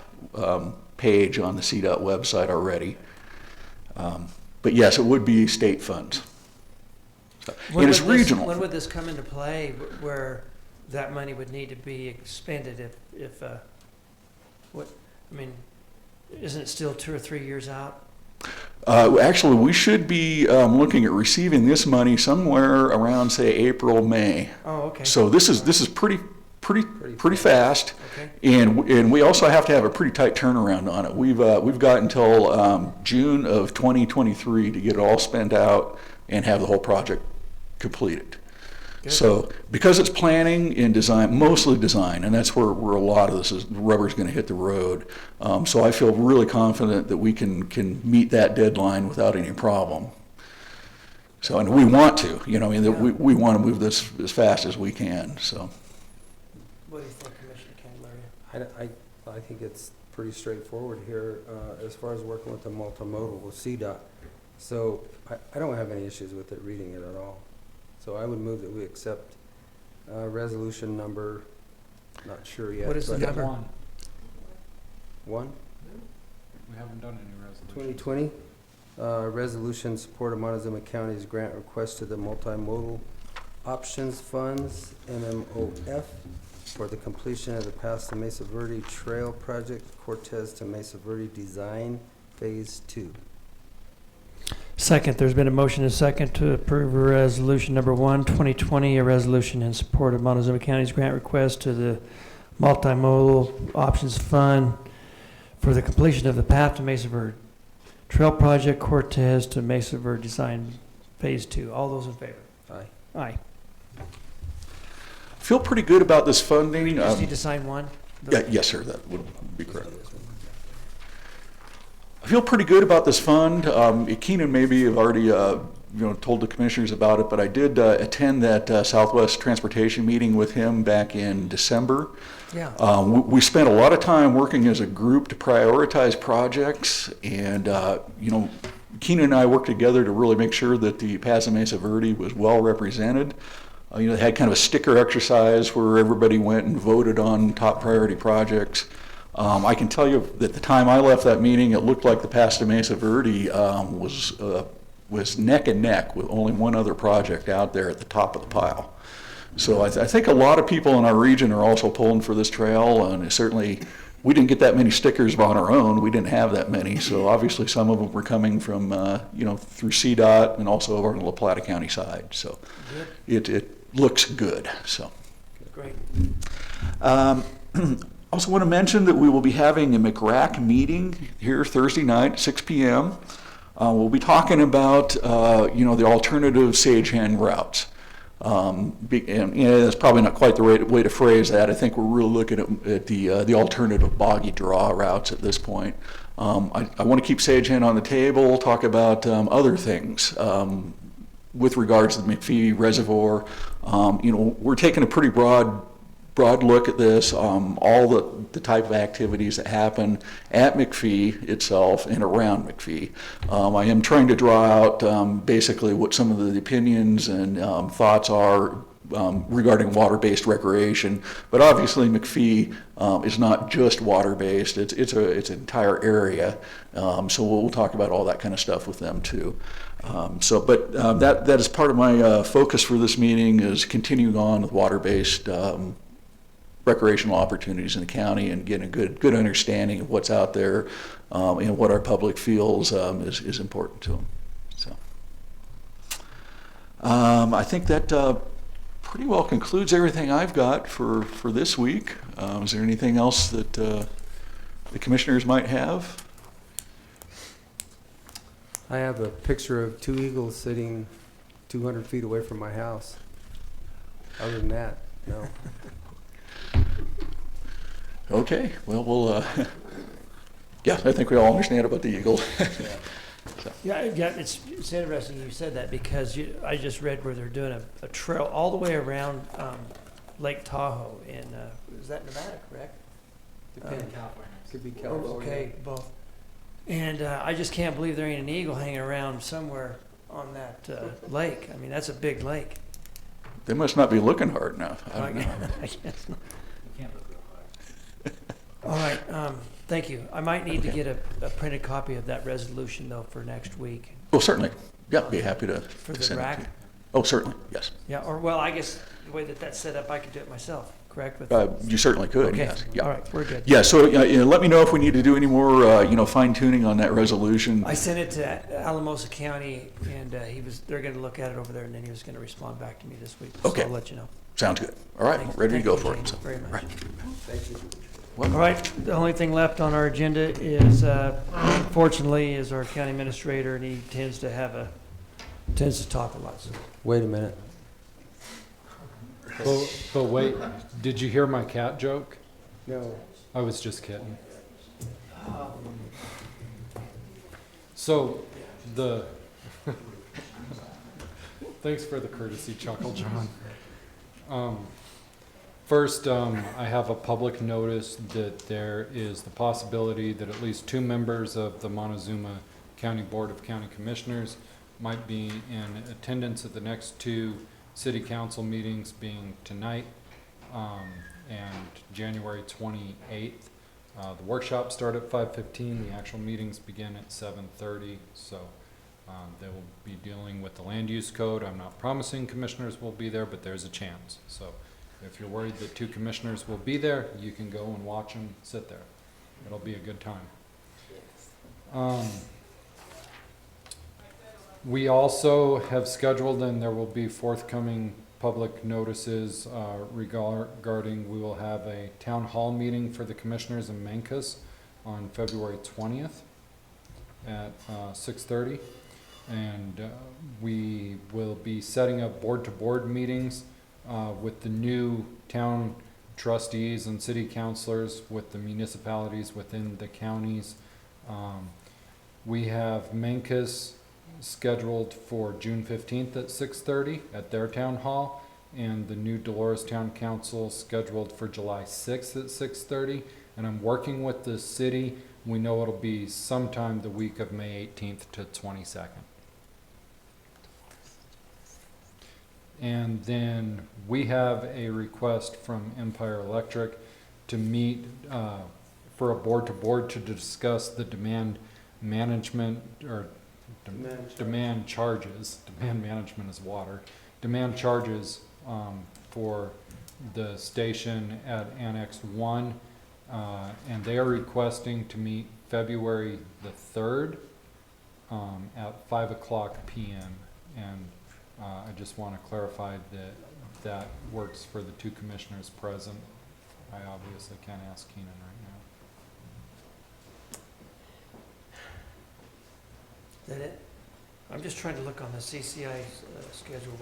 page on the CDOT website already. But yes, it would be state funds. When And it's would this- regional. When would this come into play where that money would need to be expended if isn't it still 2 or 3 years out? Actually, we should be looking at receiving this money somewhere around, say, April, May. Oh, okay. So this is pretty fast, Okay. and we also have to have a pretty tight turnaround on it. We've got until June of 2023 to get it all spent out and have the whole project completed. Good. So because it's planning and design, mostly design, and that's where a lot of this is, the rubber's going to hit the road. So I feel really confident that we can meet that deadline without any problem. So, and we want to, we want to move this as fast as we can, so. What do you think, Commissioner Candelaria? I think it's pretty straightforward here as far as working with the multimodal with CDOT. So I don't have any issues with it, reading it at all. So I would move that we accept resolution number, not sure yet. What is the but- number? One, We haven't done any resolutions. 2020, resolution support of Montezuma County's grant request to the Multimodal Options Funds, NMOF, for the completion of the Pass to Mesa Verde Trail Project, Cortez to Mesa Verde Design, Phase 2. Second, there's been a motion and a second to approve resolution number 1, 2020, a resolution in support of Montezuma County's grant request to the Multimodal Options Fund for the completion of the Path to Mesa Verde Trail Project, Cortez to Mesa Verde Design Phase 2. All those in favor? Aye. Aye. Feel pretty good about this funding. We just need to sign one? Yes, sir, that would be correct. I feel pretty good about this fund. Keenan maybe have already told the commissioners about it, but I did attend that Southwest Transportation meeting with him back in December. Yeah. We spent a lot of time working as a group to prioritize projects, and Keenan and I worked together to really make sure that the Pass to Mesa Verde was well represented. They had kind of a sticker exercise where everybody went and voted on top priority projects. I can tell you that the time I left that meeting, it looked like the Pass to Mesa Verde was neck and neck with only one other project out there at the top of the pile. So I think a lot of people in our region are also pulling for this trail, and certainly we didn't get that many stickers on our own. We didn't have that many, so obviously some of them were coming from through CDOT and also over on the La Plata County side. So it looks good. So Great. Also want to mention that we will be having a McRack meeting here Thursday night, 6 p.m. We'll be talking about, the alternative sagehand routes. And that's probably not quite the right way to phrase that. I think we're really looking at the alternative boggy draw routes at this point. I want to keep sagehand on the table, talk about other things with regards to the McPhee Reservoir. We're taking a pretty broad look at this, all the type of activities that happen at McPhee itself and around McPhee. I am trying to draw out basically what some of the opinions and thoughts are regarding water-based recreation, but obviously McPhee is not just water-based, it's an entire area, so we'll talk about all that kind of stuff with them too. That is part of my focus for this meeting, is continuing on with water-based recreational opportunities in the county and getting a good understanding of what's out there and what our public feels is important to them. So I think that pretty well concludes everything I've got for this week. Is there anything else that the commissioners might have? I have a picture of 2 eagles sitting 200 feet away from my house. Other than that, no. Okay, well, we'll, yeah, I think we all understand about the eagle. Yeah, it's interesting you said that because I just read where they're doing a trail all the way around Lake Tahoe in, is that Nevada, correct? Depends. Could be Oh, California. okay, both. And I just can't believe there ain't an eagle hanging around somewhere on that lake. I mean, that's a big lake. They must not be looking hard enough. I don't know. I guess not. All right, thank you. I might need to get a printed copy of that resolution, though, for next week. Oh, certainly. Yeah, be happy to For to the send it to rack? you. Oh, certainly, yes. Yeah, or, well, I guess the way that that's set up, I could do it myself, correct? With You certainly could, Okay, yes. Yeah. all right, we're good. Yeah, so let me know if we need to do any more, fine tuning on that resolution. I sent it to Alamosa County, and they're gonna look at it over there, and then he was gonna respond back to me this week. Okay. So I'll let you know. Sounds good. All right, Thank- ready to thank go you, for James, it. So, very much. right. Thank you. All right, the only thing left on our agenda is, fortunately, is our county administrator, and he tends to talk a lot, so. Wait a minute. But wait, did you hear my cat joke? No. I was just kidding. So, thanks for the courtesy chuckle, John. First, I have a public notice that there is the possibility that at least 2 members of the Montezuma County Board of County Commissioners might be in attendance at the next 2 city council meetings, being tonight and January 28th. The workshops start at 5:15. The actual meetings begin at 7:30. So they will be dealing with the land use code. I'm not promising commissioners will be there, but there's a chance. So if you're worried that 2 commissioners will be there, you can go and watch them sit there. It'll be a good time. We also have scheduled, and there will be forthcoming public notices regarding, we will have a town hall meeting for the commissioners in Mancos on February 20th at 6:30. And we will be setting up board-to-board meetings with the new town trustees and city councilors with the municipalities within the counties. We have Mancos scheduled for June 15th at 6:30 at their town hall, and the new Dolores Town Council scheduled for July 6th at 6:30. And I'm working with the city. We know it'll be sometime the week of May 18th to 22nd. And then we have a request from Empire Electric to meet for a board-to-board to discuss the demand management or demand charges. Demand management is water. Demand charges for the station at Annex 1. And they are requesting to meet February the 3rd at 5:00 p.m. And I just want to clarify that that works for the 2 commissioners present. I obviously can't ask Keenan right now. Is that it? I'm just trying to look on the CCI schedule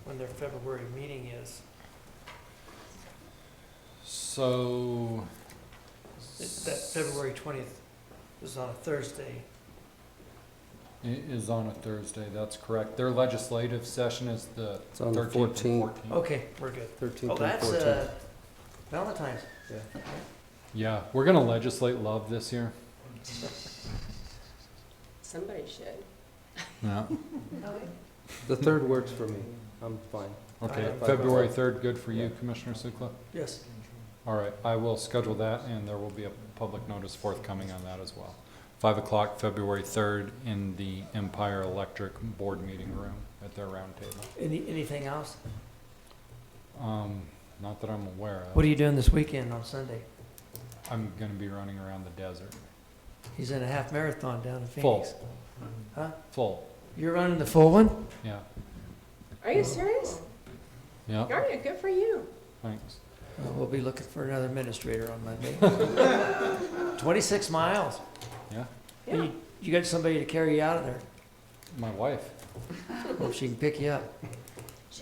when their February meeting is. So, That February 20th is on a Thursday. it is on a Thursday, that's correct. Their legislative session is the It's on the 13th and 14th. 14th. Okay, we're good. 13th Oh, and that's 14th. Valentine's. Yeah. Yeah, we're gonna legislate love this year. Somebody should. Yeah. The 3rd works for me. I'm fine. Okay, Fine. February 3rd, good for you, Commissioner Sukla? Yes. All right, I will schedule that, and there will be a public notice forthcoming on that as well. 5:00, February 3rd, in the Empire Electric Board meeting room at their round table. Anything else? Not that I'm aware of. What are you doing this weekend on Sunday? I'm gonna be running around the desert. He's in a half marathon down in Full. Phoenix. Huh? Full, You're running the full one? yeah, Are you serious? yeah, Darn it, good for you. thanks. We'll be looking for another administrator on Monday. 26 miles. Yeah, And Yeah. You got somebody to carry you out of there. My wife. Hope she can pick you up.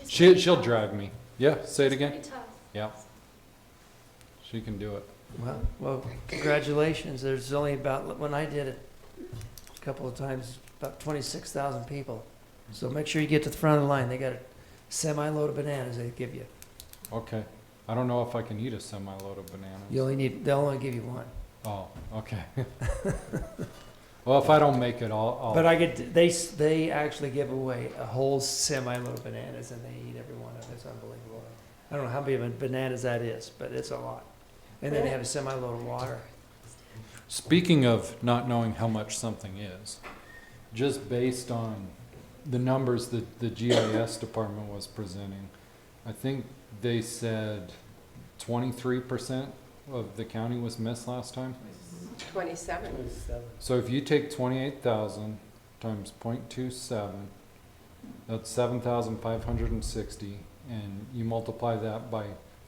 She'll drive me. Yeah, say it again. Tough. Yeah. She can do it. Well, congratulations. There's only about, when I did it a couple of times, about 26,000 people. So make sure you get to the front of the line. They got a semi-load of bananas they give you. Okay. I don't know if I can eat a semi-load of bananas. They'll only give you one. Oh, okay. Well, if I don't make it, I'll. But they actually give away a whole semi-load of bananas, and they eat every one of it. It's unbelievable. I don't know how big of bananas that is, but it's a lot. And then they have a semi-load of water. Speaking of not knowing how much something is, just based on the numbers that the GIS department was presenting, I think they said 23% of the county was missed last time. 27. So if you take 28,000 times 0.27, that's 7,560, and you multiply that by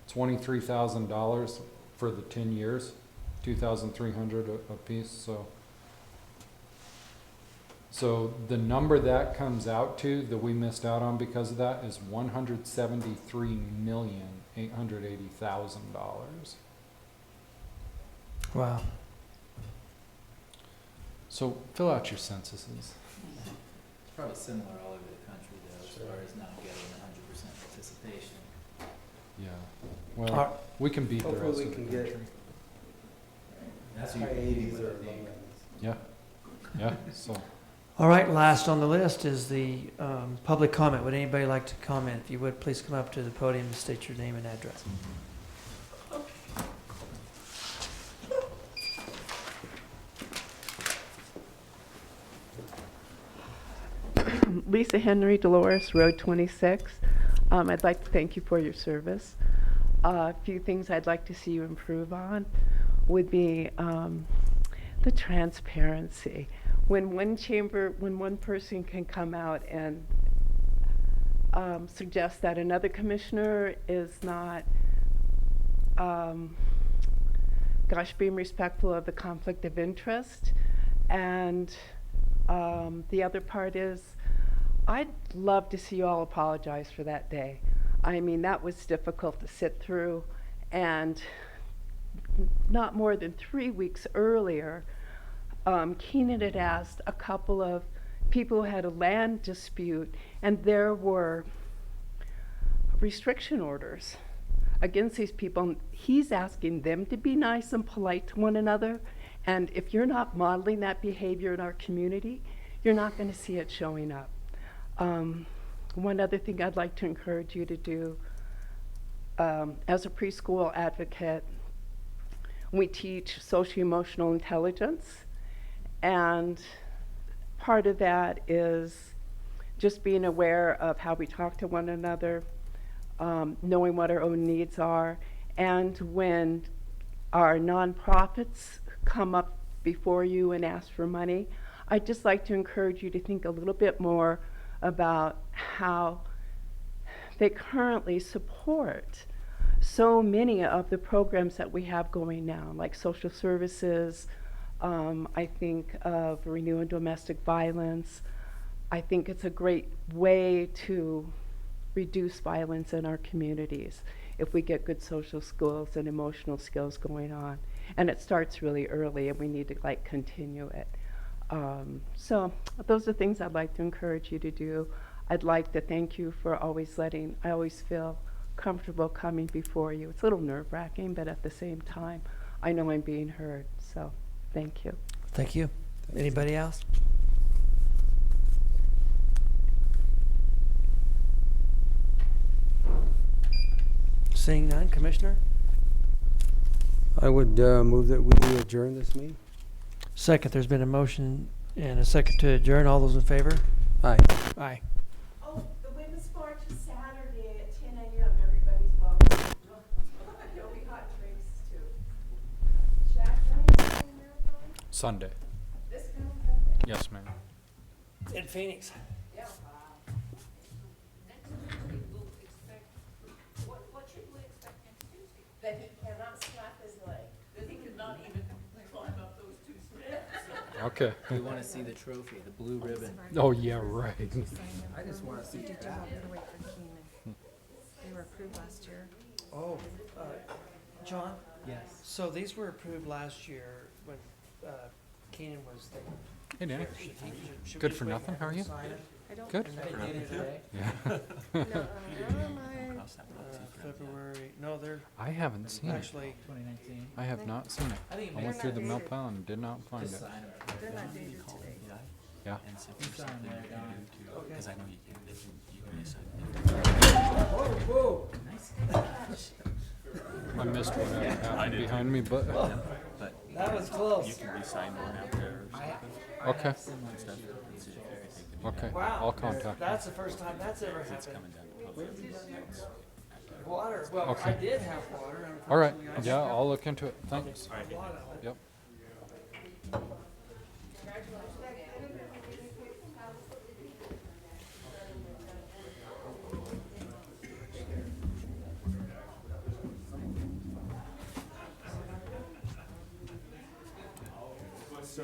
$23,000 for the 10 years, 2,300 a piece. So the number that comes out to that we missed out on because of that is $173,880,000. Wow. So fill out your censuses. It's probably similar all over the country though, as far as not getting 100% participation. Yeah. Well, we can beat the rest Hopefully of we the can country. get That's high what you 80s would or think. low 90s. Yeah. Yeah. So. All right, last on the list is the public comment. Would anybody like to comment? If you would, please come up to the podium and state your name and address. Lisa Henry, Dolores, Road 26. I'd like to thank you for your service. A few things I'd like to see you improve on would be the transparency. When one person can come out and suggest that another commissioner is not, being respectful of the conflict of interest, and the other part is, I'd love to see you all apologize for that day. I mean, that was difficult to sit through, and not more than 3 weeks earlier, Keenan had asked a couple of people who had a land dispute, and there were restriction orders against these people. He's asking them to be nice and polite to one another, and if you're not modeling that behavior in our community, you're not going to see it showing up. One other thing I'd like to encourage you to do, as a preschool advocate, we teach socio-emotional intelligence, and part of that is just being aware of how we talk to one another, knowing what our own needs are, and when our nonprofits come up before you and ask for money, I'd just like to encourage you to think a little bit more about how they currently support so many of the programs that we have going now, like social services. I think of renewing domestic violence. I think it's a great way to reduce violence in our communities if we get good social skills and emotional skills going on. And it starts really early, and we need to continue it. So those are things I'd like to encourage you to do. I'd like to thank you for always I always feel comfortable coming before you. It's a little nerve-wracking, but at the same time, I know I'm being heard. So thank you. Thank you. Anybody else? Seeing none, Commissioner? I would move that we adjourn this meeting. Second, there's been a motion and a second to adjourn. All those in favor? Aye. Aye. Oh, the Women's March is Saturday at 10 a.m. Everybody's welcome. There'll be hot drinks too. Jack, when are you doing marathon? Sunday. This coming Sunday? Yes, ma'am. In Phoenix. Yeah. What should we expect next Tuesday? That he cannot slap his leg. That he could not even climb up those two steps. Okay. We want to see the trophy, the blue ribbon. Oh, yeah, right. I just want to see that. They were approved last year. Oh, John, Yes. so these were approved last year when Keenan was there. Hey, Danny. Should we Good just for wait nothing. and How are have you? him sign it? I don't. Good. Yeah. February, no, they're I haven't seen it. actually, 2019. I have not seen it. I think I went through the mail pile and did not find it. Just sign them. They're not dated today. Yeah. You sign there, Don. because I know I missed what happened behind me, but that was close. okay. Okay. Wow. I'll contact. That's the first time that's ever happened. Water, well, I Okay. did have water. All right. unfortunately, I Yeah, just I'll look into it. Thanks. got a lot of it. Yep. So